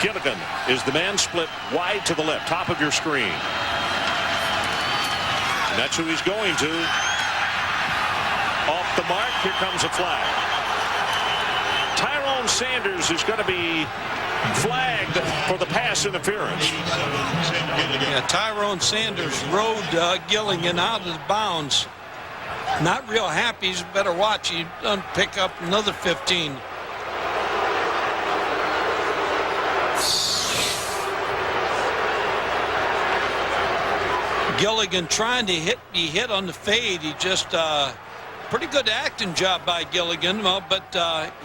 Speaker 2: Gilligan is the man split wide to the left, top of your screen. And that's who he's going to. Off the mark, here comes a flag. Tyrone Sanders is going to be flagged for the pass interference.
Speaker 3: Yeah, Tyrone Sanders rode Gilligan out of the bounds. Not real happy. He's better watch. He doesn't pick up another 15. Gilligan trying to be hit on the fade. He just pretty good acting job by Gilligan, but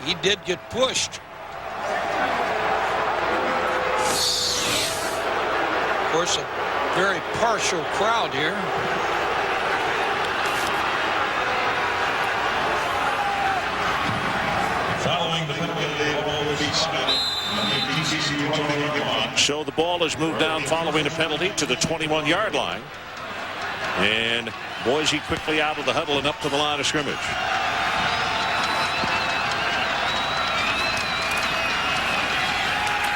Speaker 3: he did get pushed. Of course, a very partial crowd here.
Speaker 7: Following the penalty, ball will be spotted.
Speaker 2: So the ball is moved down following a penalty to the 21-yard line. And Boise quickly out of the huddle and up to the line of scrimmage.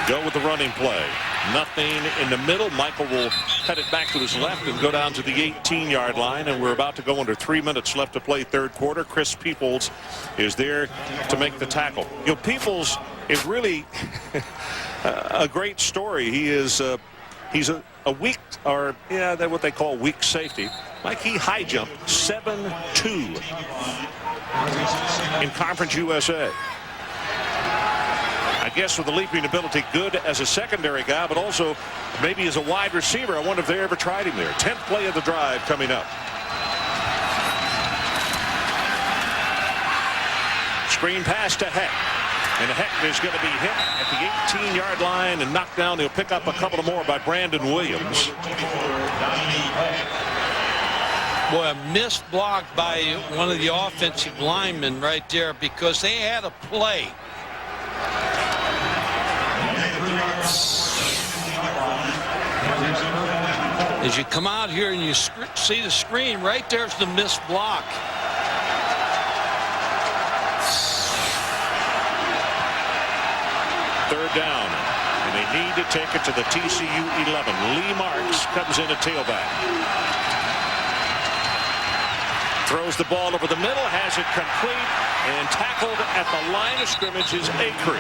Speaker 2: Go with the running play. Nothing in the middle. Michael will cut it back to his left and go down to the 18-yard line, and we're about to go under 3 minutes left to play third quarter. Chris Peoples is there to make the tackle. You know, Peoples is really a great story. He is he's a weak, or yeah, that's what they call weak safety. Like, he high jumped 7'2" in Conference USA. I guess with the leaping ability, good as a secondary guy, but also maybe as a wide receiver. I wonder if they ever tried him there. 10th play of the drive coming up. Screen pass to Heck. And Heck is going to be hit at the 18-yard line and knocked down. He'll pick up a couple more by Brandon Williams.
Speaker 3: Boy, a missed block by one of the offensive linemen right there, because they had a play. As you come out here and you see the screen, right there's the missed block.
Speaker 2: Third down, and they need to take it to the TCU 11. Lee Marks comes in at tailback. Throws the ball over the middle, has it complete, and tackled at the line of scrimmage is Acree.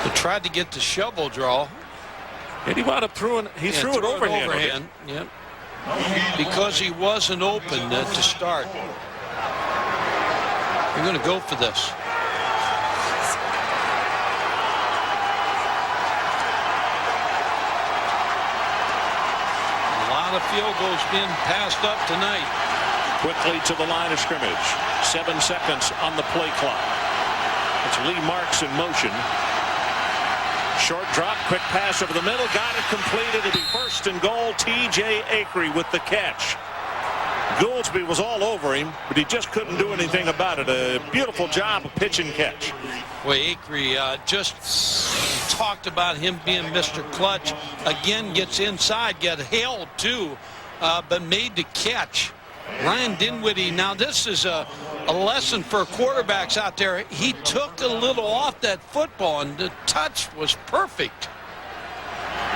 Speaker 3: They tried to get the shovel draw.
Speaker 2: And he wound up threw it overhand.
Speaker 3: Yep. Because he wasn't open to start. You're going to go for this. A lot of field goals being passed up tonight.
Speaker 2: Quickly to the line of scrimmage. 7 seconds on the play clock. It's Lee Marks in motion. Short drop, quick pass over the middle, got it completed. It'll be first and goal. T.J. Acree with the catch. Gouldsby was all over him, but he just couldn't do anything about it. A beautiful job of pitch and catch.
Speaker 3: Well, Acree just talked about him being Mr. Clutch. Again, gets inside, got held too, but made the catch. Ryan Dinwiddie, now this is a lesson for quarterbacks out there. He took a little off that football, and the touch was perfect.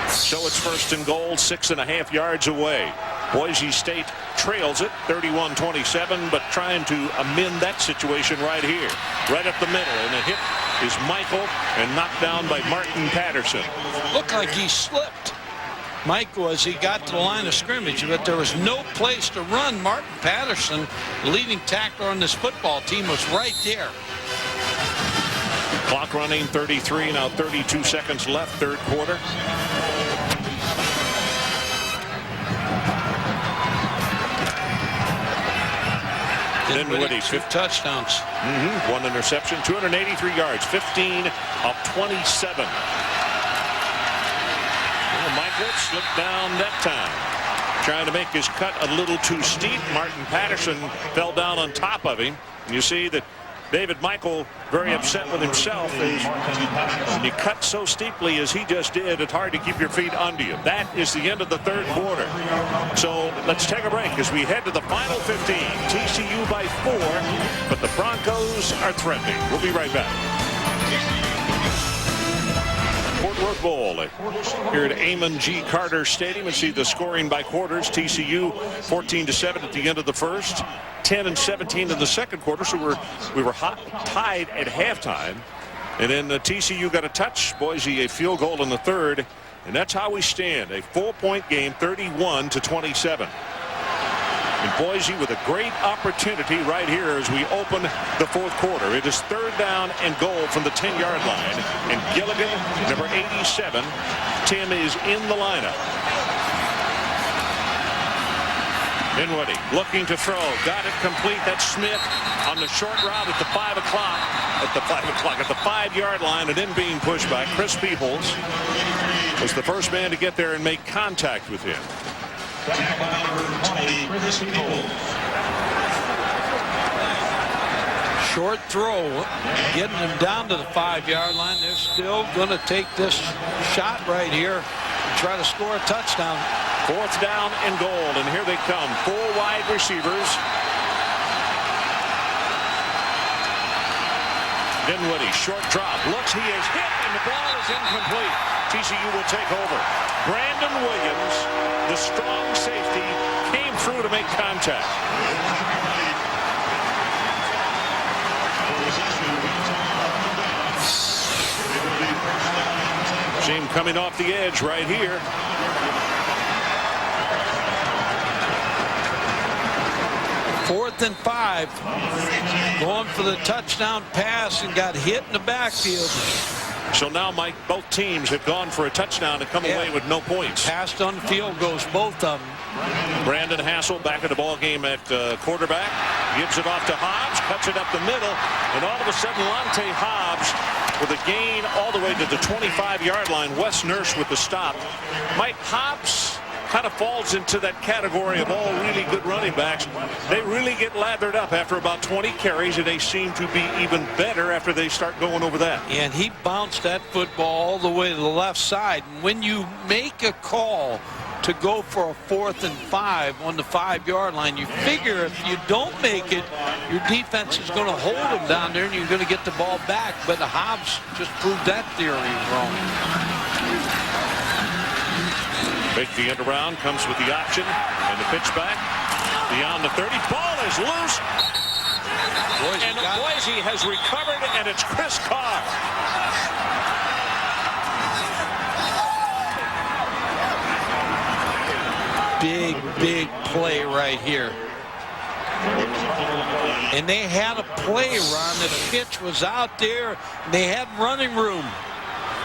Speaker 2: So it's first and goal, 6.5 yards away. Boise State trails it 31-27, but trying to amend that situation right here. Right up the middle, and the hit is Michael, and knocked down by Martin Patterson.
Speaker 3: Looked like he slipped, Michael, as he got to the line of scrimmage, but there was no place to run. Martin Patterson, leading tackler on this football team, was right there.
Speaker 2: Clock running 33, now 32 seconds left, third quarter. Dinwiddie,
Speaker 3: 2 touchdowns.
Speaker 2: One interception, 283 yards, 15 of 27. Well, Michael slipped down that time. Trying to make his cut a little too steep. Martin Patterson fell down on top of him. And you see that David Michael very upset with himself. When you cut so steeply as he just did, it's hard to keep your feet under you. That is the end of the third quarter. So let's take a break as we head to the final 15. TCU by 4, but the Broncos are threatening. We'll be right back. Fort Worth Bowl here at Amon G. Carter Stadium, and see the scoring by quarters. TCU 14-7 at the end of the first, 10-17 in the second quarter. So we were tied at halftime, and then the TCU got a touch. Boise a field goal in the third, and that's how we stand. A 4-point game, 31-27. And Boise with a great opportunity right here as we open the fourth quarter. It is third down and goal from the 10-yard line. And Gilligan, number 87, Tim, is in the lineup. Dinwiddie looking to throw. Got it complete. That's Smith on the short route at the 5 o'clock. At the 5-yard line, and then being pushed by Chris Peoples. Was the first man to get there and make contact with him.
Speaker 3: Short throw, getting them down to the 5-yard line. They're still going to take this shot right here and try to score a touchdown.
Speaker 2: Fourth down and goal, and here they come. 4 wide receivers. Dinwiddie, short drop, looks, he is hit, and the ball is incomplete. TCU will take over. Brandon Williams, the strong safety, came through to make contact. See him coming off the edge right here.
Speaker 3: Fourth and 5. Going for the touchdown pass and got hit in the backfield.
Speaker 2: So now, Mike, both teams have gone for a touchdown and come away with no points.
Speaker 3: Passed on field goes, both of them.
Speaker 2: Brandon Hassel back in the ball game at quarterback. Gives it off to Hobbs, cuts it up the middle, and all of a sudden Lonte Hobbs with a gain all the way to the 25-yard line. Wes Nurse with the stop. Mike, Hobbs kind of falls into that category of all really good running backs. They really get lathered up after about 20 carries, and they seem to be even better after they start going over that.
Speaker 3: And he bounced that football all the way to the left side. And when you make a call to go for a 4th and 5 on the 5-yard line, you figure if you don't make it, your defense is going to hold them down there and you're going to get the ball back. But Hobbs just proved that theory wrong.
Speaker 2: Make the end around, comes with the option, and the pitch back beyond the 30. Ball is loose. And Boise has recovered, and it's Chris Carr.
Speaker 3: Big play right here. And they had a play run. The pitch was out there. They had running room.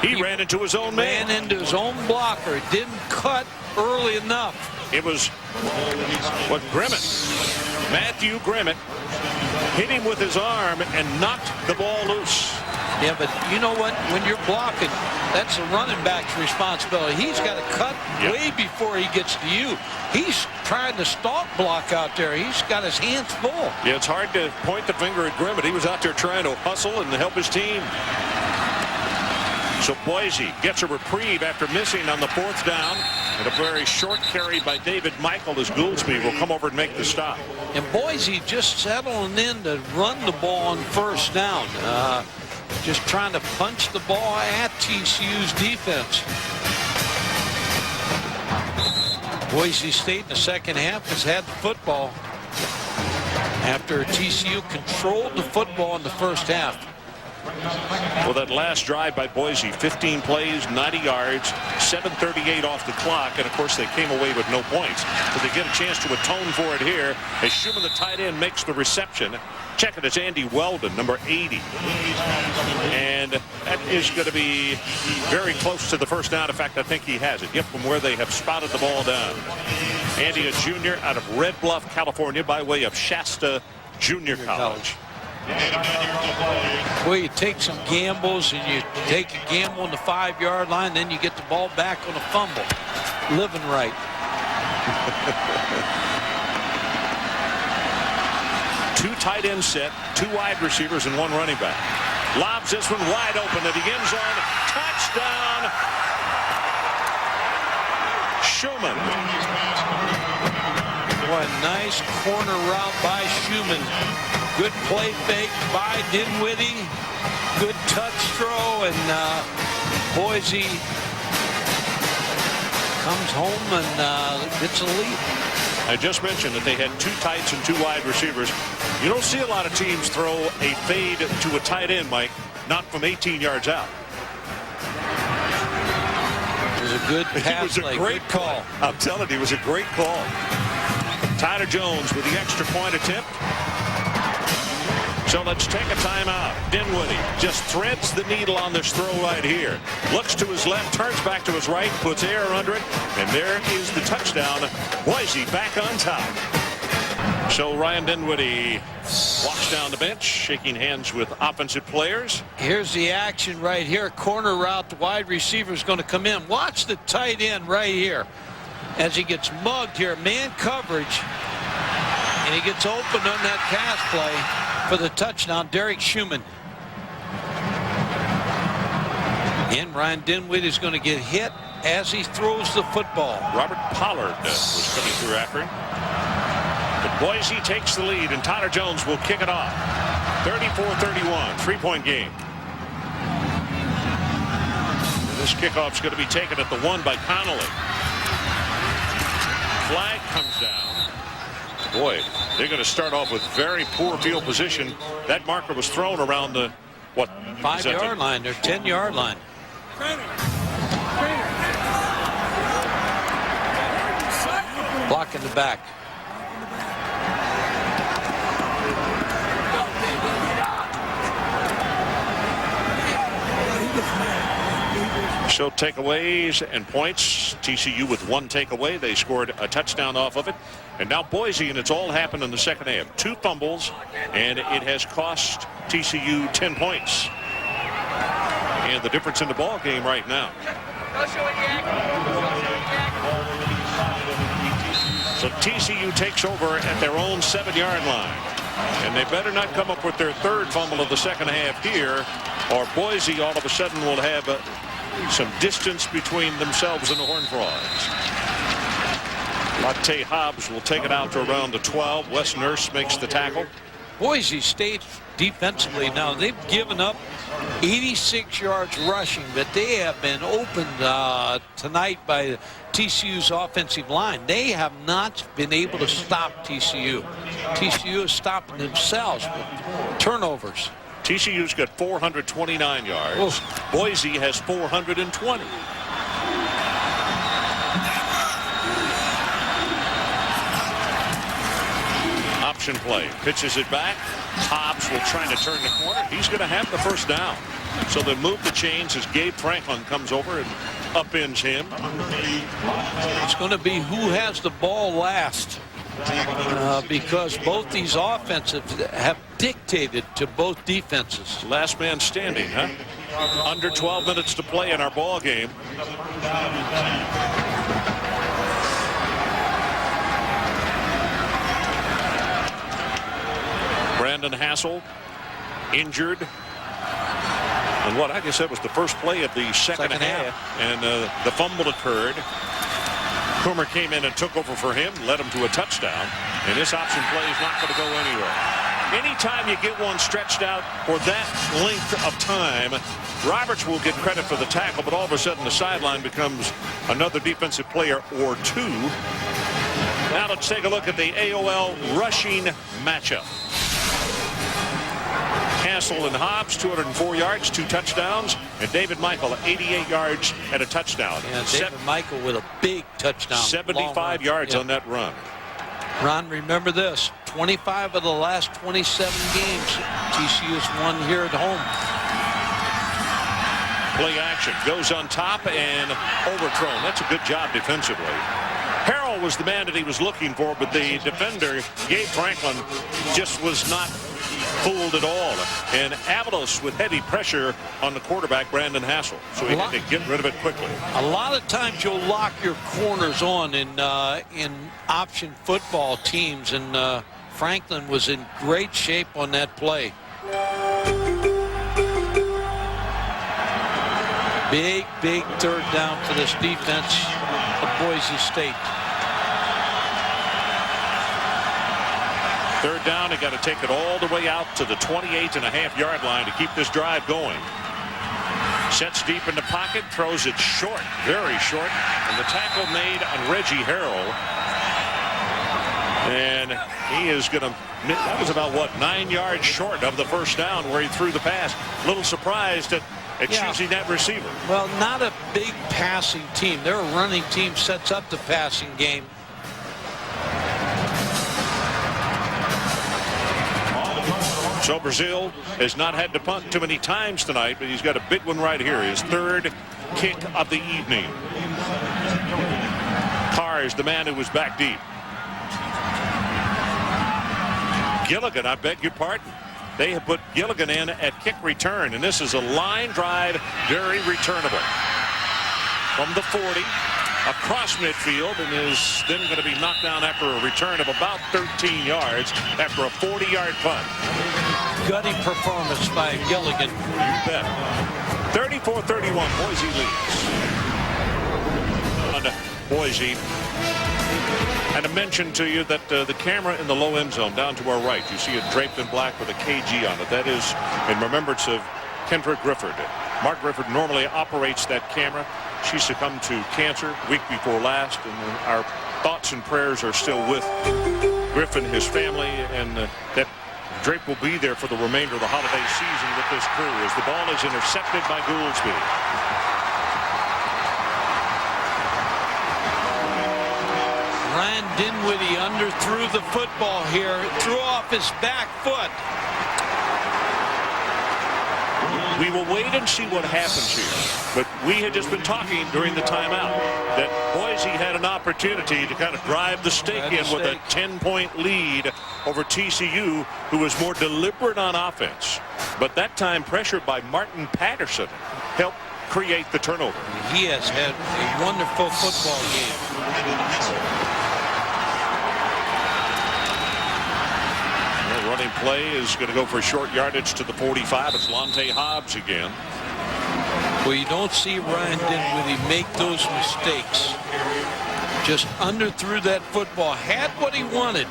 Speaker 2: He ran into his own man.
Speaker 3: Ran into his own blocker. Didn't cut early enough.
Speaker 2: It was what Grimmett, Matthew Grimmett, hit him with his arm and knocked the ball loose.
Speaker 3: Yeah, but you know what? When you're blocking, that's the running back's responsibility. He's got to cut way before he gets to you. He's trying to stalk block out there. He's got his hands full.
Speaker 2: Yeah, it's hard to point the finger at Grimmett. He was out there trying to hustle and help his team. So Boise gets a reprieve after missing on the 4th down. And a very short carry by David Michael as Gouldsby will come over and make the stop.
Speaker 3: And Boise just settling in to run the ball on 1st down. Just trying to punch the ball at TCU's defense. Boise State in the second half has had the football after TCU controlled the football in the first half.
Speaker 2: Well, that last drive by Boise, 15 plays, 90 yards, 7:38 off the clock, and of course they came away with no points. But they get a chance to atone for it here as Schouman, the tight end, makes the reception. Check it, it's Andy Weldon, number 80. And that is going to be very close to the first down. In fact, I think he has it. Yep, from where they have spotted the ball down. Andy, a junior out of Red Bluff, California, by way of Shasta Junior College.
Speaker 3: Well, you take some gambles, and you take a gamble on the 5-yard line, then you get the ball back on a fumble. Living right.
Speaker 2: Two tight end set, 2 wide receivers, and 1 running back. Lobs this one wide open to the end zone. Touchdown, Schouman.
Speaker 3: What a nice corner route by Schouman. Good play fake by Dinwiddie. Good touch throw, and Boise comes home and gets a lead.
Speaker 2: I just mentioned that they had 2 tights and 2 wide receivers. You don't see a lot of teams throw a fade to a tight end, Mike, not from 18 yards out.
Speaker 3: It was a good pass.
Speaker 2: It was a great call. I'm telling you, it was a great call. Tyler Jones with the extra point attempt. So let's take a timeout. Dinwiddie just threads the needle on this throw right here. Looks to his left, turns back to his right, puts air under it, and there is the touchdown. Boise back on top. So Ryan Dinwiddie walks down the bench, shaking hands with offensive players.
Speaker 3: Here's the action right here. Corner route, the wide receiver is going to come in. Watch the tight end right here as he gets mugged here. Man coverage, and he gets open on that pass play for the touchdown. Derek Schouman. And Ryan Dinwiddie is going to get hit as he throws the football.
Speaker 2: Robert Pollard was coming through after him. But Boise takes the lead, and Tyler Jones will kick it off. 34-31, 3-point game. This kickoff's going to be taken at the 1 by Connolly. Flag comes down. Boy, they're going to start off with very poor field position. That marker was thrown around the, what?
Speaker 3: 5-yard line, their 10-yard line. Block in the back.
Speaker 2: So takeaways and points. TCU with 1 takeaway. They scored a touchdown off of it. And now Boise, and it's all happened in the second half. 2 fumbles, and it has cost TCU 10 points. And the difference in the ball game right now. So TCU takes over at their own 7-yard line. And they better not come up with their 3rd fumble of the second half here, or Boise all of a sudden will have some distance between themselves and the Horned Frogs. Latte Hobbs will take it out to around the 12. Wes Nurse makes the tackle.
Speaker 3: Boise State defensively now, they've given up 86 yards rushing, but they have been opened tonight by TCU's offensive line. They have not been able to stop TCU. TCU is stopping themselves with turnovers.
Speaker 2: TCU's got 429 yards.
Speaker 3: Oof.
Speaker 2: Boise has 420. Option play. Pitches it back. Hobbs will try to turn the corner. He's going to have the first down. So they move the chains as Gabe Franklin comes over and upends him.
Speaker 3: It's going to be who has the ball last. Because both these offenses have dictated to both defenses.
Speaker 2: Last man standing, huh? Under 12 minutes to play in our ball game. Brandon Hassel injured. And what I guess that was the first play of the second half. And the fumble occurred. Coomer came in and took over for him, led him to a touchdown, and this option play is not going to go anywhere. Anytime you get one stretched out for that length of time, Roberts will get credit for the tackle, but all of a sudden the sideline becomes another defensive player or 2. Now let's take a look at the AOL rushing matchup. Hassel and Hobbs, 204 yards, 2 touchdowns, and David Michael, 88 yards and a touchdown.
Speaker 3: And David Michael with a big touchdown.
Speaker 2: 75 yards on that run.
Speaker 3: Ron, remember this, 25 of the last 27 games, TCU has won here at home.
Speaker 2: Play action, goes on top and overthrown. That's a good job defensively. Harrell was the man that he was looking for, but the defender, Gabe Franklin, just was not fooled at all. And Avalos with heavy pressure on the quarterback, Brandon Hassel. So he had to get rid of it quickly.
Speaker 3: A lot of times you'll lock your corners on in option football teams, and Franklin was in great shape on that play. Big 3rd down for this defense of Boise State.
Speaker 2: 3rd down, they got to take it all the way out to the 28.5-yard line to keep this drive going. Sets deep in the pocket, throws it short, very short, and the tackle made on Reggie Harrell. And he is going to, that was about, what, 9 yards short of the first down where he threw the pass. A little surprised at choosing that receiver.
Speaker 3: Well, not a big passing team. Their running team sets up the passing game.
Speaker 2: So Brazil has not had to punt too many times tonight, but he's got a big one right here. His 3rd kick of the evening. Carr is the man who was back deep. Gilligan, I beg your pardon. They have put Gilligan in at kick return, and this is a line drive, very returnable. From the 40, across midfield, and is then going to be knocked down after a return of about 13 yards after a 40-yard punt.
Speaker 3: Gutty performance by Gilligan.
Speaker 2: You bet. 34-31, Boise leads. Boise. And I mentioned to you that the camera in the low end zone down to our right, you see it draped in black with a KG on it. That is in remembrance of Kendra Grifford. Mark Grifford normally operates that camera. She succumbed to cancer week before last, and our thoughts and prayers are still with Griffin, his family, and that drape will be there for the remainder of the holiday season with this crew as the ball is intercepted by Gouldsby.
Speaker 3: Ryan Dinwiddie underthrew the football here, threw off his back foot.
Speaker 2: We will wait and see what happens here. But we had just been talking during the timeout that Boise had an opportunity to kind of drive the stake in with a 10-point lead over TCU, who was more deliberate on offense. But that time, pressured by Martin Patterson, helped create the turnover.
Speaker 3: He has had a wonderful football game.
Speaker 2: Running play is going to go for short yardage to the 45. It's Lonte Hobbs again.
Speaker 3: Well, you don't see Ryan Dinwiddie make those mistakes. Just underthrew that football, had what he wanted.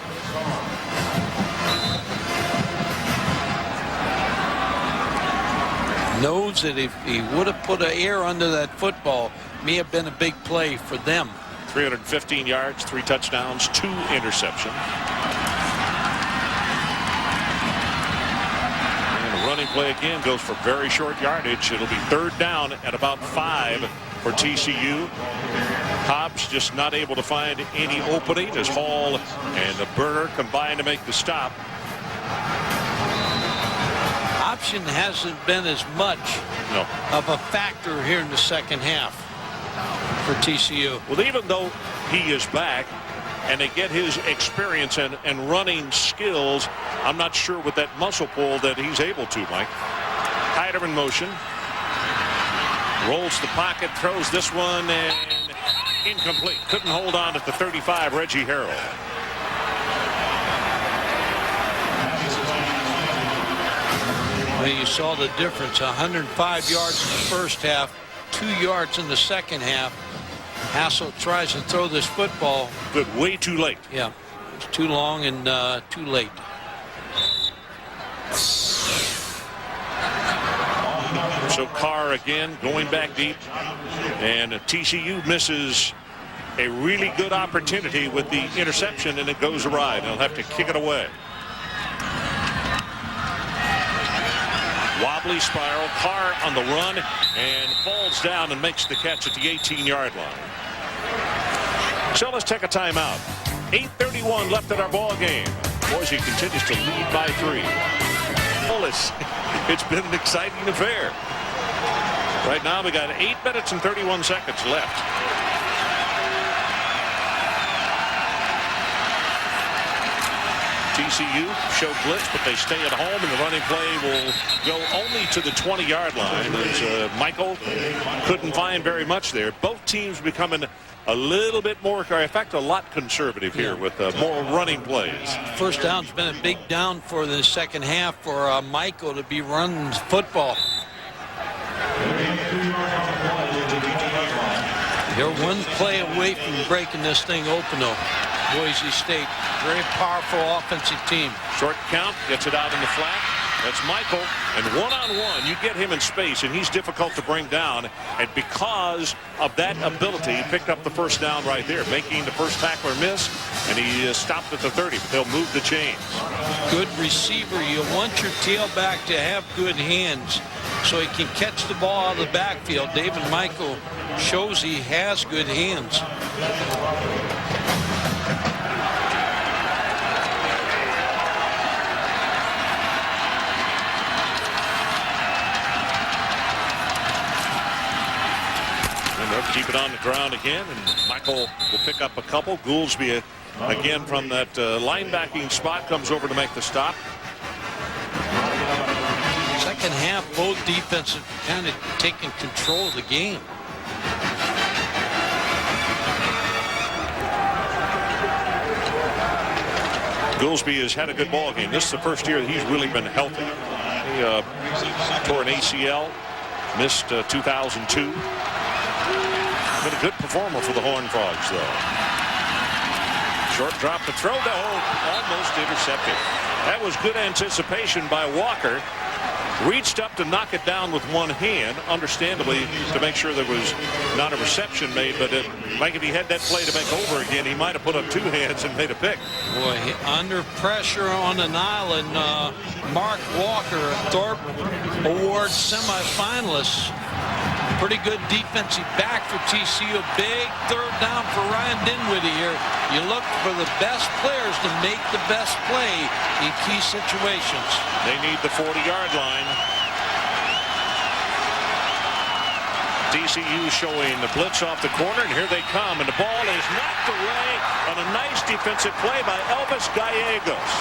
Speaker 3: Knows that if he would have put an air under that football, may have been a big play for them.
Speaker 2: 315 yards, 3 touchdowns, 2 interceptions. Running play again goes for very short yardage. It'll be 3rd down at about 5 for TCU. Hobbs just not able to find any opening as Hall and Burner combine to make the stop.
Speaker 3: Option hasn't been as much of a factor here in the second half for TCU.
Speaker 2: Well, even though he is back and they get his experience and running skills, I'm not sure with that muscle pull that he's able to, Mike. Hyder in motion. Rolls the pocket, throws this one, and incomplete. Couldn't hold on at the 35, Reggie Harrell.
Speaker 3: Well, you saw the difference. 105 yards in the first half, 2 yards in the second half. Hassel tries to throw this football.
Speaker 2: But way too late.
Speaker 3: Yeah, it's too long and too late.
Speaker 2: So Carr again going back deep, and TCU misses a really good opportunity with the interception, and it goes awry. They'll have to kick it away. Wobbly spiral, Carr on the run, and falls down and makes the catch at the 18-yard line. So let's take a timeout. 8:31 left in our ball game. Boise continues to lead by 3. It's been an exciting affair. Right now we got 8 minutes and 31 seconds left. TCU show blitz, but they stay at home, and the running play will go only to the 20-yard line as Michael couldn't find very much there. Both teams becoming a little bit more, in fact, a lot conservative here with more running plays.
Speaker 3: First down's been a big down for the second half for Michael to be running football. They're one play away from breaking this thing open, though. Boise State, very powerful offensive team.
Speaker 2: Short count, gets it out in the flat. That's Michael, and one-on-one, you get him in space, and he's difficult to bring down. And because of that ability, he picked up the first down right there, making the first tackler miss, and he stopped at the 30, but they'll move the chains.
Speaker 3: Good receiver. You want your tailback to have good hands so he can catch the ball out of the backfield. David Michael shows he has good hands.
Speaker 2: Keep it on the ground again, and Michael will pick up a couple. Gouldsby again from that linebacking spot comes over to make the stop.
Speaker 3: Second half, both defenses kind of taking control of the game.
Speaker 2: Gouldsby has had a good ball game. This is the first year that he's really been healthy. He tore an ACL, missed 2002. Been a good performer for the Horned Frogs, though. Short drop to throw. No, almost intercepted. That was good anticipation by Walker. Reached up to knock it down with one hand, understandably, to make sure there was not a reception made. But like if he had that play to make over again, he might have put up two hands and made a pick.
Speaker 3: Boy, under pressure on an island, Mark Walker, a Thorpe Award semifinalist. Pretty good defensive back for TCU. A big third down for Ryan Dinwiddie here. You look for the best players to make the best play in key situations.
Speaker 2: They need the 40-yard line. TCU showing the blitz off the corner, and here they come. And the ball is knocked away on a nice defensive play by Elvis Gallegos.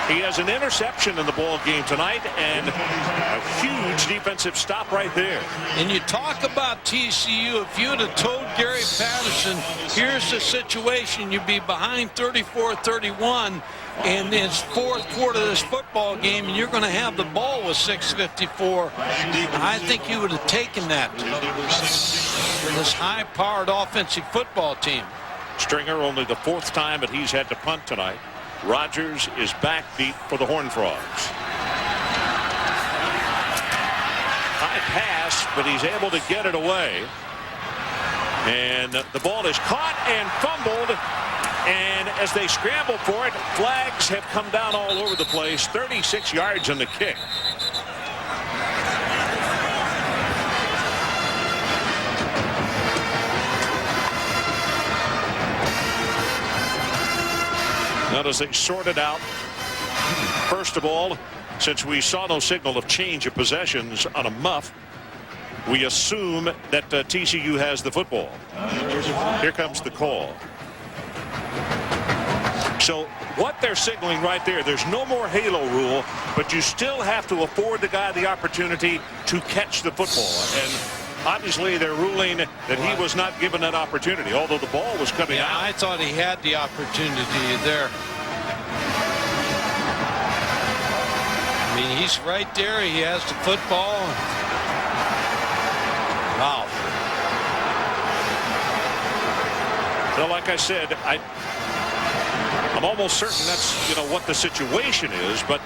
Speaker 2: He has an interception in the ball game tonight and a huge defensive stop right there.
Speaker 3: And you talk about TCU. If you would have told Gary Patterson, here's the situation, you'd be behind 34-31 in this fourth quarter of this football game, and you're going to have the ball with 6:54. I think you would have taken that for this high-powered offensive football team.
Speaker 2: Stringer, only the fourth time that he's had to punt tonight. Rogers is back deep for the Horned Frogs. High pass, but he's able to get it away. And the ball is caught and fumbled. And as they scramble for it, flags have come down all over the place. 36 yards on the kick. Now, as they sort it out, first of all, since we saw no signal of change of possessions on a muff, we assume that TCU has the football. Here comes the call. So what they're signaling right there, there's no more halo rule, but you still have to afford the guy the opportunity to catch the football. And obviously, they're ruling that he was not given that opportunity, although the ball was coming out.
Speaker 3: I thought he had the opportunity there. I mean, he's right there. He has the football. Wow.
Speaker 2: Well, like I said, I'm almost certain that's, what the situation is, but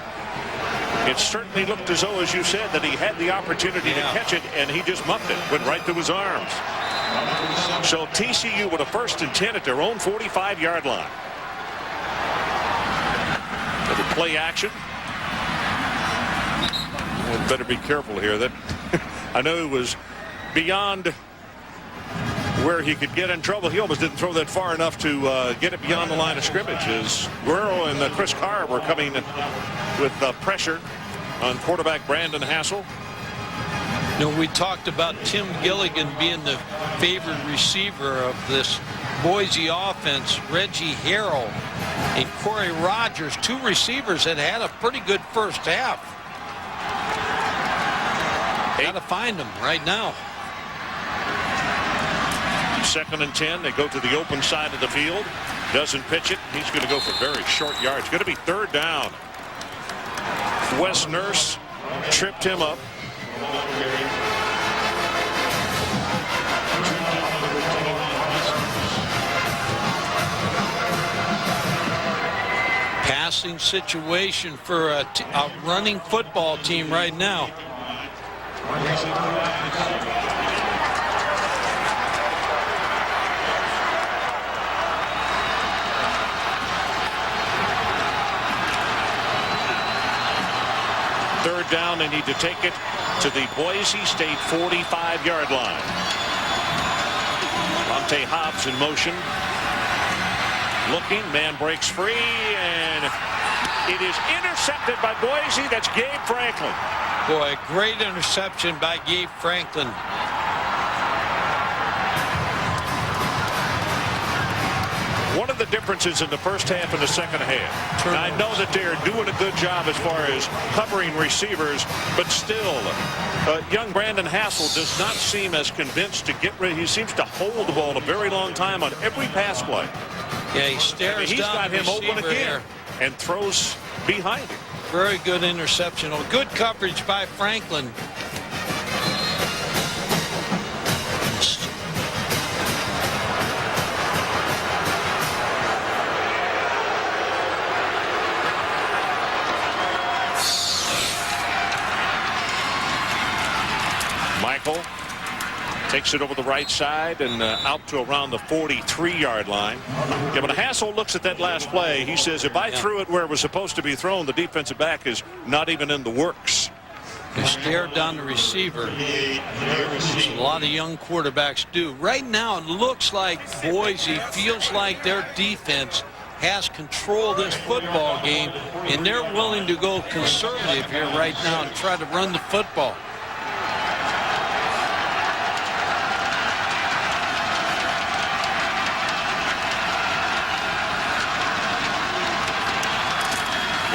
Speaker 2: it certainly looked as though, as you said, that he had the opportunity to catch it, and he just muffed it, went right through his arms. So TCU with a 1st and 10 at their own 45-yard line. Little play action. We better be careful here. That I know it was beyond where he could get in trouble. He almost didn't throw that far enough to get it beyond the line of scrimmage. As Guerrero and Chris Carr were coming with pressure on quarterback Brandon Hassel.
Speaker 3: We talked about Tim Gilligan being the favored receiver of this Boise offense. Reggie Harrell and Corey Rogers, two receivers that had a pretty good first half. Got to find them right now.
Speaker 2: 2nd and 10. They go to the open side of the field. Doesn't pitch it. He's going to go for very short yards. Going to be 3rd down. Wes Nurse tripped him up.
Speaker 3: Passing situation for a running football team right now.
Speaker 2: Third down, they need to take it to the Boise State 45-yard line. Monte Hobbs in motion. Looking, man breaks free, and it is intercepted by Boise. That's Gabe Franklin.
Speaker 3: Boy, great interception by Gabe Franklin.
Speaker 2: One of the differences in the first half and the second half. And I know that they're doing a good job as far as covering receivers, but still, young Brandon Hassel does not seem as convinced to get ready. He seems to hold the ball a very long time on every pass play.
Speaker 3: Yeah, he stares
Speaker 2: he's
Speaker 3: down
Speaker 2: got him open again and throws behind him.
Speaker 3: Very good interception. Good coverage by
Speaker 2: Michael takes it over the right side and out to around the 43-yard line. Yeah, when Hassel looks at that last play, he says, if I threw it where it was supposed to be thrown, the defensive back is not even in the works.
Speaker 3: He stared down the receiver, which a lot of young quarterbacks do. Right now, it looks like Boise feels like their defense has control of this football game, and they're willing to go conservative here right now and try to run the football.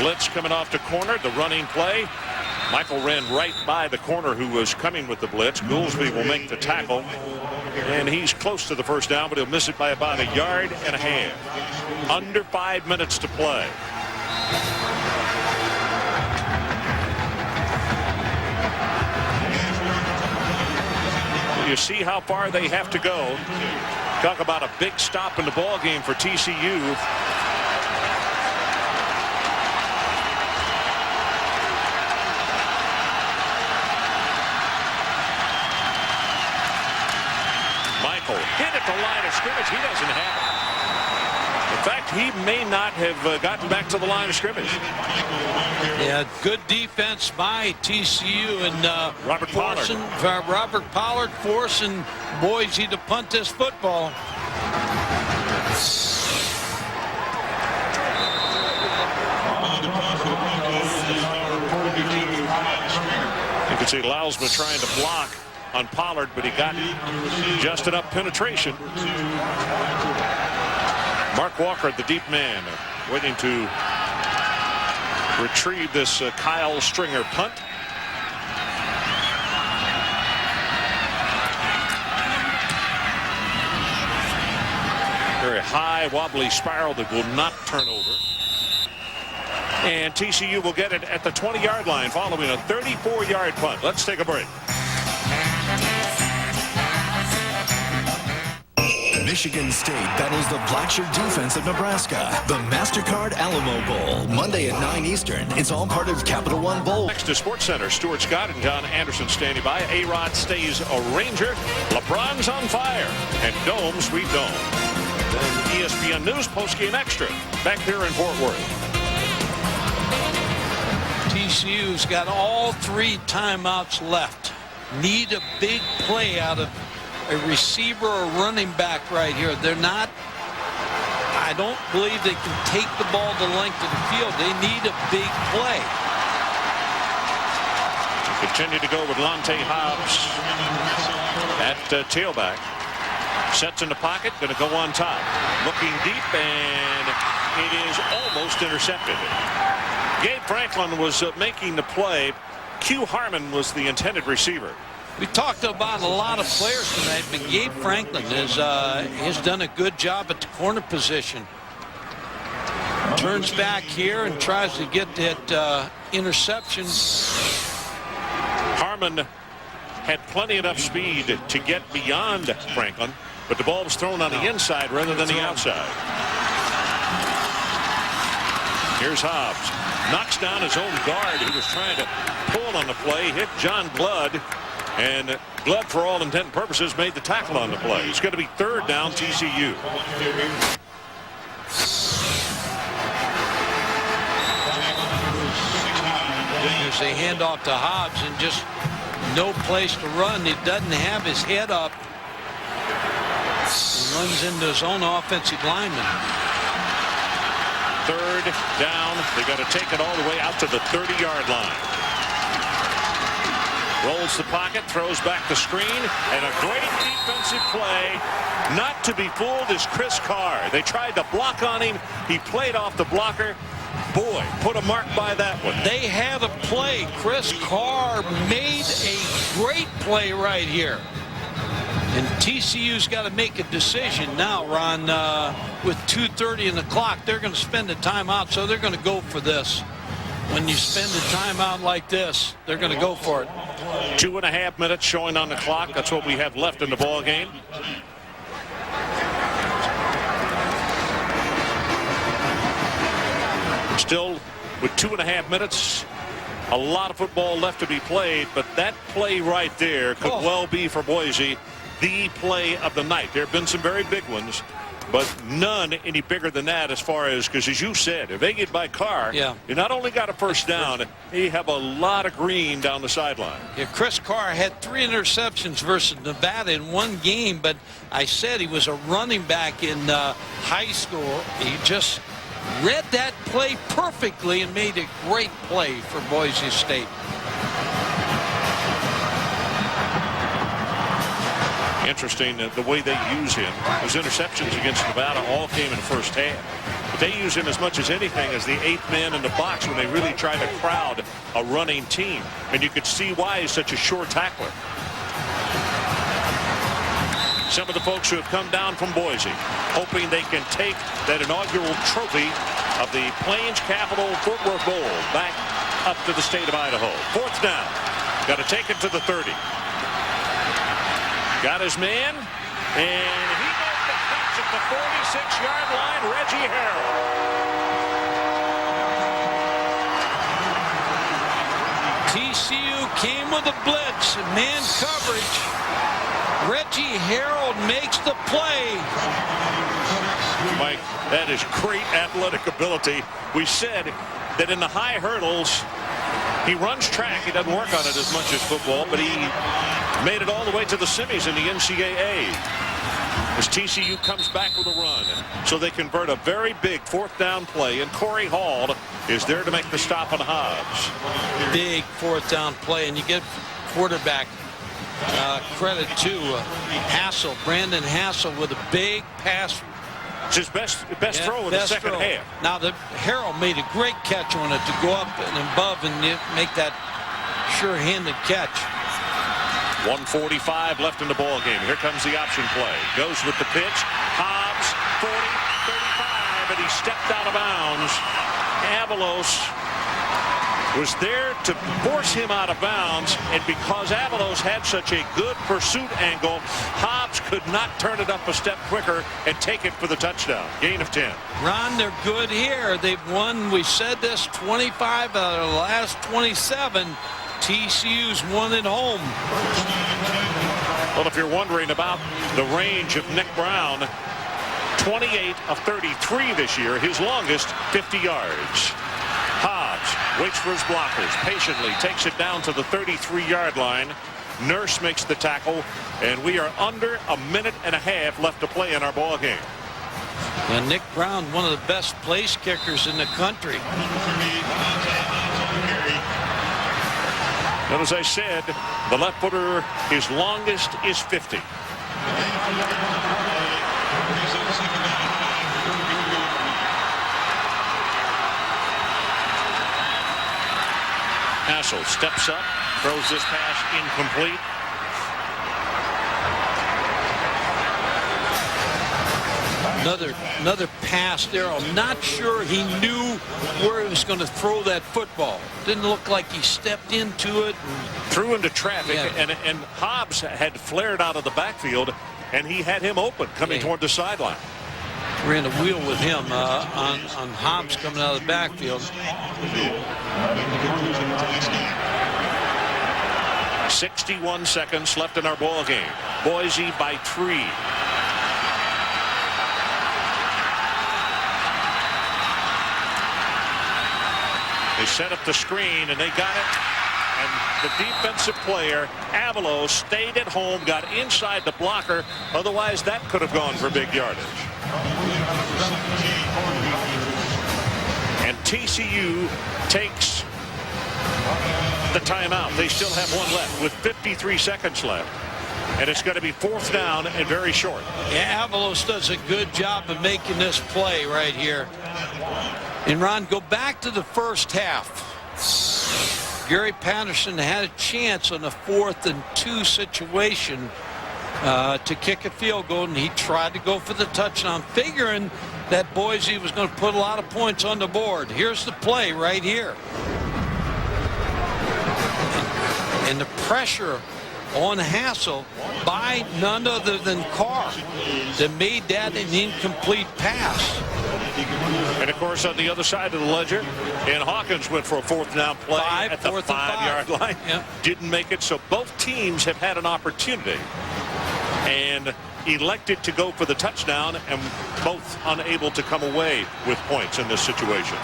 Speaker 2: Blitz coming off the corner, the running play. Michael ran right by the corner who was coming with the blitz. Goolsby will make the tackle, and he's close to the first down, but he'll miss it by about 1.5 yards. Under 5 minutes to play. You see how far they have to go. Talk about a big stop in the ball game for TCU. Hit at the line of scrimmage. He doesn't have it. In fact, he may not have gotten back to the line of scrimmage.
Speaker 3: Yeah, good defense by TCU and
Speaker 2: Robert
Speaker 3: Pollard forcing Boise to punt this football.
Speaker 2: You can see Lausma trying to block on Pollard, but he got just enough penetration. Mark Walker, the deep man, waiting to retrieve this Kyle Stringer punt. Very high, wobbly spiral that will not turn over. And TCU will get it at the 20-yard line following a 34-yard punt. Let's take a break.
Speaker 13: Michigan State battles the Blackshirt defense of Nebraska. The MasterCard Alamo Bowl, Monday at 9 Eastern. It's all part of Capital One Bowl.
Speaker 2: Next to Sports Center, Stuart Scott and John Anderson standing by. A-Rod stays a Ranger. LeBron's on fire. And Dome, sweet Dome. Then ESPN News postgame extra back here in Fort Worth.
Speaker 3: TCU's got all 3 timeouts left. Need a big play out of a receiver or running back right here. They're not, I don't believe they can take the ball the length of the field. They need a big play.
Speaker 2: Continue to go with Lonte Hobbs at tailback. Sets in the pocket, going to go on top. Looking deep, and it is almost intercepted. Gabe Franklin was making the play. Q Harmon was the intended receiver.
Speaker 3: We talked about a lot of players tonight, but Gabe Franklin has done a good job at the corner position. Turns back here and tries to get that interception.
Speaker 2: Harmon had plenty enough speed to get beyond Franklin, but the ball was thrown on the inside rather than the outside. Here's Hobbs. Knocks down his own guard. He was trying to pull on the play, hit John Blood. And Blood, for all intent and purposes, made the tackle on the play. It's going to be 3rd down TCU.
Speaker 3: There's a handoff to Hobbs and just no place to run. He doesn't have his head up. He runs into his own offensive lineman.
Speaker 2: 3rd down. They got to take it all the way out to the 30-yard line. Rolls the pocket, throws back the screen, and a great defensive play. Not to be fooled is Chris Carr. They tried to block on him. He played off the blocker. Boy, put a mark by that one.
Speaker 3: They had a play. Chris Carr made a great play right here. And TCU's got to make a decision now, Ron. With 2:30 in the clock, they're going to spend a timeout, so they're going to go for this. When you spend a timeout like this, they're going to go for it.
Speaker 2: 2.5 minutes showing on the clock. That's what we have left in the ball game. Still with 2.5 minutes A lot of football left to be played, but that play right there could well be for Boise the play of the night. There have been some very big ones, but none any bigger than that as far as, because as you said, if they get by Carr, you not only got a first down, you have a lot of green down the sideline.
Speaker 3: Yeah, Chris Carr had 3 interceptions versus Nevada in one game, but I said he was a running back in high school. He just read that play perfectly and made a great play for Boise State.
Speaker 2: Interesting the way they use him. His interceptions against Nevada all came in the first half. But they use him as much as anything as the 8th man in the box when they really try to crowd a running team. And you could see why he's such a sure tackler. Some of the folks who have come down from Boise hoping they can take that inaugural trophy of the Plains Capital Fort Worth Bowl back up to the state of Idaho. 4th down. Got to take it to the 30. Got his man, and he makes the catch at the 46-yard line, Reggie Harrell.
Speaker 3: TCU came with a blitz, man coverage. Reggie Harrell makes the play.
Speaker 2: Mike, that is great athletic ability. We said that in the high hurdles, he runs track. He doesn't work on it as much as football, but he made it all the way to the semis in the NCAA as TCU comes back with a run. So they convert a very big 4th down play, and Corey Hall is there to make the stop on Hobbs.
Speaker 3: Big 4th down play, and you get quarterback credit to Hassel, Brandon Hassel, with a big pass.
Speaker 2: It's his best throw in the second half.
Speaker 3: Now, Harrell made a great catch on it to go up and above and make that sure-handed catch.
Speaker 2: 1:45 left in the ball game. Here comes the option play. Goes with the pitch. Hobbs, 40, 35, and he stepped out of bounds. Avalos was there to force him out of bounds, and because Avalos had such a good pursuit angle, Hobbs could not turn it up a step quicker and take it for the touchdown. Gain of 10.
Speaker 3: Ron, they're good here. They've won, we said this, 25 out of the last 27. TCU's won at home.
Speaker 2: Well, if you're wondering about the range of Nick Brown, 28 of 33 this year, his longest 50 yards. Hobbs waits for his blockers, patiently takes it down to the 33-yard line. Nurse makes the tackle, and we are under a minute and a half left to play in our ball game.
Speaker 3: And Nick Brown, one of the best place kickers in the country.
Speaker 2: And as I said, the left footer, his longest is 50. Hassel steps up, throws this pass incomplete.
Speaker 3: Another pass there. I'm not sure he knew where he was going to throw that football. Didn't look like he stepped into it.
Speaker 2: Threw into traffic, and Hobbs had flared out of the backfield, and he had him open coming toward the sideline.
Speaker 3: Ran a wheel with him on Hobbs coming out of the backfield.
Speaker 2: 61 seconds left in our ball game. Boise by 3. They set up the screen, and they got it. And the defensive player, Avalos, stayed at home, got inside the blocker. Otherwise, that could have gone for big yardage. And TCU takes the timeout. They still have one left with 53 seconds left. And it's going to be 4th down and very short.
Speaker 3: Yeah, Avalos does a good job of making this play right here. And Ron, go back to the first half. Gary Patterson had a chance on a 4th and 2 situation to kick a field goal, and he tried to go for the touchdown, figuring that Boise was going to put a lot of points on the board. Here's the play right here. And the pressure on Hassel by none other than Carr that made that an incomplete pass.
Speaker 2: And, of course, on the other side of the ledger, and Hawkins went for a 4th down play at the 5-yard line.
Speaker 3: Yep.
Speaker 2: Didn't make it, so both teams have had an opportunity and elected to go for the touchdown, and both unable to come away with points in this situation.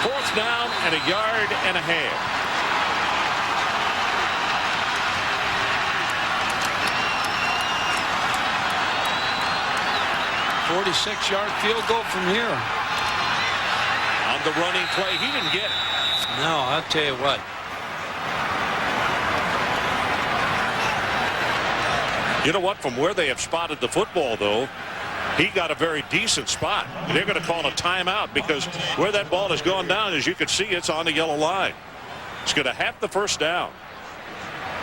Speaker 2: 4th down and 1.5 yards.
Speaker 3: 46-yard field goal from here.
Speaker 2: On the running play, he didn't get it.
Speaker 3: No, I'll tell you what.
Speaker 2: You know what? From where they have spotted the football, though, he got a very decent spot. They're going to call a timeout because where that ball has gone down, as you can see, it's on the yellow line. It's going to have the 1st down.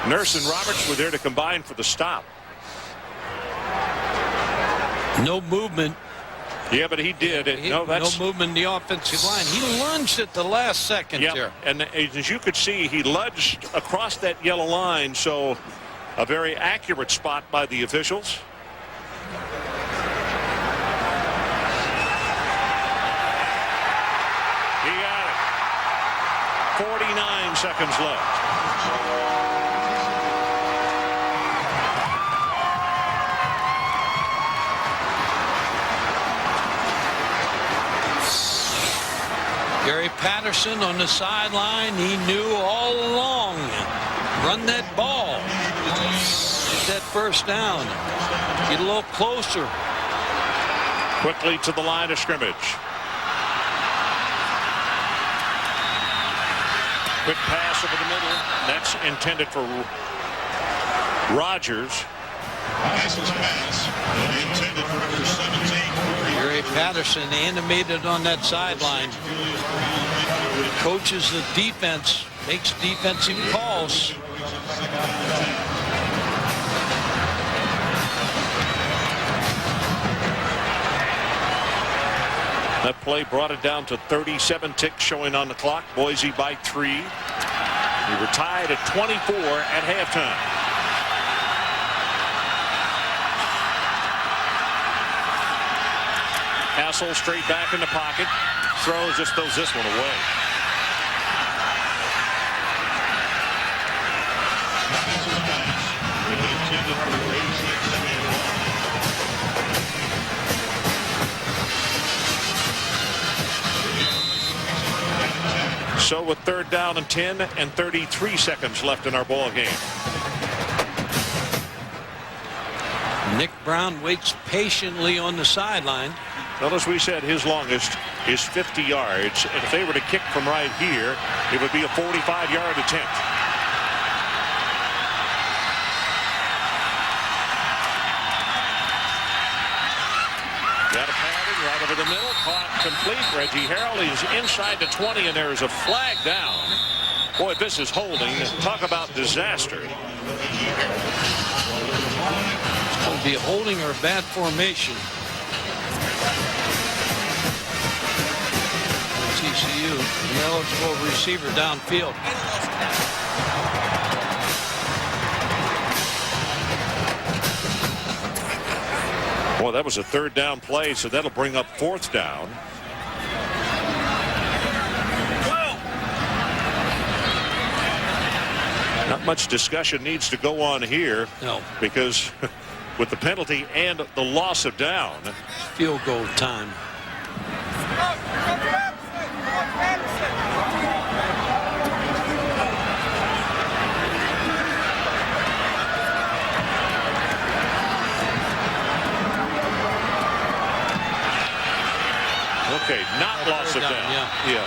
Speaker 2: Nurse and Roberts were there to combine for the stop.
Speaker 3: No movement.
Speaker 2: Yeah, but he did.
Speaker 3: No movement in the offensive line. He lunged at the last second there.
Speaker 2: And as you could see, he lunged across that yellow line, so a very accurate spot by the officials. He got it. 49 seconds left.
Speaker 3: Gary Patterson on the sideline. He knew all along. Run that ball. Get that 1st down. Get a little closer.
Speaker 2: Quickly to the line of scrimmage. Quick pass over the middle. That's intended for Rodgers.
Speaker 7: Intended for number 17.
Speaker 3: Gary Patterson animated on that sideline. Coaches the defense, makes defensive calls.
Speaker 2: That play brought it down to 37 ticks showing on the clock. Boise by 3. We were tied at 24 at halftime. Hassel straight back in the pocket. Just throws this one away. So with 3rd down and 10 and 33 seconds left in our ball game.
Speaker 3: Nick Brown waits patiently on the sideline.
Speaker 2: Well, as we said, his longest is 50 yards. And if they were to kick from right here, it would be a 45-yard attempt. Got a pattern right over the middle. Caught complete. Reggie Harrell is inside the 20, and there's a flag down. Boy, this is holding. Talk about disaster.
Speaker 3: It's going to be a holding or a bad formation. TCU, an eligible receiver downfield.
Speaker 2: Boy, that was a 3rd down play, so that'll bring up 4th down. Not much discussion needs to go on here.
Speaker 3: No.
Speaker 2: Because with the penalty and the loss of down.
Speaker 3: Field goal time.
Speaker 2: Okay, not loss of down. Yeah.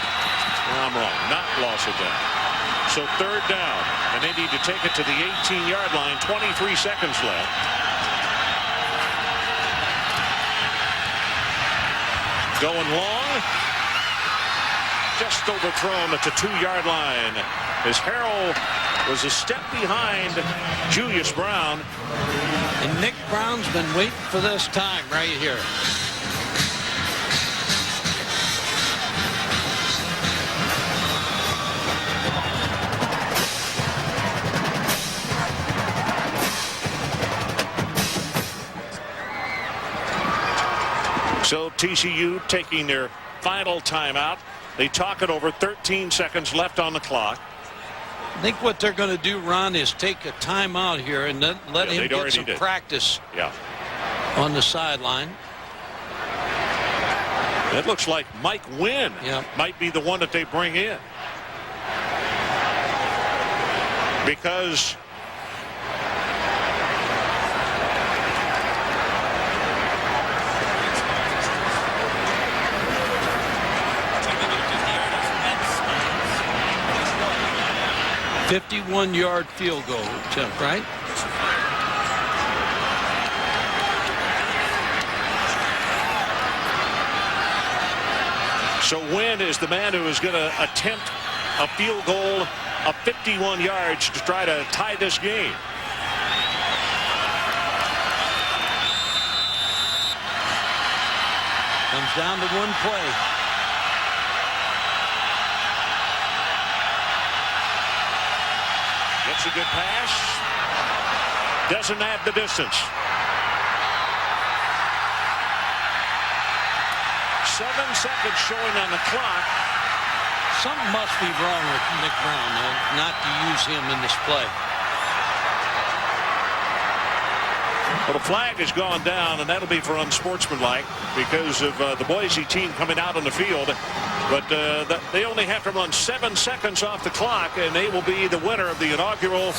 Speaker 2: I'm wrong. Not loss of down. So 3rd down, and they need to take it to the 18-yard line. 23 seconds left. Going long. Just overthrown at the 2-yard line as Harrell was a step behind Julius Brown.
Speaker 3: And Nick Brown's been waiting for this time right here.
Speaker 2: So TCU taking their final timeout. They talk it over. 13 seconds left on the clock.
Speaker 3: I think what they're going to do, Ron, is take a timeout here and then let him get some practice on the sideline.
Speaker 2: It looks like Mike Wynn might be the one that they bring in. Because
Speaker 3: a 51-yard field goal attempt, right?
Speaker 2: So Wynn is the man who is going to attempt a field goal of 51 yards to try to tie this game.
Speaker 3: Comes down to one play.
Speaker 2: Gets a good pass. Doesn't add the distance. 7 seconds showing on the clock.
Speaker 3: Something must be wrong with Nick Brown, though, not to use him in this play.
Speaker 2: Well, the flag has gone down, and that'll be for unsportsmanlike because of the Boise team coming out on the field. But they only have to run 7 seconds off the clock, and they will be the winner of the inaugural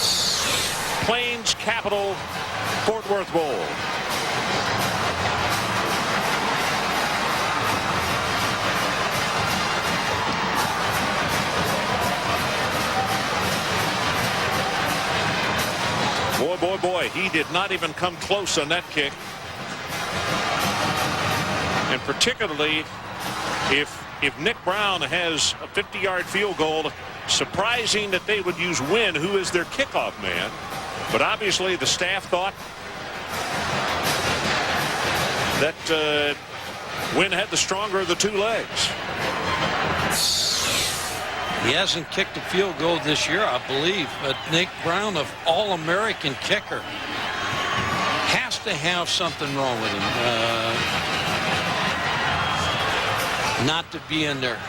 Speaker 2: Plains Capital Fort Worth Bowl. Boy, he did not even come close on that kick. And particularly if Nick Brown has a 50-yard field goal, surprising that they would use Wynn, who is their kickoff man. But obviously the staff thought that Wynn had the stronger of the two legs.
Speaker 3: He hasn't kicked a field goal this year, I believe, but Nick Brown, of All-American kicker, has to have something wrong with him not to be in there.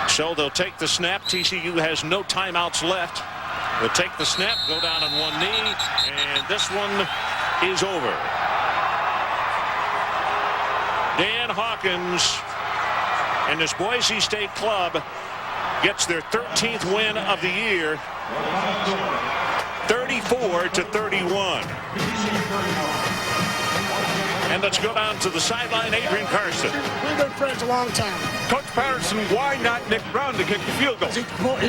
Speaker 2: So they'll take the snap. TCU has no timeouts left. They'll take the snap, go down on one knee, and this one is over. Dan Hawkins and this Boise State club gets their 13th win of the year, 34-31. And let's go down to the sideline, Adrian Carson.
Speaker 14: We've been friends a long time.
Speaker 5: Coach Patterson, why not Nick Brown to kick the field goal?
Speaker 14: He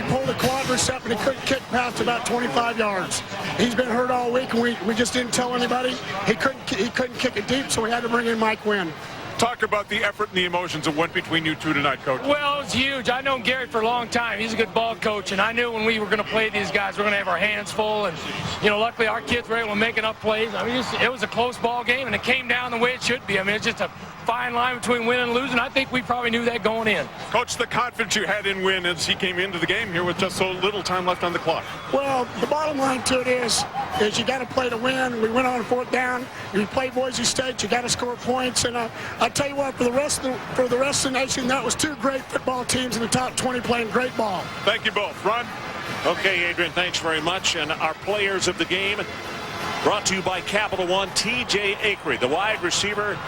Speaker 14: pulled a quadricep and he couldn't kick past about 25 yards. He's been hurt all week, and we just didn't tell anybody. He couldn't kick it deep, so we had to bring in Mike Wynn.
Speaker 5: Talk about the effort and the emotions that went between you two tonight, Coach.
Speaker 8: Well, it was huge. I've known Gary for a long time. He's a good ball coach, and I knew when we were going to play these guys, we're going to have our hands full. And, you know, luckily our kids were able to make enough plays. I mean, it was a close ball game, and it came down the way it should be. I mean, it's just a fine line between winning and losing. I think we probably knew that going in.
Speaker 5: Coach, the confidence you had in Wynn as he came into the game here with just so little time left on the clock.
Speaker 14: Well, the bottom line to it is you got to play to win. We went on a fourth down. We played Boise State. You got to score points. And I tell you what, for the rest of the nation, that was two great football teams in the top 20 playing great ball.
Speaker 5: Thank you both. Ron?
Speaker 2: Okay, Adrian, thanks very much. And our players of the game brought to you by Capital One. TJ Akery, the wide receiver,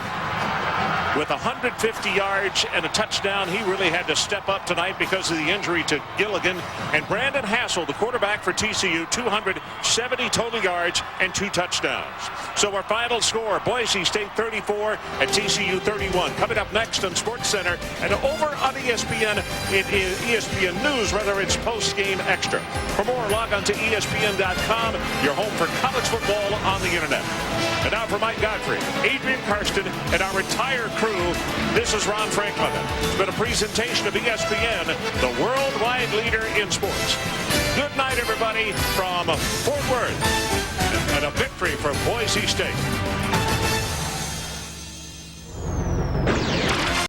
Speaker 2: with 150 yards and a touchdown. He really had to step up tonight because of the injury to Gilligan. And Brandon Hassel, the quarterback for TCU, 270 total yards and 2 touchdowns. So our final score, Boise State 34 and TCU 31. Coming up next on SportsCenter and over on ESPN, it is ESPN News, whether it's post-game extra. For more, log on to ESPN.com, your home for college football on the internet. And now for Mike Godfrey, Adrian Karsten, and our entire crew, this is Ron Franklin. It's been a presentation of ESPN, the worldwide leader in sports. Good night, everybody, from Fort Worth, and a victory for Boise State.